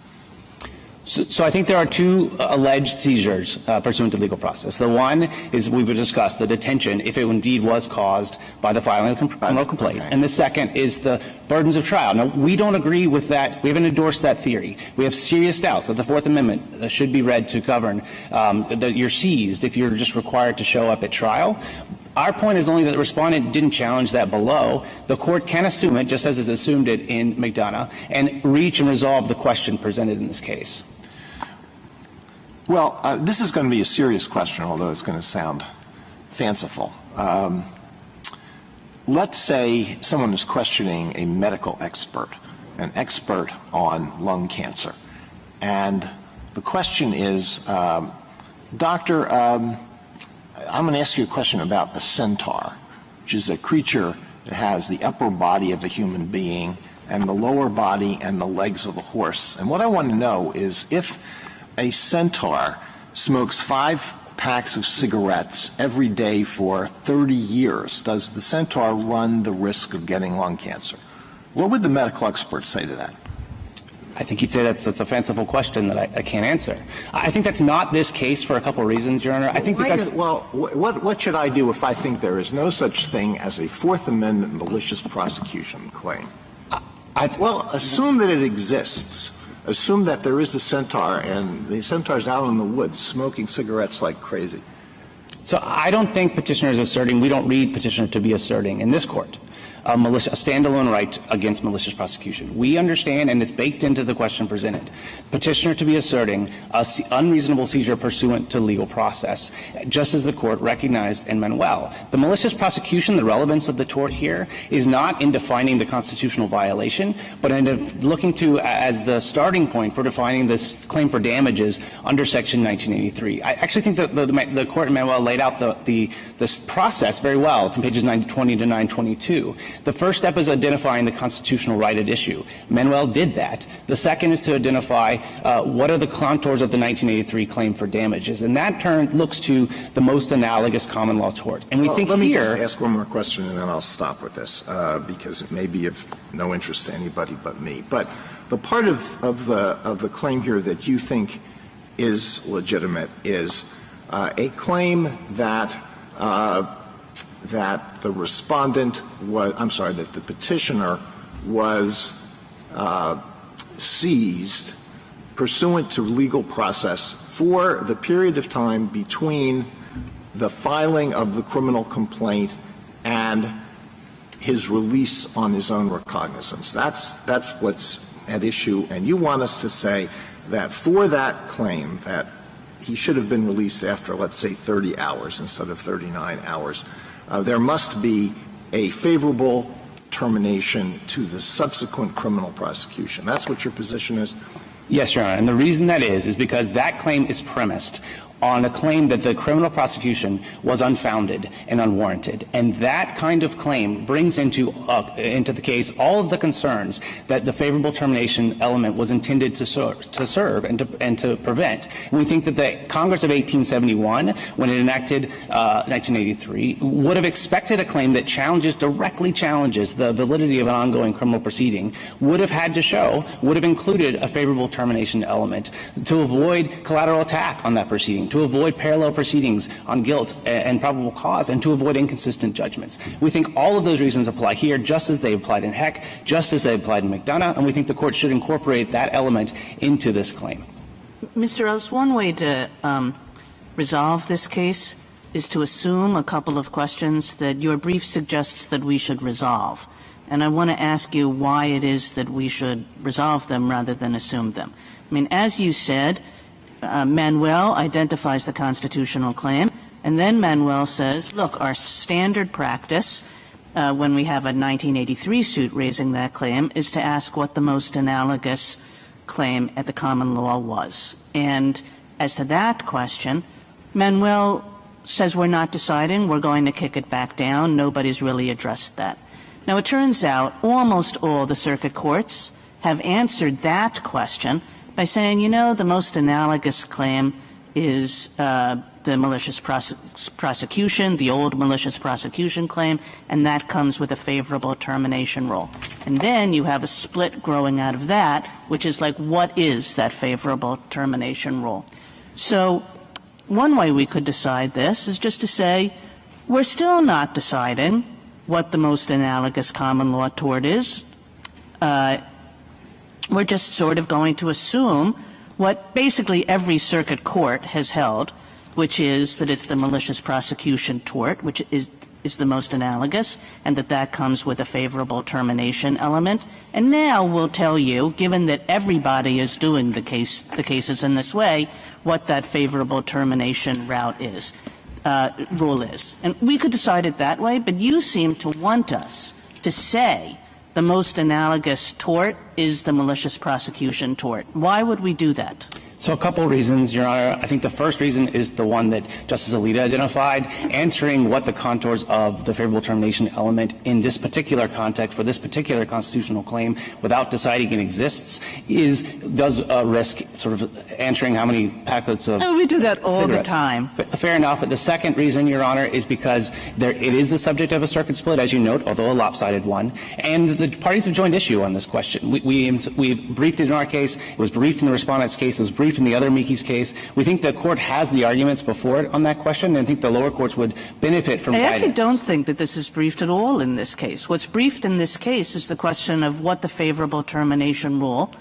So I think there are two alleged seizures pursuant to legal process. The one is we've discussed the detention, if it indeed was caused by the filing of a criminal complaint. Okay. And the second is the burdens of trial. Now, we don't agree with that. We haven't endorsed that theory. We have serious doubts that the Fourth Amendment should be read to govern that you're seized if you're just required to show up at trial. Our point is only that the respondent didn't challenge that below. The court can assume it, just as it's assumed it in McDonough, and reach and resolve the question presented in this case.
Well, this is going to be a serious question, although it's going to sound fanciful. Let's say someone is questioning a medical expert, an expert on lung cancer. And the question is, Doctor, I'm going to ask you a question about a centaur, which is a creature that has the upper body of a human being and the lower body and the legs of a horse. And what I want to know is if a centaur smokes 5 packs of cigarettes every day for 30 years, does the centaur run the risk of getting lung cancer? What would the medical expert say to that?
I think you'd say that's a fanciful question that I can't answer. I think that's not this case for a couple of reasons, Your Honor. I think because
what should I do if I think there is no such thing as a Fourth Amendment malicious prosecution claim? Well, assume that it exists. Assume that there is a centaur, and the centaur's out in the woods smoking cigarettes like crazy.
So I don't think Petitioner is asserting, we don't read Petitioner to be asserting in this Court a standalone right against malicious prosecution. We understand, and it's baked into the question presented, Petitioner to be asserting unreasonable seizure pursuant to legal process, just as the Court recognized in Manuel. The malicious prosecution, the relevance of the tort here, is not in defining the constitutional violation, but in looking to as the starting point for defining this claim for damages under Section 1983. I actually think that the Court in Manuel laid out this process very well from pages 920 to 922. The first step is identifying the constitutional right at issue. Manuel did that. The second is to identify what are the contours of the 1983 claim for damages. And that turn looks to the most analogous common law tort. And we think
let me
here.
just ask one more question and then I'll stop with this because it may be of no interest to anybody but me. But the part of the claim here that you think is legitimate is a claim that the respondent that the petitioner was seized pursuant to legal process for the period of time between the filing of the criminal complaint and his release on his own recognizance. That's what's at issue. And you want us to say that for that claim that he should have been released after, let's say, 30 hours instead of 39 hours, there must be a favorable termination to the subsequent criminal prosecution. That's what your position is?
Yes, Your Honor. And the reason that is because that claim is premised on a claim that the criminal prosecution was unfounded and unwarranted. And that kind of claim brings into the case all of the concerns that the favorable termination element was intended to serve and to prevent. And we think that the Congress of 1871, when it enacted 1983, would have expected a claim that directly challenges the validity of an ongoing criminal proceeding, would have included a favorable termination element to avoid collateral attack on that proceeding, to avoid parallel proceedings on guilt and probable cause, and to avoid inconsistent judgments. We think all of those reasons apply here, just as they applied in Heck, just as they applied in McDonough, and we think the Court should incorporate that element into this claim.
Mr. Ellis, one way to resolve this case is to assume a couple of questions that your brief suggests that we should resolve. And I want to ask you why it is that we should resolve them rather than assume them. I mean, as you said, Manuel identifies the constitutional claim, and then Manuel says, look, our standard practice when we have a 1983 suit raising that claim is to ask what the most analogous claim at the common law was. And as to that question, Manuel says we're not deciding, we're going to kick it back down, nobody's really addressed that. Now, it turns out almost all the circuit courts have answered that question by saying, the most analogous claim is the malicious prosecution, the old malicious prosecution claim, and that comes with a favorable termination rule. And then you have a split growing out of that, which is like, what is that favorable termination rule? So one way we could decide this is just to say, we're still not deciding what the most analogous common law tort is. We're just sort of going to assume what basically every circuit court has held, which is that it's the malicious prosecution tort, which is the most analogous, and that comes with a favorable termination element. And now we'll tell you, given that everybody is doing the cases in this way, what that favorable termination rule is. And we could decide it that way, but you seem to want us to say the most analogous tort is the malicious prosecution tort. Why would we do that?
So a couple of reasons, Your Honor. I think the first reason is the one that Justice Alito identified. Answering what the contours of the favorable termination element in this particular context for this particular constitutional claim without deciding it exists does risk sort of answering how many packets of
we do that all
cigarettes.
the time.
Fair enough. But the second reason, Your Honor, is because it is the subject of a circuit split, as you note, although a lopsided one. And the parties have joined issue on this question. We briefed it in our case. It was briefed in the respondent's case. It was briefed in the other amici's case. We think the court has the arguments before it on that question, and I think the lower courts would benefit from guidance.
I actually don't think that this is briefed at all in this case. What's briefed in this case is the question of what the favorable termination rule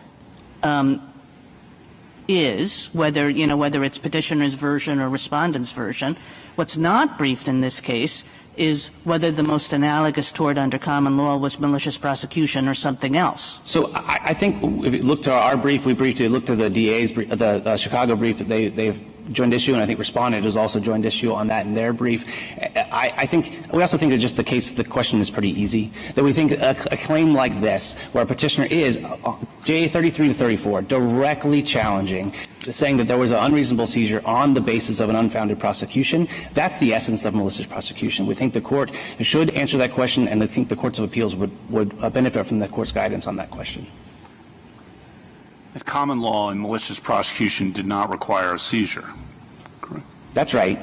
is, whether it's petitioner's version or respondent's version. What's not briefed in this case is whether the most analogous tort under common law was malicious prosecution or something else.
So I think if you look to our brief, we briefed it, looked to the DA's, the Chicago brief, they've joined issue, and I think respondent has also joined issue on that in their brief. We also think that just the question is pretty easy, that we think a claim like this, where a petitioner is, JA 33 to 34, directly challenging, saying that there was an unreasonable seizure on the basis of an unfounded prosecution, that's the essence of malicious prosecution. We think the court should answer that question, and I think the courts of appeals would benefit from the court's guidance on that question.
That common law and malicious prosecution did not require a seizure, correct?
That's right.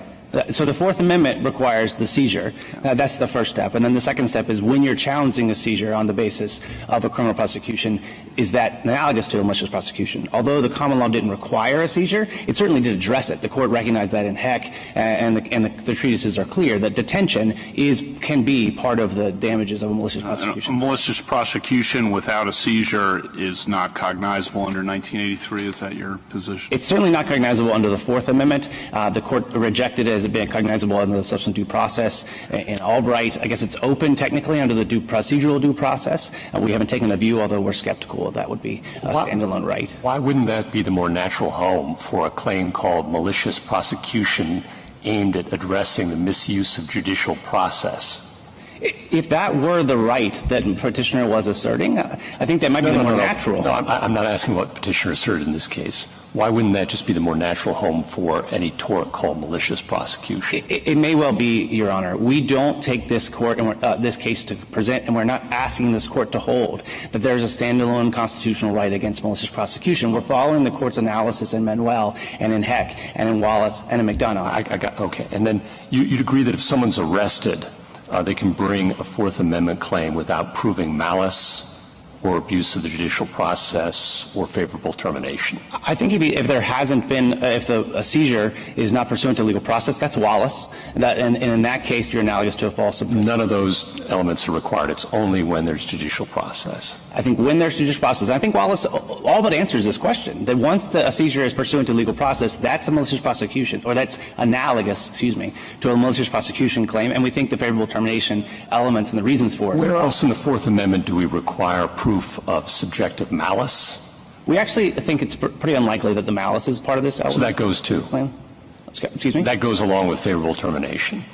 So the Fourth Amendment requires the seizure. That's the first step. And then the second step is when you're challenging a seizure on the basis of a criminal prosecution, is that analogous to a malicious prosecution? Although the common law didn't require a seizure, it certainly did address it. The court recognized that in Heck, and the treatises are clear that detention can be part of the damages of a malicious prosecution.
A malicious prosecution without a seizure is not cognizable under 1983. Is that your position?
It's certainly not cognizable under the Fourth Amendment. The court rejected it as being cognizable under the substantive due process. In Albright, I guess it's open technically under the procedural due process. We haven't taken a view, although we're skeptical that would be a standalone right.
Why wouldn't that be the more natural home for a claim called malicious prosecution aimed at addressing the misuse of judicial process?
If that were the right that petitioner was asserting, I think that might be the more natural.
No, I'm not asking what petitioner asserted in this case. Why wouldn't that just be the more natural home for any tort called malicious prosecution?
It may well be, Your Honor. We don't take this court and this case to present, and we're not asking this court to hold that there's a standalone constitutional right against malicious prosecution. We're following the court's analysis in Manuel and in Heck and in Wallace and in McDonough.
Okay. And then you'd agree that if someone's arrested, they can bring a Fourth Amendment claim without proving malice or abuse of the judicial process or favorable termination?
I think if there hasn't been, if a seizure is not pursuant to legal process, that's Wallace. And in that case, you're analogous to a false imprisonment.
None of those elements are required. It's only when there's judicial process.
I think when there's judicial process, I think Wallace all but answers this question, that once a seizure is pursuant to legal process, that's a malicious prosecution, or that's analogous, to a malicious prosecution claim, and we think the favorable termination elements and the reasons for it.
Where else in the Fourth Amendment do we require proof of subjective malice?
We actually think it's pretty unlikely that the malice is part of this element.
So that goes to?
Excuse me?
That goes along with favorable termination.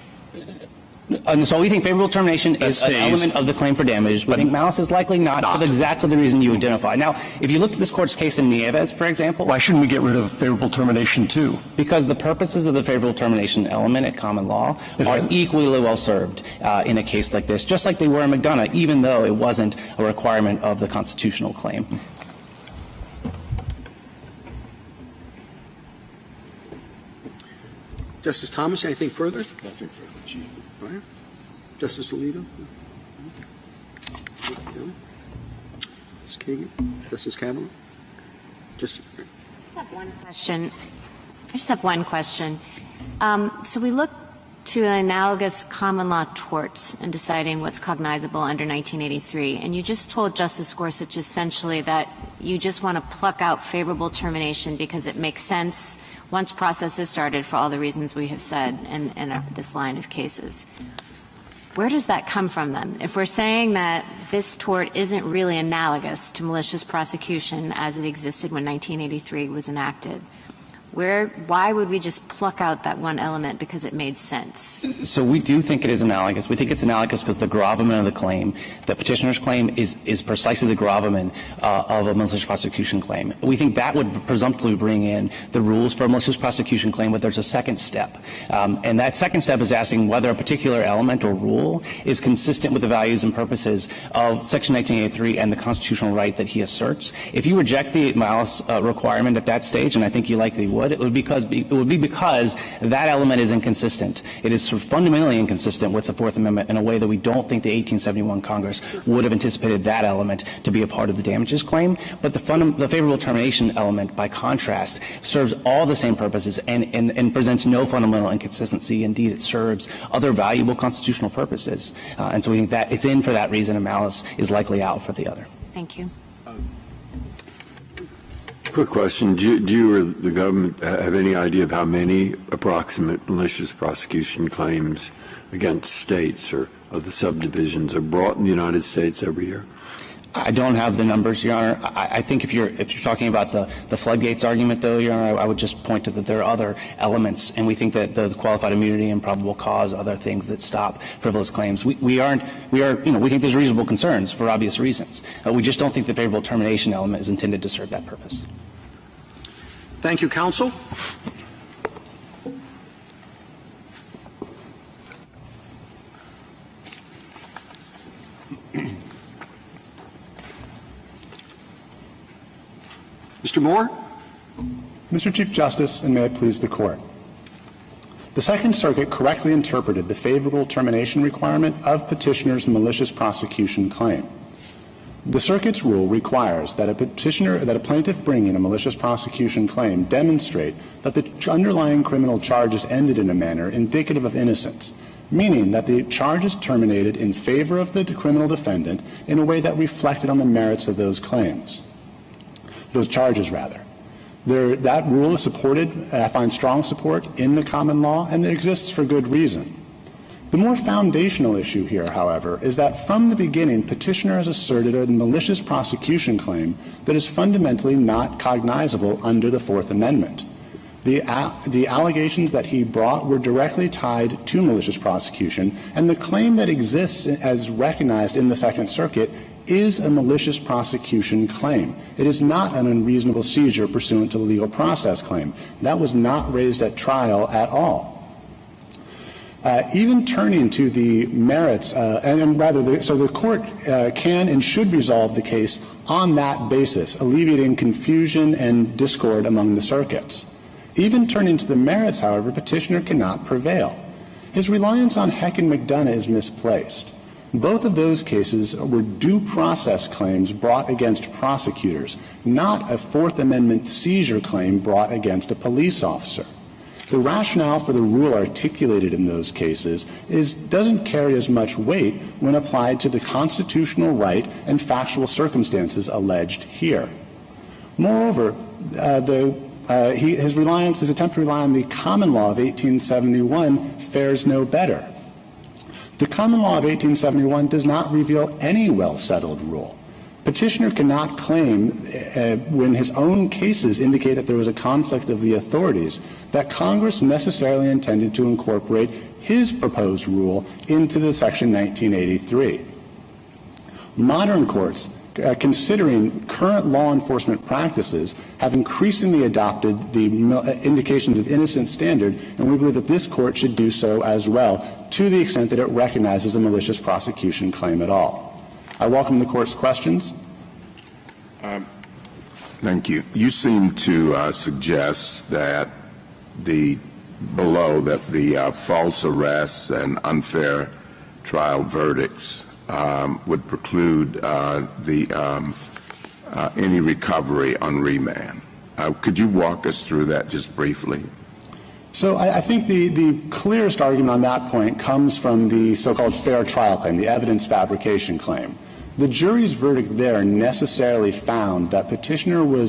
So we think favorable termination is an element of the claim for damage. We think malice is likely not for exactly the reason you identify. Now, if you look at this court's case in Nieves, for example.
Why shouldn't we get rid of favorable termination too?
Because the purposes of the favorable termination element at common law are equally well served in a case like this, just like they were in McDonough, even though it wasn't a requirement of the constitutional claim.
Justice Thomas, anything further? Nothing further. All right. Justice Alito? No. Ms. Kagan? Justice Kavanaugh?
I just have one question. So we look to analogous common law torts in deciding what's cognizable under 1983, and you just told Justice Gorsuch essentially that you just want to pluck out favorable termination because it makes sense once process is started for all the reasons we have said in this line of cases. Where does that come from then? If we're saying that this tort isn't really analogous to malicious prosecution as it existed when 1983 was enacted, Why would we just pluck out that one element because it made sense?
So we do think it is analogous. We think it's analogous because the gravamen of the claim, the petitioner's claim, is precisely the gravamen of a malicious prosecution claim. We think that would presumptively bring in the rules for a malicious prosecution claim, but there's a second step. And that second step is asking whether a particular element or rule is consistent with the values and purposes of Section 1983 and the constitutional right that he asserts. If you reject the malice requirement at that stage, and I think you likely would, it would be because that element is inconsistent. It is sort of fundamentally inconsistent with the Fourth Amendment in a way that we don't think the 1871 Congress would have anticipated that element to be a part of the damages claim. But the favorable termination element, by contrast, serves all the same purposes and presents no fundamental inconsistency. Indeed, it serves other valuable constitutional purposes. And so we think that it's in for that reason, and malice is likely out for the other.
Thank you.
Quick question. Do you or the government have any idea of how many approximate malicious prosecution claims against states or of the subdivisions are brought in the United States every year?
I don't have the numbers, Your Honor. I think if you're talking about the floodgates argument, though, Your Honor, I would just point to that there are other elements, and we think that the qualified immunity and probable cause are other things that stop frivolous claims. We think there's reasonable concerns for obvious reasons. We just don't think the favorable termination element is intended to serve that purpose.
Thank you, counsel. Mr. Moore.
Mr. Chief Justice, and may it please the Court. The Second Circuit correctly interpreted the favorable termination requirement of petitioner's malicious prosecution claim. The Circuit's rule requires that a plaintiff bringing a malicious prosecution claim demonstrate that the underlying criminal charge is ended in a manner indicative of innocence, meaning that the charge is terminated in favor of the criminal defendant in a way that reflected on the merits of those charges. That rule is supported, finds strong support in the common law, and it exists for good reason. The more foundational issue here, however, is that from the beginning, petitioner has asserted a malicious prosecution claim that is fundamentally not cognizable under the Fourth Amendment. The allegations that he brought were directly tied to malicious prosecution, and the claim that exists as recognized in the Second Circuit is a malicious prosecution claim. It is not an unreasonable seizure pursuant to the legal process claim. That was not raised at trial at all. Even turning to the merits, so the Court can and should resolve the case on that basis, alleviating confusion and discord among the circuits. Even turning to the merits, however, petitioner cannot prevail. His reliance on Heck and McDonough is misplaced. Both of those cases were due process claims brought against prosecutors, not a Fourth Amendment seizure claim brought against a police officer. The rationale for the rule articulated in those cases doesn't carry as much weight when applied to the constitutional right and factual circumstances alleged here. Moreover, his attempt to rely on the common law of 1871 fares no better. The common law of 1871 does not reveal any well-settled rule. Petitioner cannot claim, when his own cases indicate that there was a conflict of the authorities, that Congress necessarily intended to incorporate his proposed rule into the Section 1983. Modern courts, considering current law enforcement practices, have increasingly adopted the indications of innocence standard, and we believe that this Court should do so as well, to the extent that it recognizes a malicious prosecution claim at all. I welcome the Court's questions.
Thank you. You seem to suggest that the false arrests and unfair trial verdicts would preclude any recovery on remand. Could you walk us through that just briefly?
So I think the clearest argument on that point comes from the so-called fair trial claim, the evidence fabrication claim. The jury's verdict there necessarily found that petitioner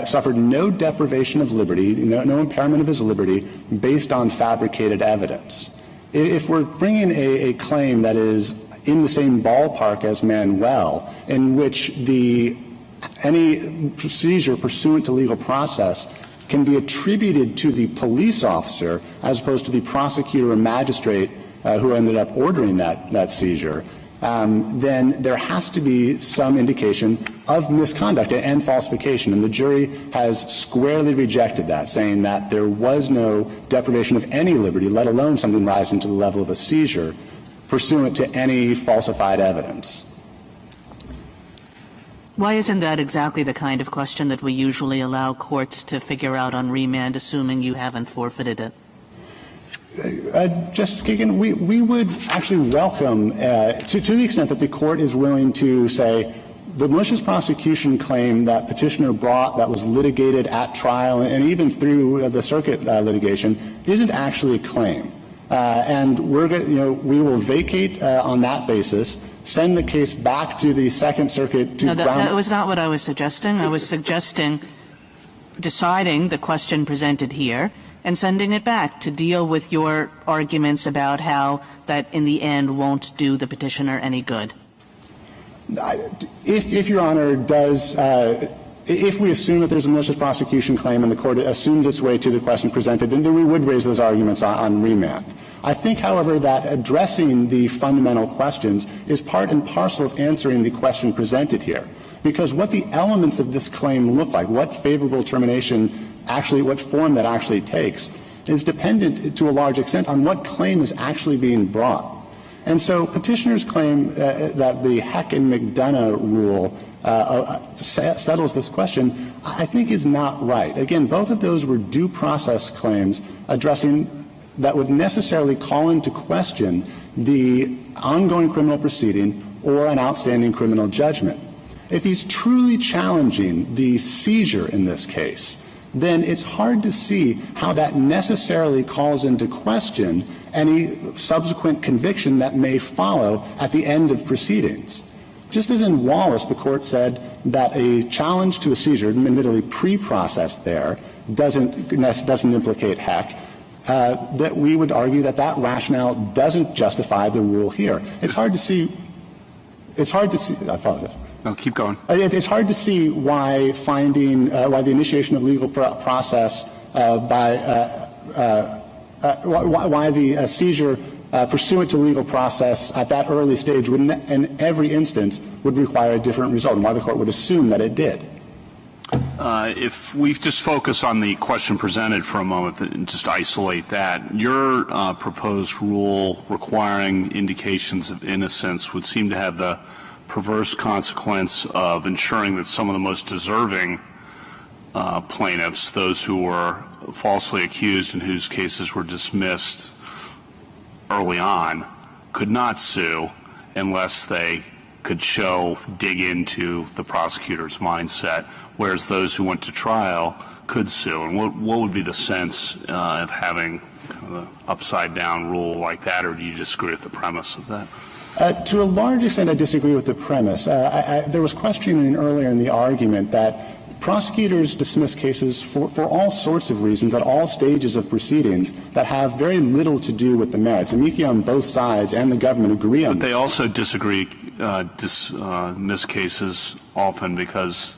suffered no deprivation of liberty, no impairment of his liberty, based on fabricated evidence. If we're bringing a claim that is in the same ballpark as Manuel, in which any procedure pursuant to legal process can be attributed to the police officer as opposed to the prosecutor or magistrate who ended up ordering that seizure, then there has to be some indication of misconduct and falsification. And the jury has squarely rejected that, saying that there was no deprivation of any liberty, let alone something rising to the level of a seizure, pursuant to any falsified evidence.
Why isn't that exactly the kind of question that we usually allow courts to figure out on remand, assuming you haven't forfeited it?
Justice Kagan, we would actually welcome, to the extent that the court is willing to say, the malicious prosecution claim that petitioner brought that was litigated at trial and even through the circuit litigation isn't actually a claim. And we will vacate on that basis, send the case back to the Second Circuit to
that was not what I was suggesting. I was suggesting deciding the question presented here and sending it back to deal with your arguments about how that in the end won't do the petitioner any good.
If Your Honor does, if we assume that there's a malicious prosecution claim and the court assumes its way to the question presented, then we would raise those arguments on remand. I think, however, that addressing the fundamental questions is part and parcel of answering the question presented here. Because what the elements of this claim look like, what favorable termination actually, what form that actually takes, is dependent to a large extent on what claim is actually being brought. And so petitioners claim that the Heck and McDonough rule settles this question, I think is not right. Again, both of those were due process claims addressing that would necessarily call into question the ongoing criminal proceeding or an outstanding criminal judgment. If he's truly challenging the seizure in this case, then it's hard to see how that necessarily calls into question any subsequent conviction that may follow at the end of proceedings. Just as in Wallace, the court said that a challenge to a seizure, admittedly pre-processed there, doesn't implicate Heck, that we would argue that that rationale doesn't justify the rule here. It's hard to see. I apologize.
No, keep going.
It's hard to see why why the initiation of legal process why the seizure pursuant to legal process at that early stage would, in every instance, would require a different result, and why the court would assume that it did.
If we just focus on the question presented for a moment and just isolate that, your proposed rule requiring indications of innocence would seem to have the perverse consequence of ensuring that some of the most deserving plaintiffs, those who were falsely accused and whose cases were dismissed early on, could not sue unless they could dig into the prosecutor's mindset, whereas those who went to trial could sue. And what would be the sense of having an upside-down rule like that, or do you disagree with the premise of that?
To a large extent, I disagree with the premise. There was questioning earlier in the argument that prosecutors dismiss cases for all sorts of reasons at all stages of proceedings that have very little to do with the merits. Amici on both sides and the government agree on that.
But they also dismiss cases often because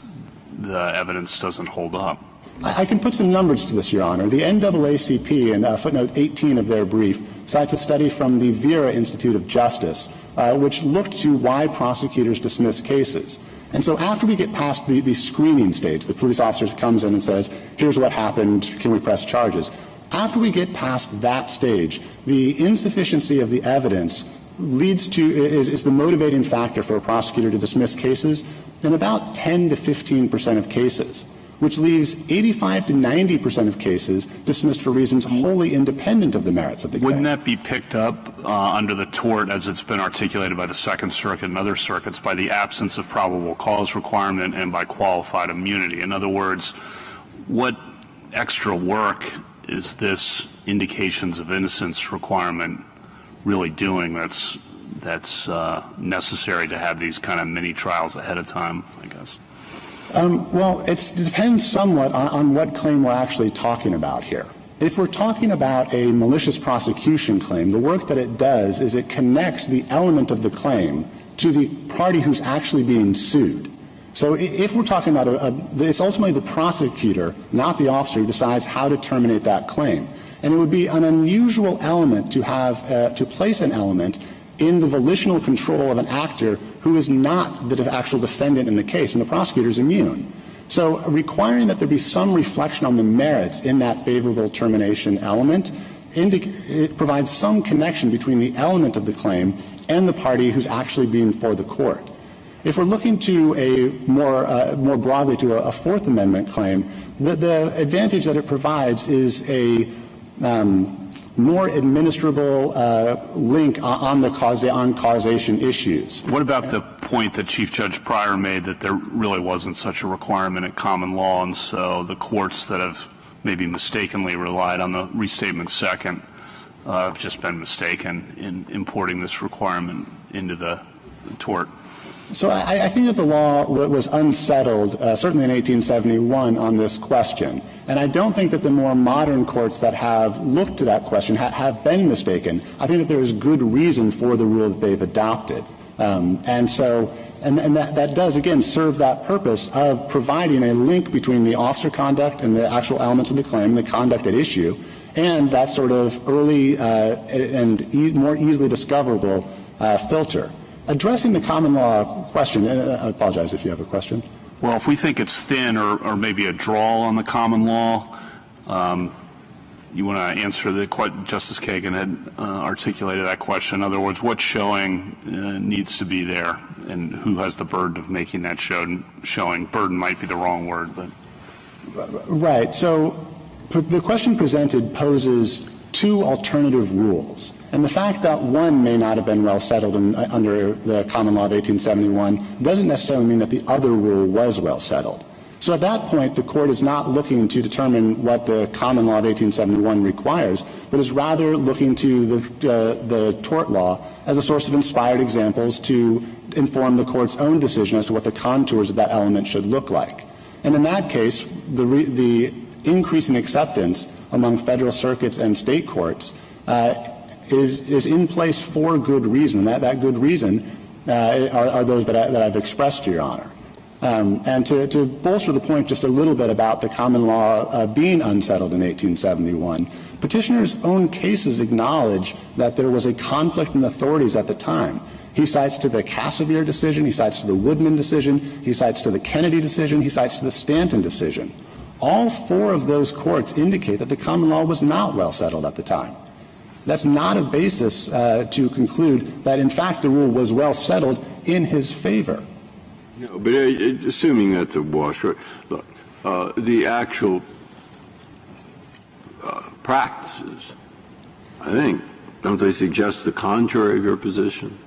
the evidence doesn't hold up.
I can put some numbers to this, Your Honor. The NAACP, in footnote 18 of their brief, cites a study from the Vera Institute of Justice, which looked to why prosecutors dismiss cases. And so after we get past the screening stage, the police officer comes in and says, here's what happened, can we press charges? After we get past that stage, the insufficiency of the evidence is the motivating factor for a prosecutor to dismiss cases in about 10 to 15% of cases, which leaves 85 to 90% of cases dismissed for reasons wholly independent of the merits of the case.
Wouldn't that be picked up under the tort, as it's been articulated by the Second Circuit and other circuits, by the absence of probable cause requirement and by qualified immunity? In other words, what extra work is this indications of innocence requirement really doing that's necessary to have these kind of mini trials ahead of time, I guess?
Well, it depends somewhat on what claim we're actually talking about here. If we're talking about a malicious prosecution claim, the work that it does is it connects the element of the claim to the party who's actually being sued. So if we're talking about it's ultimately the prosecutor, not the officer, who decides how to terminate that claim. And it would be an unusual element to have to place an element in the volitional control of an actor who is not the actual defendant in the case, and the prosecutor is immune. So requiring that there be some reflection on the merits in that favorable termination element, it provides some connection between the element of the claim and the party who's actually being before the court. If we're looking to a more broadly to a Fourth Amendment claim, the advantage that it provides is a more administrable link on causation issues.
What about the point that Chief Judge Pryor made that there really wasn't such a requirement in common law, and so the courts that have maybe mistakenly relied on the restatement second have just been mistaken in importing this requirement into the tort?
So I think that the law was unsettled, certainly in 1871, on this question. And I don't think that the more modern courts that have looked to that question have been mistaken. I think that there is good reason for the rule that they've adopted. And that does, again, serve that purpose of providing a link between the officer conduct and the actual elements of the claim, the conduct at issue, and that sort of early and more easily discoverable filter. Addressing the common law question, and I apologize if you have a question.
Well, if we think it's thin or maybe a drawl on the common law, you want to answer Justice Kagan had articulated that question. In other words, what showing needs to be there, and who has the burden of making that showing? Burden might be the wrong word, but.
Right. So the question presented poses two alternative rules. And the fact that one may not have been well settled under the common law of 1871 doesn't necessarily mean that the other rule was well settled. So at that point, the court is not looking to determine what the common law of 1871 requires, but is rather looking to the tort law as a source of inspired examples to inform the court's own decision as to what the contours of that element should look like. And in that case, the increasing acceptance among federal circuits and state courts is in place for good reason. That good reason are those that I've expressed to Your Honor. And to bolster the point just a little bit about the common law being unsettled in 1871, petitioner's own cases acknowledge that there was a conflict in authorities at the time. He cites to the Casimir decision, he cites to the Woodman decision, he cites to the Kennedy decision, he cites to the Stanton decision. All four of those courts indicate that the common law was not well settled at the time. That's not a basis to conclude that, in fact, the rule was well settled in his favor.
No, but assuming that's a wash, look, the actual practices, I think, don't they suggest the contrary of your position?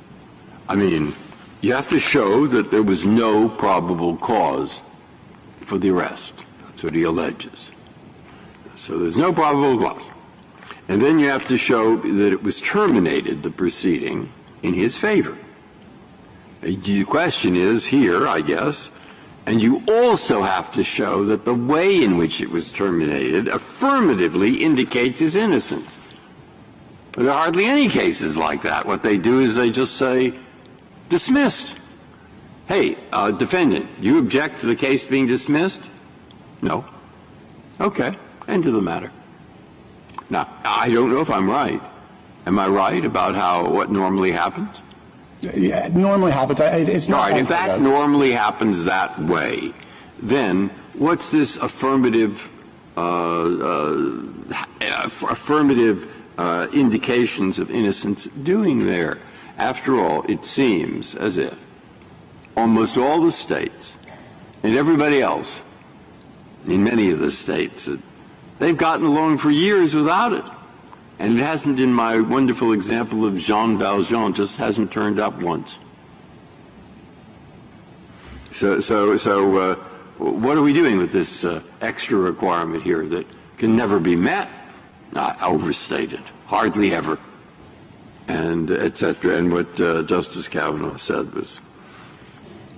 I mean, you have to show that there was no probable cause for the arrest. That's what he alleges. So there's no probable cause. And then you have to show that it was terminated, the proceeding, in his favor. The question is here, I guess, and you also have to show that the way in which it was terminated affirmatively indicates his innocence. But there are hardly any cases like that. What they do is they just say, dismissed. Hey, defendant, you object to the case being dismissed? No. Okay, end of the matter. Now, I don't know if I'm right. Am I right about what normally happens?
Yeah, it normally happens. It's not.
All right, if that normally happens that way, then what's this affirmative indications of innocence doing there? After all, it seems as if almost all the states and everybody else in many of the states, they've gotten along for years without it. And it hasn't, in my wonderful example of Jean Valjean, just hasn't turned up once. So what are we doing with this extra requirement here that can never be met? Overstated, hardly ever, and et cetera. And what Justice Kavanaugh said was,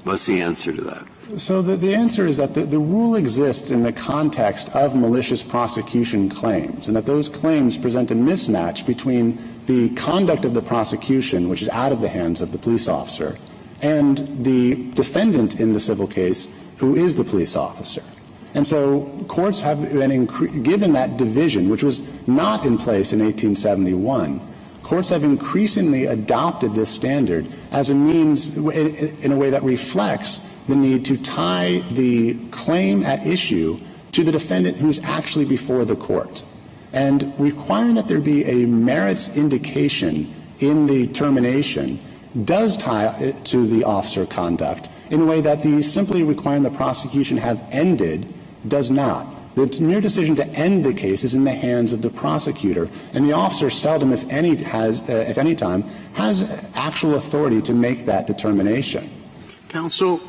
what's the answer to that?
So the answer is that the rule exists in the context of malicious prosecution claims, and that those claims present a mismatch between the conduct of the prosecution, which is out of the hands of the police officer, and the defendant in the civil case, who is the police officer. And so courts have been given that division, which was not in place in 1871. Courts have increasingly adopted this standard as a means, in a way that reflects the need to tie the claim at issue to the defendant who's actually before the court. And requiring that there be a merits indication in the termination does tie it to the officer conduct in a way that the simply requiring the prosecution have ended does not. The mere decision to end the case is in the hands of the prosecutor, and the officer seldom, if any time, has actual authority to make that determination.
Counsel,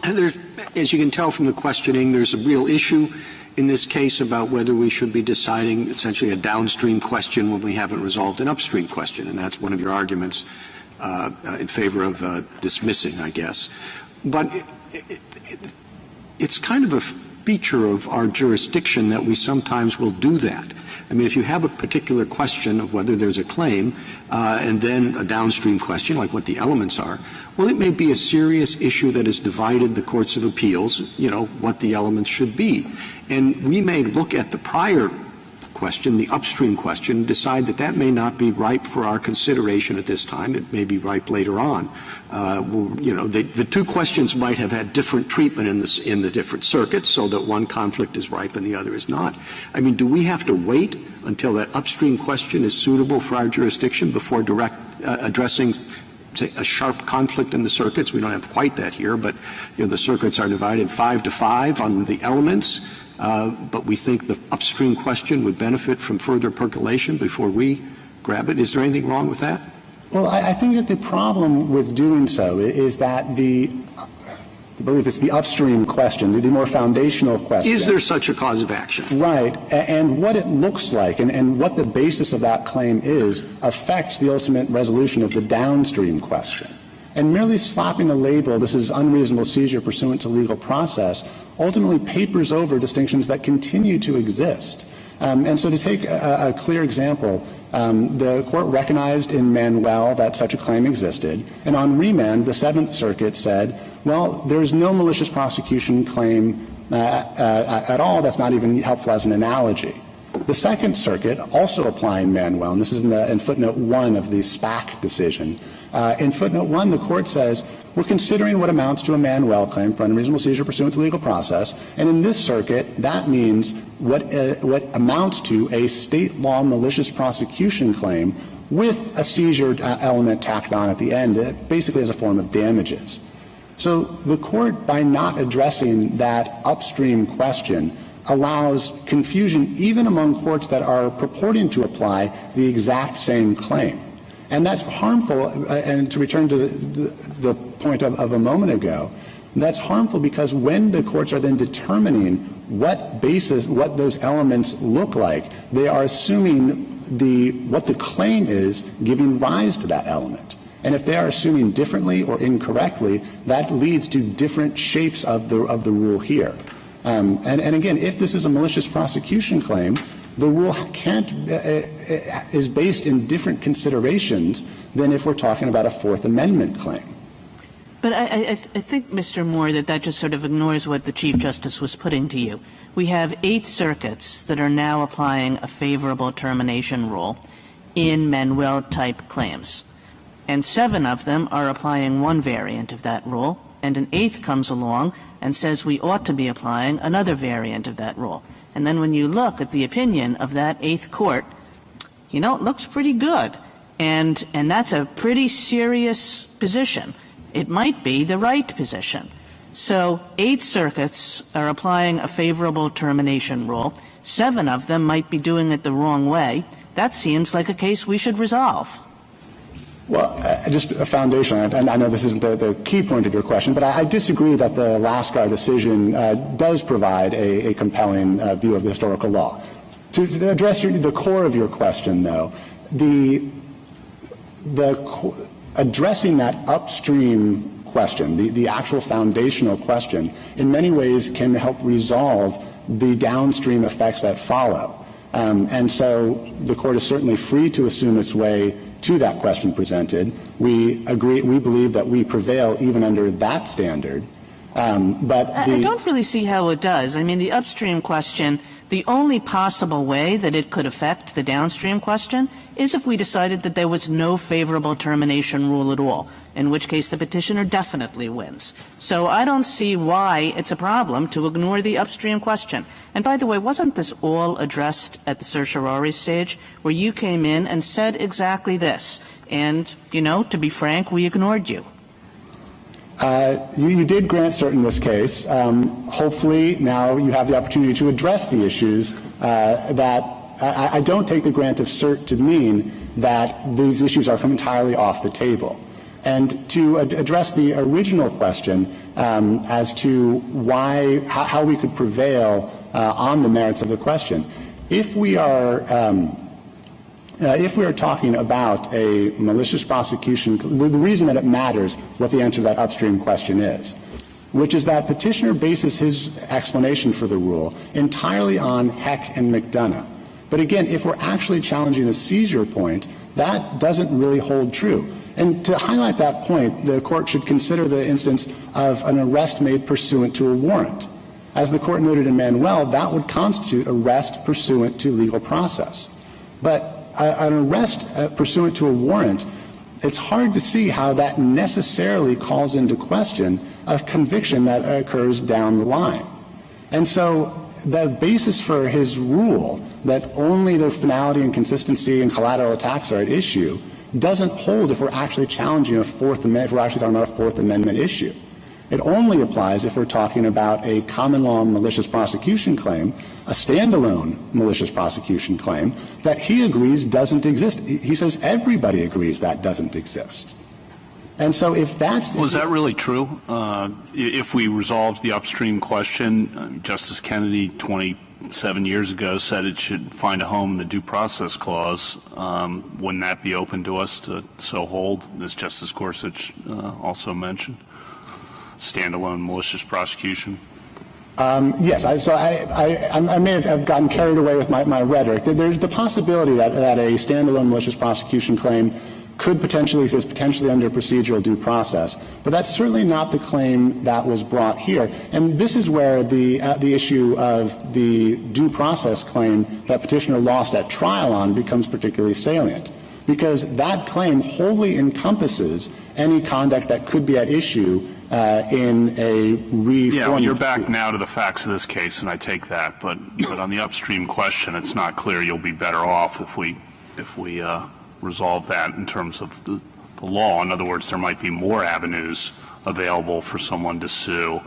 as you can tell from the questioning, there's a real issue in this case about whether we should be deciding essentially a downstream question when we haven't resolved an upstream question, and that's one of your arguments in favor of dismissing, I guess. But it's kind of a feature of our jurisdiction that we sometimes will do that. I mean, if you have a particular question of whether there's a claim and then a downstream question, like what the elements are, well, it may be a serious issue that has divided the courts of appeals, what the elements should be. And we may look at the prior question, the upstream question, and decide that that may not be ripe for our consideration at this time. It may be ripe later on. The two questions might have had different treatment in the different circuits, so that one conflict is ripe and the other is not. I mean, do we have to wait until that upstream question is suitable for our jurisdiction before addressing, say, a sharp conflict in the circuits? We don't have quite that here, but the circuits are divided 5-5 on the elements. But we think the upstream question would benefit from further percolation before we grab it. Is there anything wrong with that?
Well, I think that the problem with doing so is that I believe it's the upstream question, the more foundational question.
Is there such a cause of action?
Right. And what it looks like and what the basis of that claim is affects the ultimate resolution of the downstream question. And merely slapping a label, this is unreasonable seizure pursuant to legal process, ultimately papers over distinctions that continue to exist. And so to take a clear example, the court recognized in Manuel that such a claim existed, and on remand, the Seventh Circuit said, well, there's no malicious prosecution claim at all. That's not even helpful as an analogy. The Second Circuit, also applying Manuel, and this is in footnote 1 of the SPAC decision, in footnote 1, the court says, we're considering what amounts to a Manuel claim for unreasonable seizure pursuant to legal process, and in this circuit, that means what amounts to a state law malicious prosecution claim with a seizure element tacked on at the end, basically as a form of damages. So the court, by not addressing that upstream question, allows confusion even among courts that are purporting to apply the exact same claim. And that's harmful, and to return to the point of a moment ago, that's harmful because when the courts are then determining what those elements look like, they are assuming what the claim is giving rise to that element. And if they are assuming differently or incorrectly, that leads to different shapes of the rule here. And again, if this is a malicious prosecution claim, the rule is based in different considerations than if we're talking about a Fourth Amendment claim.
But I think, Mr. Moore, that just sort of ignores what the Chief Justice was putting to you. We have 8 circuits that are now applying a favorable termination rule in Manuel-type claims. And 7 of them are applying one variant of that rule, and an 8th comes along and says we ought to be applying another variant of that rule. And then when you look at the opinion of that 8th court, it looks pretty good. And that's a pretty serious position. It might be the right position. So 8 circuits are applying a favorable termination rule. 7 of them might be doing it the wrong way. That seems like a case we should resolve.
Well, just a foundation, and I know this isn't the key point of your question, but I disagree that the Lascar decision does provide a compelling view of the historical law. To address the core of your question, though, addressing that upstream question, the actual foundational question, in many ways can help resolve the downstream effects that follow. And so the court is certainly free to assume its way to that question presented. We believe that we prevail even under that standard. But
I don't really see how it does. I mean, the upstream question, the only possible way that it could affect the downstream question is if we decided that there was no favorable termination rule at all, in which case the petitioner definitely wins. So I don't see why it's a problem to ignore the upstream question. And by the way, wasn't this all addressed at the certiorari stage, where you came in and said exactly this? And, to be frank, we ignored you.
You did grant cert in this case. Hopefully now you have the opportunity to address the issues that I don't take the grant of cert to mean that these issues are entirely off the table. And to address the original question as to how we could prevail on the merits of the question, if we are talking about a malicious prosecution, the reason that it matters what the answer to that upstream question is, which is that petitioner bases his explanation for the rule entirely on Heck and McDonough. But again, if we're actually challenging a seizure point, that doesn't really hold true. And to highlight that point, the court should consider the instance of an arrest made pursuant to a warrant. As the court noted in Manuel, that would constitute arrest pursuant to legal process. But an arrest pursuant to a warrant, it's hard to see how that necessarily calls into question a conviction that occurs down the line. And so the basis for his rule that only the finality and consistency and collateral attacks are at issue doesn't hold if we're actually challenging if we're actually talking about a Fourth Amendment issue. It only applies if we're talking about a common law malicious prosecution claim, a standalone malicious prosecution claim that he agrees doesn't exist. He says everybody agrees that doesn't exist. And so if that's
was that really true? If we resolved the upstream question, Justice Kennedy 27 years ago said it should find a home in the due process clause. Wouldn't that be open to us to so hold, as Justice Gorsuch also mentioned? Standalone malicious prosecution?
Yes. I may have gotten carried away with my rhetoric. There's the possibility that a standalone malicious prosecution claim could potentially exist, potentially under procedural due process. But that's certainly not the claim that was brought here. And this is where the issue of the due process claim that petitioner lost at trial on becomes particularly salient, because that claim wholly encompasses any conduct that could be at issue in a reform.
Yeah, well, you're back now to the facts of this case, and I take that. But on the upstream question, it's not clear you'll be better off if we resolve that in terms of the law. In other words, there might be more avenues available for someone to sue,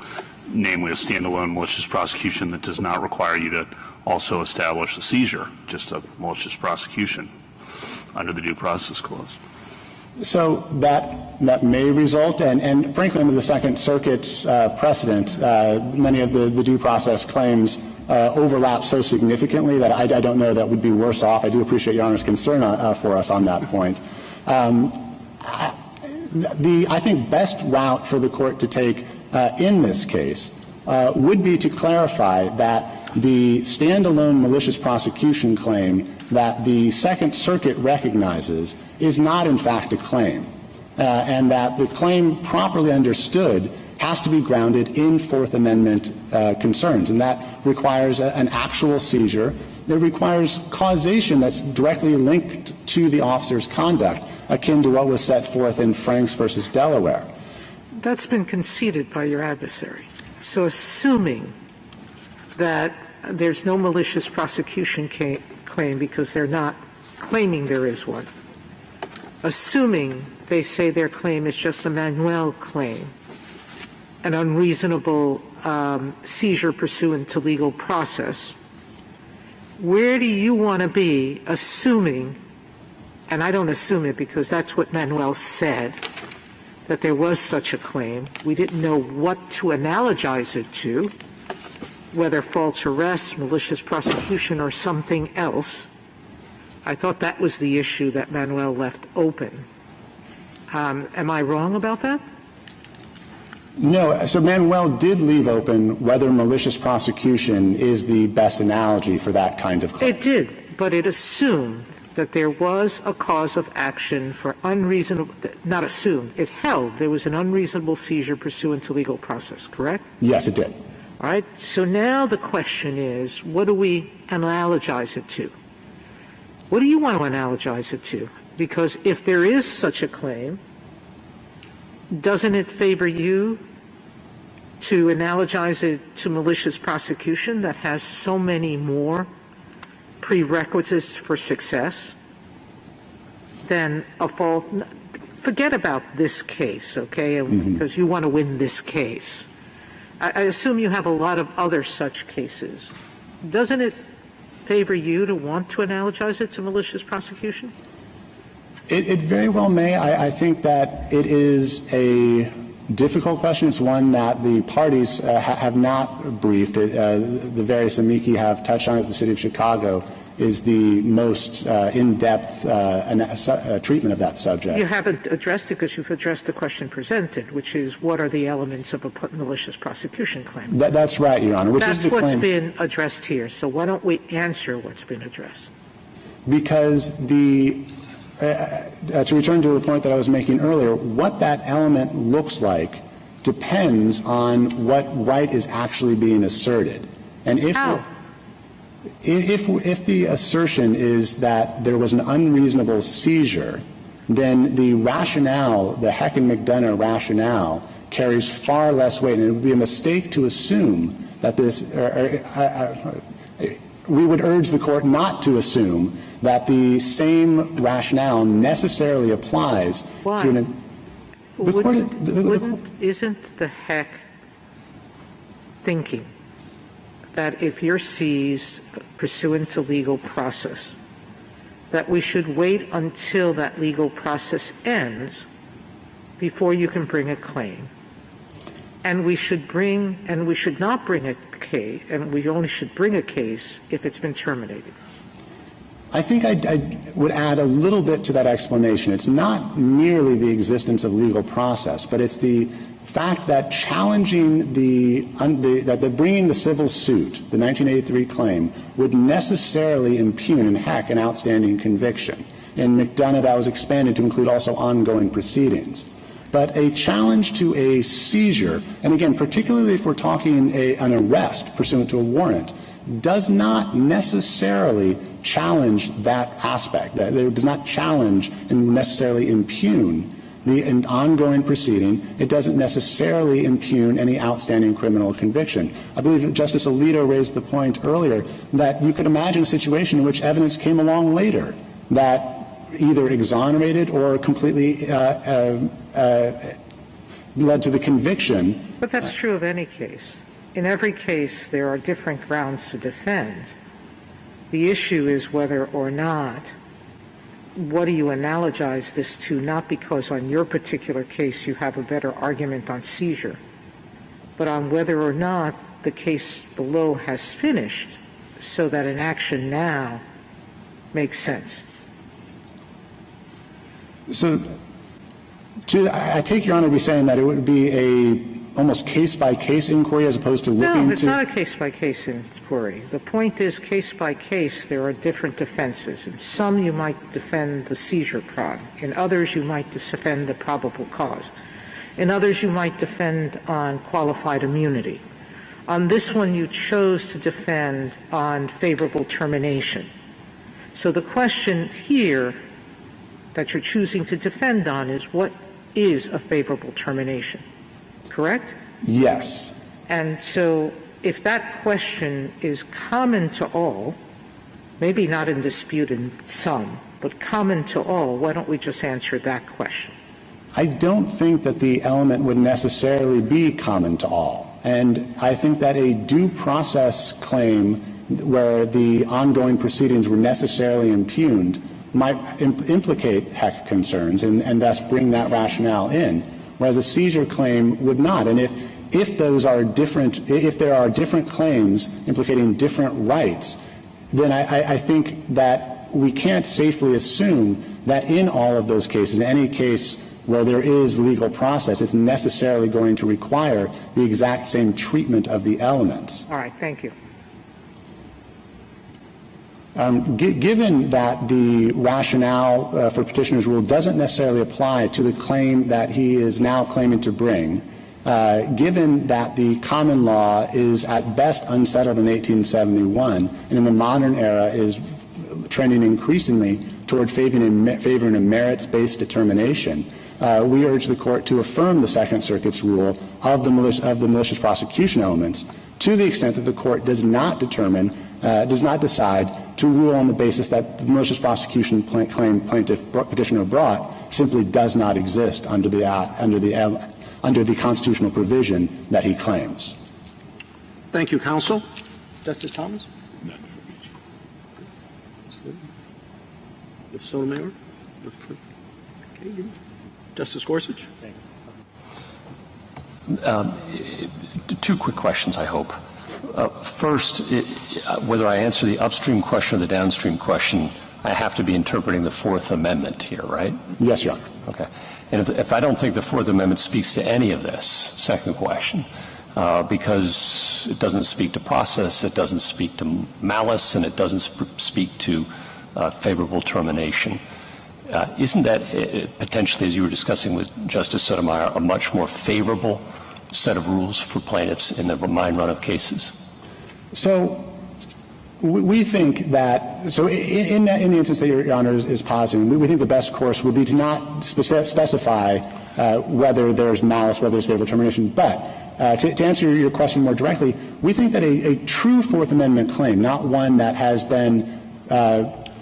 namely a standalone malicious prosecution that does not require you to also establish a seizure, just a malicious prosecution under the due process clause.
So that may result, and frankly, under the Second Circuit's precedent, many of the due process claims overlap so significantly that I don't know that would be worse off. I do appreciate Your Honor's concern for us on that point. I think best route for the court to take in this case would be to clarify that the standalone malicious prosecution claim that the Second Circuit recognizes is not in fact a claim, and that the claim properly understood has to be grounded in Fourth Amendment concerns, and that requires an actual seizure. It requires causation that's directly linked to the officer's conduct, akin to what was set forth in Franks versus Delaware.
That's been conceded by your adversary. So assuming that there's no malicious prosecution claim because they're not claiming there is one, assuming they say their claim is just a Manuel claim, an unreasonable seizure pursuant to legal process, where do you want to be assuming, and I don't assume it because that's what Manuel said, that there was such a claim. We didn't know what to analogize it to, whether false arrest, malicious prosecution, or something else. I thought that was the issue that Manuel left open. Am I wrong about that?
No. So Manuel did leave open whether malicious prosecution is the best analogy for that kind of claim.
It did, but it assumed that there was a cause of action for unreasonable, not assumed, it held there was an unreasonable seizure pursuant to legal process, correct?
Yes, it did.
All right. So now the question is, what do we analogize it to? What do you want to analogize it to? Because if there is such a claim, doesn't it favor you to analogize it to malicious prosecution that has so many more prerequisites for success than a fault? Forget about this case, okay, because you want to win this case. I assume you have a lot of other such cases. Doesn't it favor you to want to analogize it to malicious prosecution?
It very well may. I think that it is a difficult question. It's one that the parties have not briefed. The various amici have touched on it. The City of Chicago is the most in-depth treatment of that subject.
You haven't addressed it because you've addressed the question presented, which is what are the elements of a malicious prosecution claim?
That's right, Your Honor.
That's what's been addressed here. So why don't we answer what's been addressed?
Because to return to the point that I was making earlier, what that element looks like depends on what right is actually being asserted. And if the assertion is that there was an unreasonable seizure, then the rationale, the Heck and McDonough rationale, carries far less weight. And it would be a mistake to assume that this we would urge the Court not to assume that the same rationale necessarily applies to an
Isn't the Heck thinking that if you're seized pursuant to legal process, that we should wait until that legal process ends before you can bring a claim, and we should not bring a case, and we only should bring a case if it's been terminated?
I think I would add a little bit to that explanation. It's not merely the existence of legal process, but it's the fact that challenging bringing the civil suit, the 1983 claim, would necessarily impugn in Heck an outstanding conviction. In McDonough, that was expanded to include also ongoing proceedings. But a challenge to a seizure, and again, particularly if we're talking an arrest pursuant to a warrant, does not necessarily challenge that aspect. That it does not challenge and necessarily impugn the ongoing proceeding. It doesn't necessarily impugn any outstanding criminal conviction. I believe Justice Alito raised the point earlier that you could imagine a situation in which evidence came along later that either exonerated or completely led to the conviction.
But that's true of any case. In every case, there are different grounds to defend. The issue is whether or not, what do you analogize this to, not because on your particular case you have a better argument on seizure, but on whether or not the case below has finished so that an action now makes sense.
So I take Your Honor to be saying that it would be a almost case-by-case inquiry as opposed to looking to...
No, it's not a case-by-case inquiry. The point is, case-by-case, there are different defenses. In some, you might defend the seizure prong. In others, you might defend the probable cause. In others, you might defend on qualified immunity. On this one, you chose to defend on favorable termination. So the question here that you're choosing to defend on is, what is a favorable termination? Correct?
Yes.
And so if that question is common to all, maybe not in dispute in some, but common to all, why don't we just answer that question?
I don't think that the element would necessarily be common to all. And I think that a due process claim where the ongoing proceedings were necessarily impugned might implicate Heck concerns and thus bring that rationale in, whereas a seizure claim would not. And if those are different, if there are different claims implicating different rights, then I think that we can't safely assume that in all of those cases, in any case where there is legal process, it's necessarily going to require the exact same treatment of the elements.
All right, thank you.
Given that the rationale for petitioner's rule doesn't necessarily apply to the claim that he is now claiming to bring, given that the common law is at best unsettled in 1871 and in the modern era is trending increasingly toward favoring a merits-based determination, we urge the Court to affirm the Second Circuit's rule of the malicious prosecution elements to the extent that the Court does not decide to rule on the basis that the malicious prosecution claim petitioner brought simply does not exist under the constitutional provision that he claims.
Thank you, counsel. Justice Thomas?
None for me.
Ms. Sotomayor? Okay. Justice Gorsuch?
Two quick questions, I hope. First, whether I answer the upstream question or the downstream question, I have to be interpreting the Fourth Amendment here, right?
Yes, Your Honor.
Okay. And if I don't think the Fourth Amendment speaks to any of this, second question, because it doesn't speak to process, it doesn't speak to malice, and it doesn't speak to favorable termination, isn't that potentially, as you were discussing with Justice Sotomayor, a much more favorable set of rules for plaintiffs in the mine run of cases?
So we think that, so in the instance that Your Honor is positing, we think the best course would be to not specify whether there's malice, whether there's favorable termination. But to answer your question more directly, we think that a true Fourth Amendment claim, not one that has been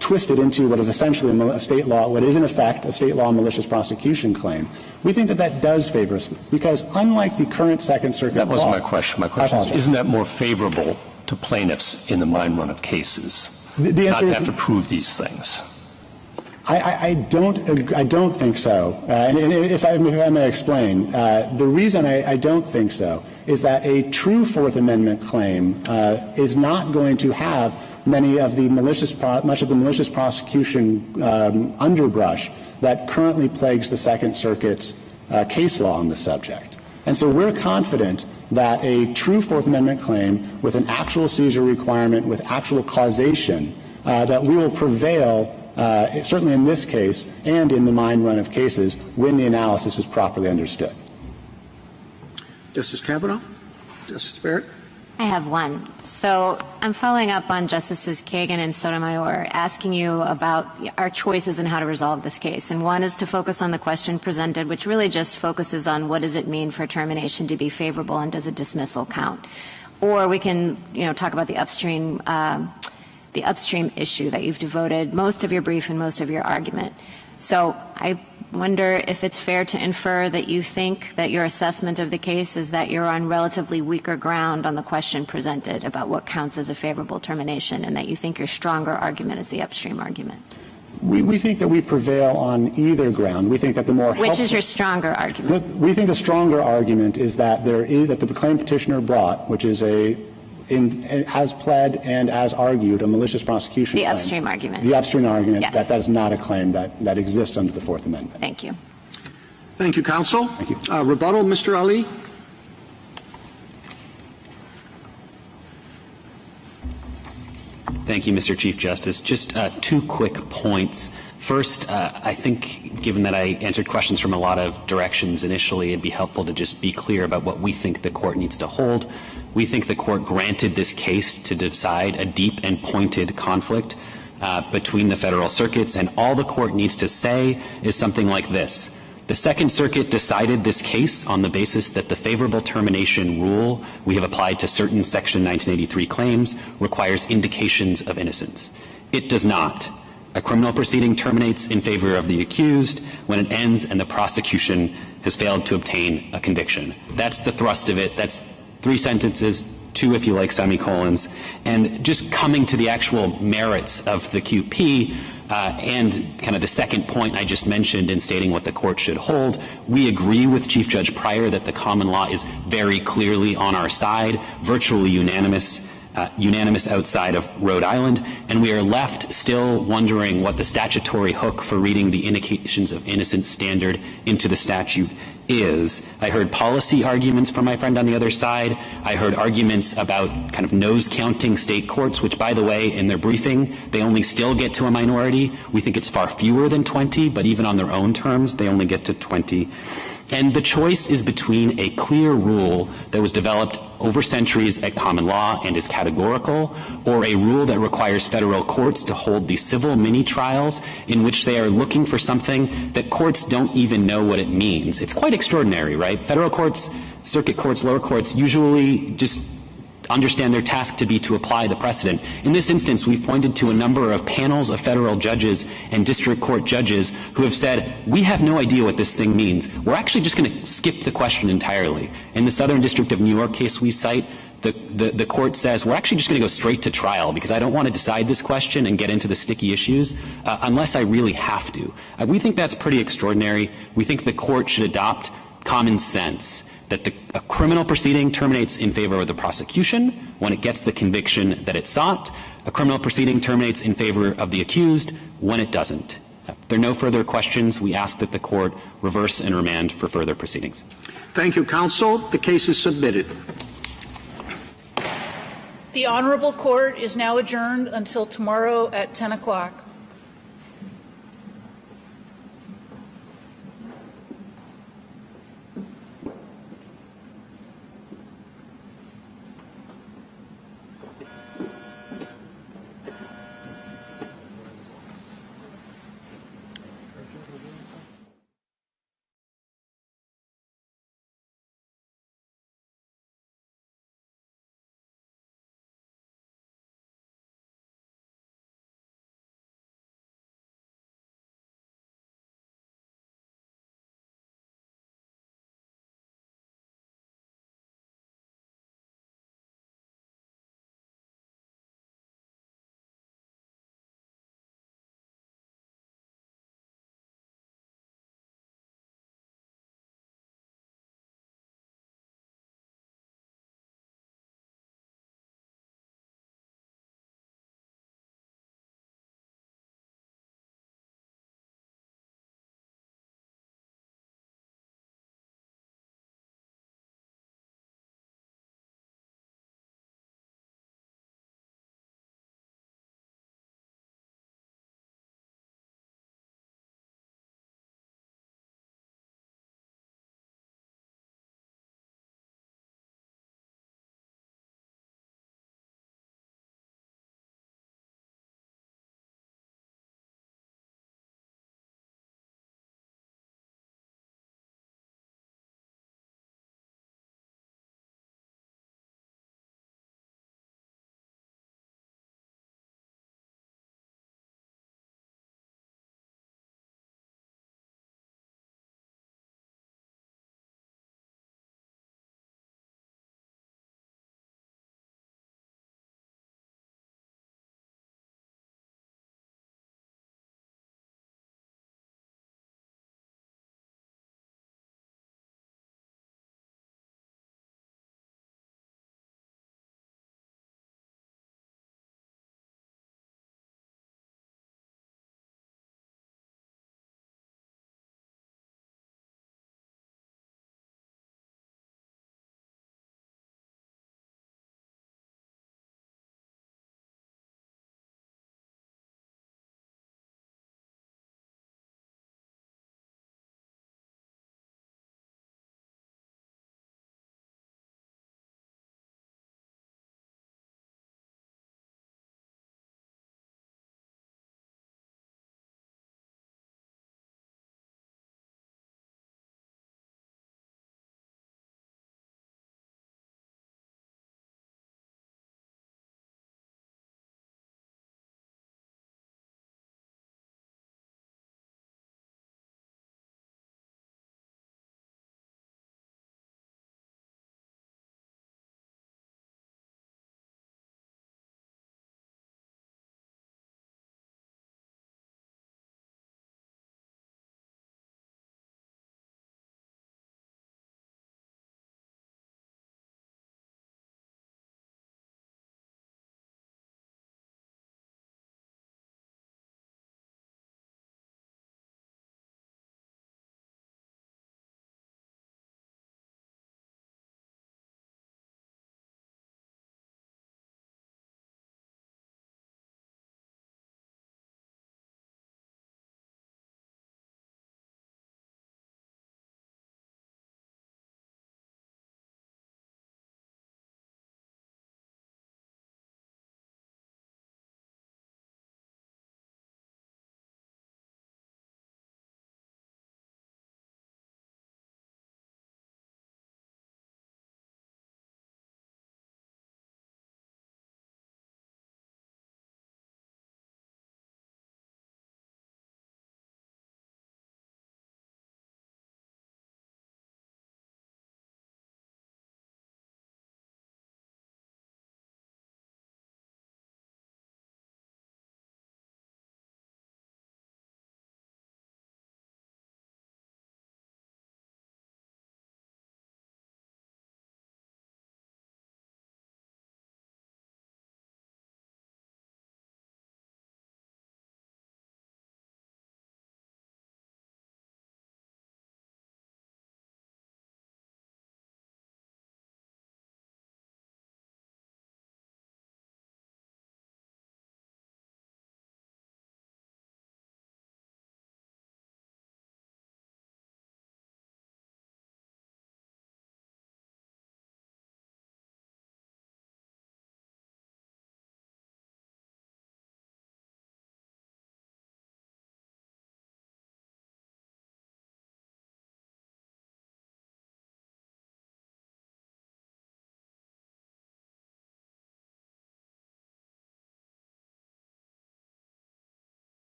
twisted into what is essentially a state law, what is in effect a state law malicious prosecution claim, we think that that does favor us, because unlike the current Second Circuit law.
That wasn't my question. My question is, isn't that more favorable to plaintiffs in the mine run of cases,
the
not to have to prove these things?
I don't think so. And if I may explain, the reason I don't think so is that a true Fourth Amendment claim is not going to have much of the malicious prosecution underbrush that currently plagues the Second Circuit's case law on the subject. And so we're confident that a true Fourth Amendment claim with an actual seizure requirement, with actual causation, that we will prevail, certainly in this case and in the mine run of cases, when the analysis is properly understood.
Justice Kavanaugh? Justice Barrett?
I have one. So I'm following up on Justices Kagan and Sotomayor, asking you about our choices in how to resolve this case. And one is to focus on the question presented, which really just focuses on what does it mean for termination to be favorable and does a dismissal count. Or we can, talk about the upstream issue that you've devoted most of your brief and most of your argument. So I wonder if it's fair to infer that you think that your assessment of the case is that you're on relatively weaker ground on the question presented about what counts as a favorable termination, and that you think your stronger argument is the upstream argument.
We think that we prevail on either ground. We think that the more helpful.
Which is your stronger argument?
We think the stronger argument is that that the claim petitioner brought, which is as pled and as argued, a malicious prosecution claim.
The upstream argument.
The upstream argument,
yes.
that is not a claim that exists under the Fourth Amendment.
Thank you.
Thank you, counsel.
Thank you.
Rebuttal, Mr. Ali?
Thank you, Mr. Chief Justice. Just two quick points. First, I think, given that I answered questions from a lot of directions initially, it'd be helpful to just be clear about what we think the Court needs to hold. We think the Court granted this case to decide a deep and pointed conflict between the federal circuits, and all the Court needs to say is something like this. The Second Circuit decided this case on the basis that the favorable termination rule we have applied to certain Section 1983 claims requires indications of innocence. It does not. A criminal proceeding terminates in favor of the accused when it ends and the prosecution has failed to obtain a conviction. That's the thrust of it. That's 3 sentences, 2 if you like semicolons. And just coming to the actual merits of the QP and kind of the second point I just mentioned in stating what the Court should hold, we agree with Chief Judge Pryor that the common law is very clearly on our side, virtually unanimous. unanimous outside of Rhode Island, and we are left still wondering what the statutory hook for reading the indications of innocence standard into the statute is. I heard policy arguments from my friend on the other side. I heard arguments about kind of nose-counting state courts, which, by the way, in their briefing, they only still get to a minority. We think it's far fewer than 20, but even on their own terms, they only get to 20. And the choice is between a clear rule that was developed over centuries at common law and is categorical, or a rule that requires federal courts to hold these civil mini-trials in which they are looking for something that courts don't even know what it means. It's quite extraordinary, right? Federal courts, circuit courts, lower courts usually just understand their task to be to apply the precedent. In this instance, we've pointed to a number of panels of federal judges and district court judges who have said, we have no idea what this thing means. We're actually just going to skip the question entirely. In the Southern District of New York case we cite, the court says, we're actually just going to go straight to trial because I don't want to decide this question and get into the sticky issues unless I really have to. We think that's pretty extraordinary. We think the court should adopt common sense that a criminal proceeding terminates in favor of the prosecution when it gets the conviction that it sought. A criminal proceeding terminates in favor of the accused when it doesn't. If there are no further questions, we ask that the court reverse and remand for further proceedings.
Thank you, counsel. The case is submitted.
The Honorable Court is now adjourned until tomorrow at 10 o'clock.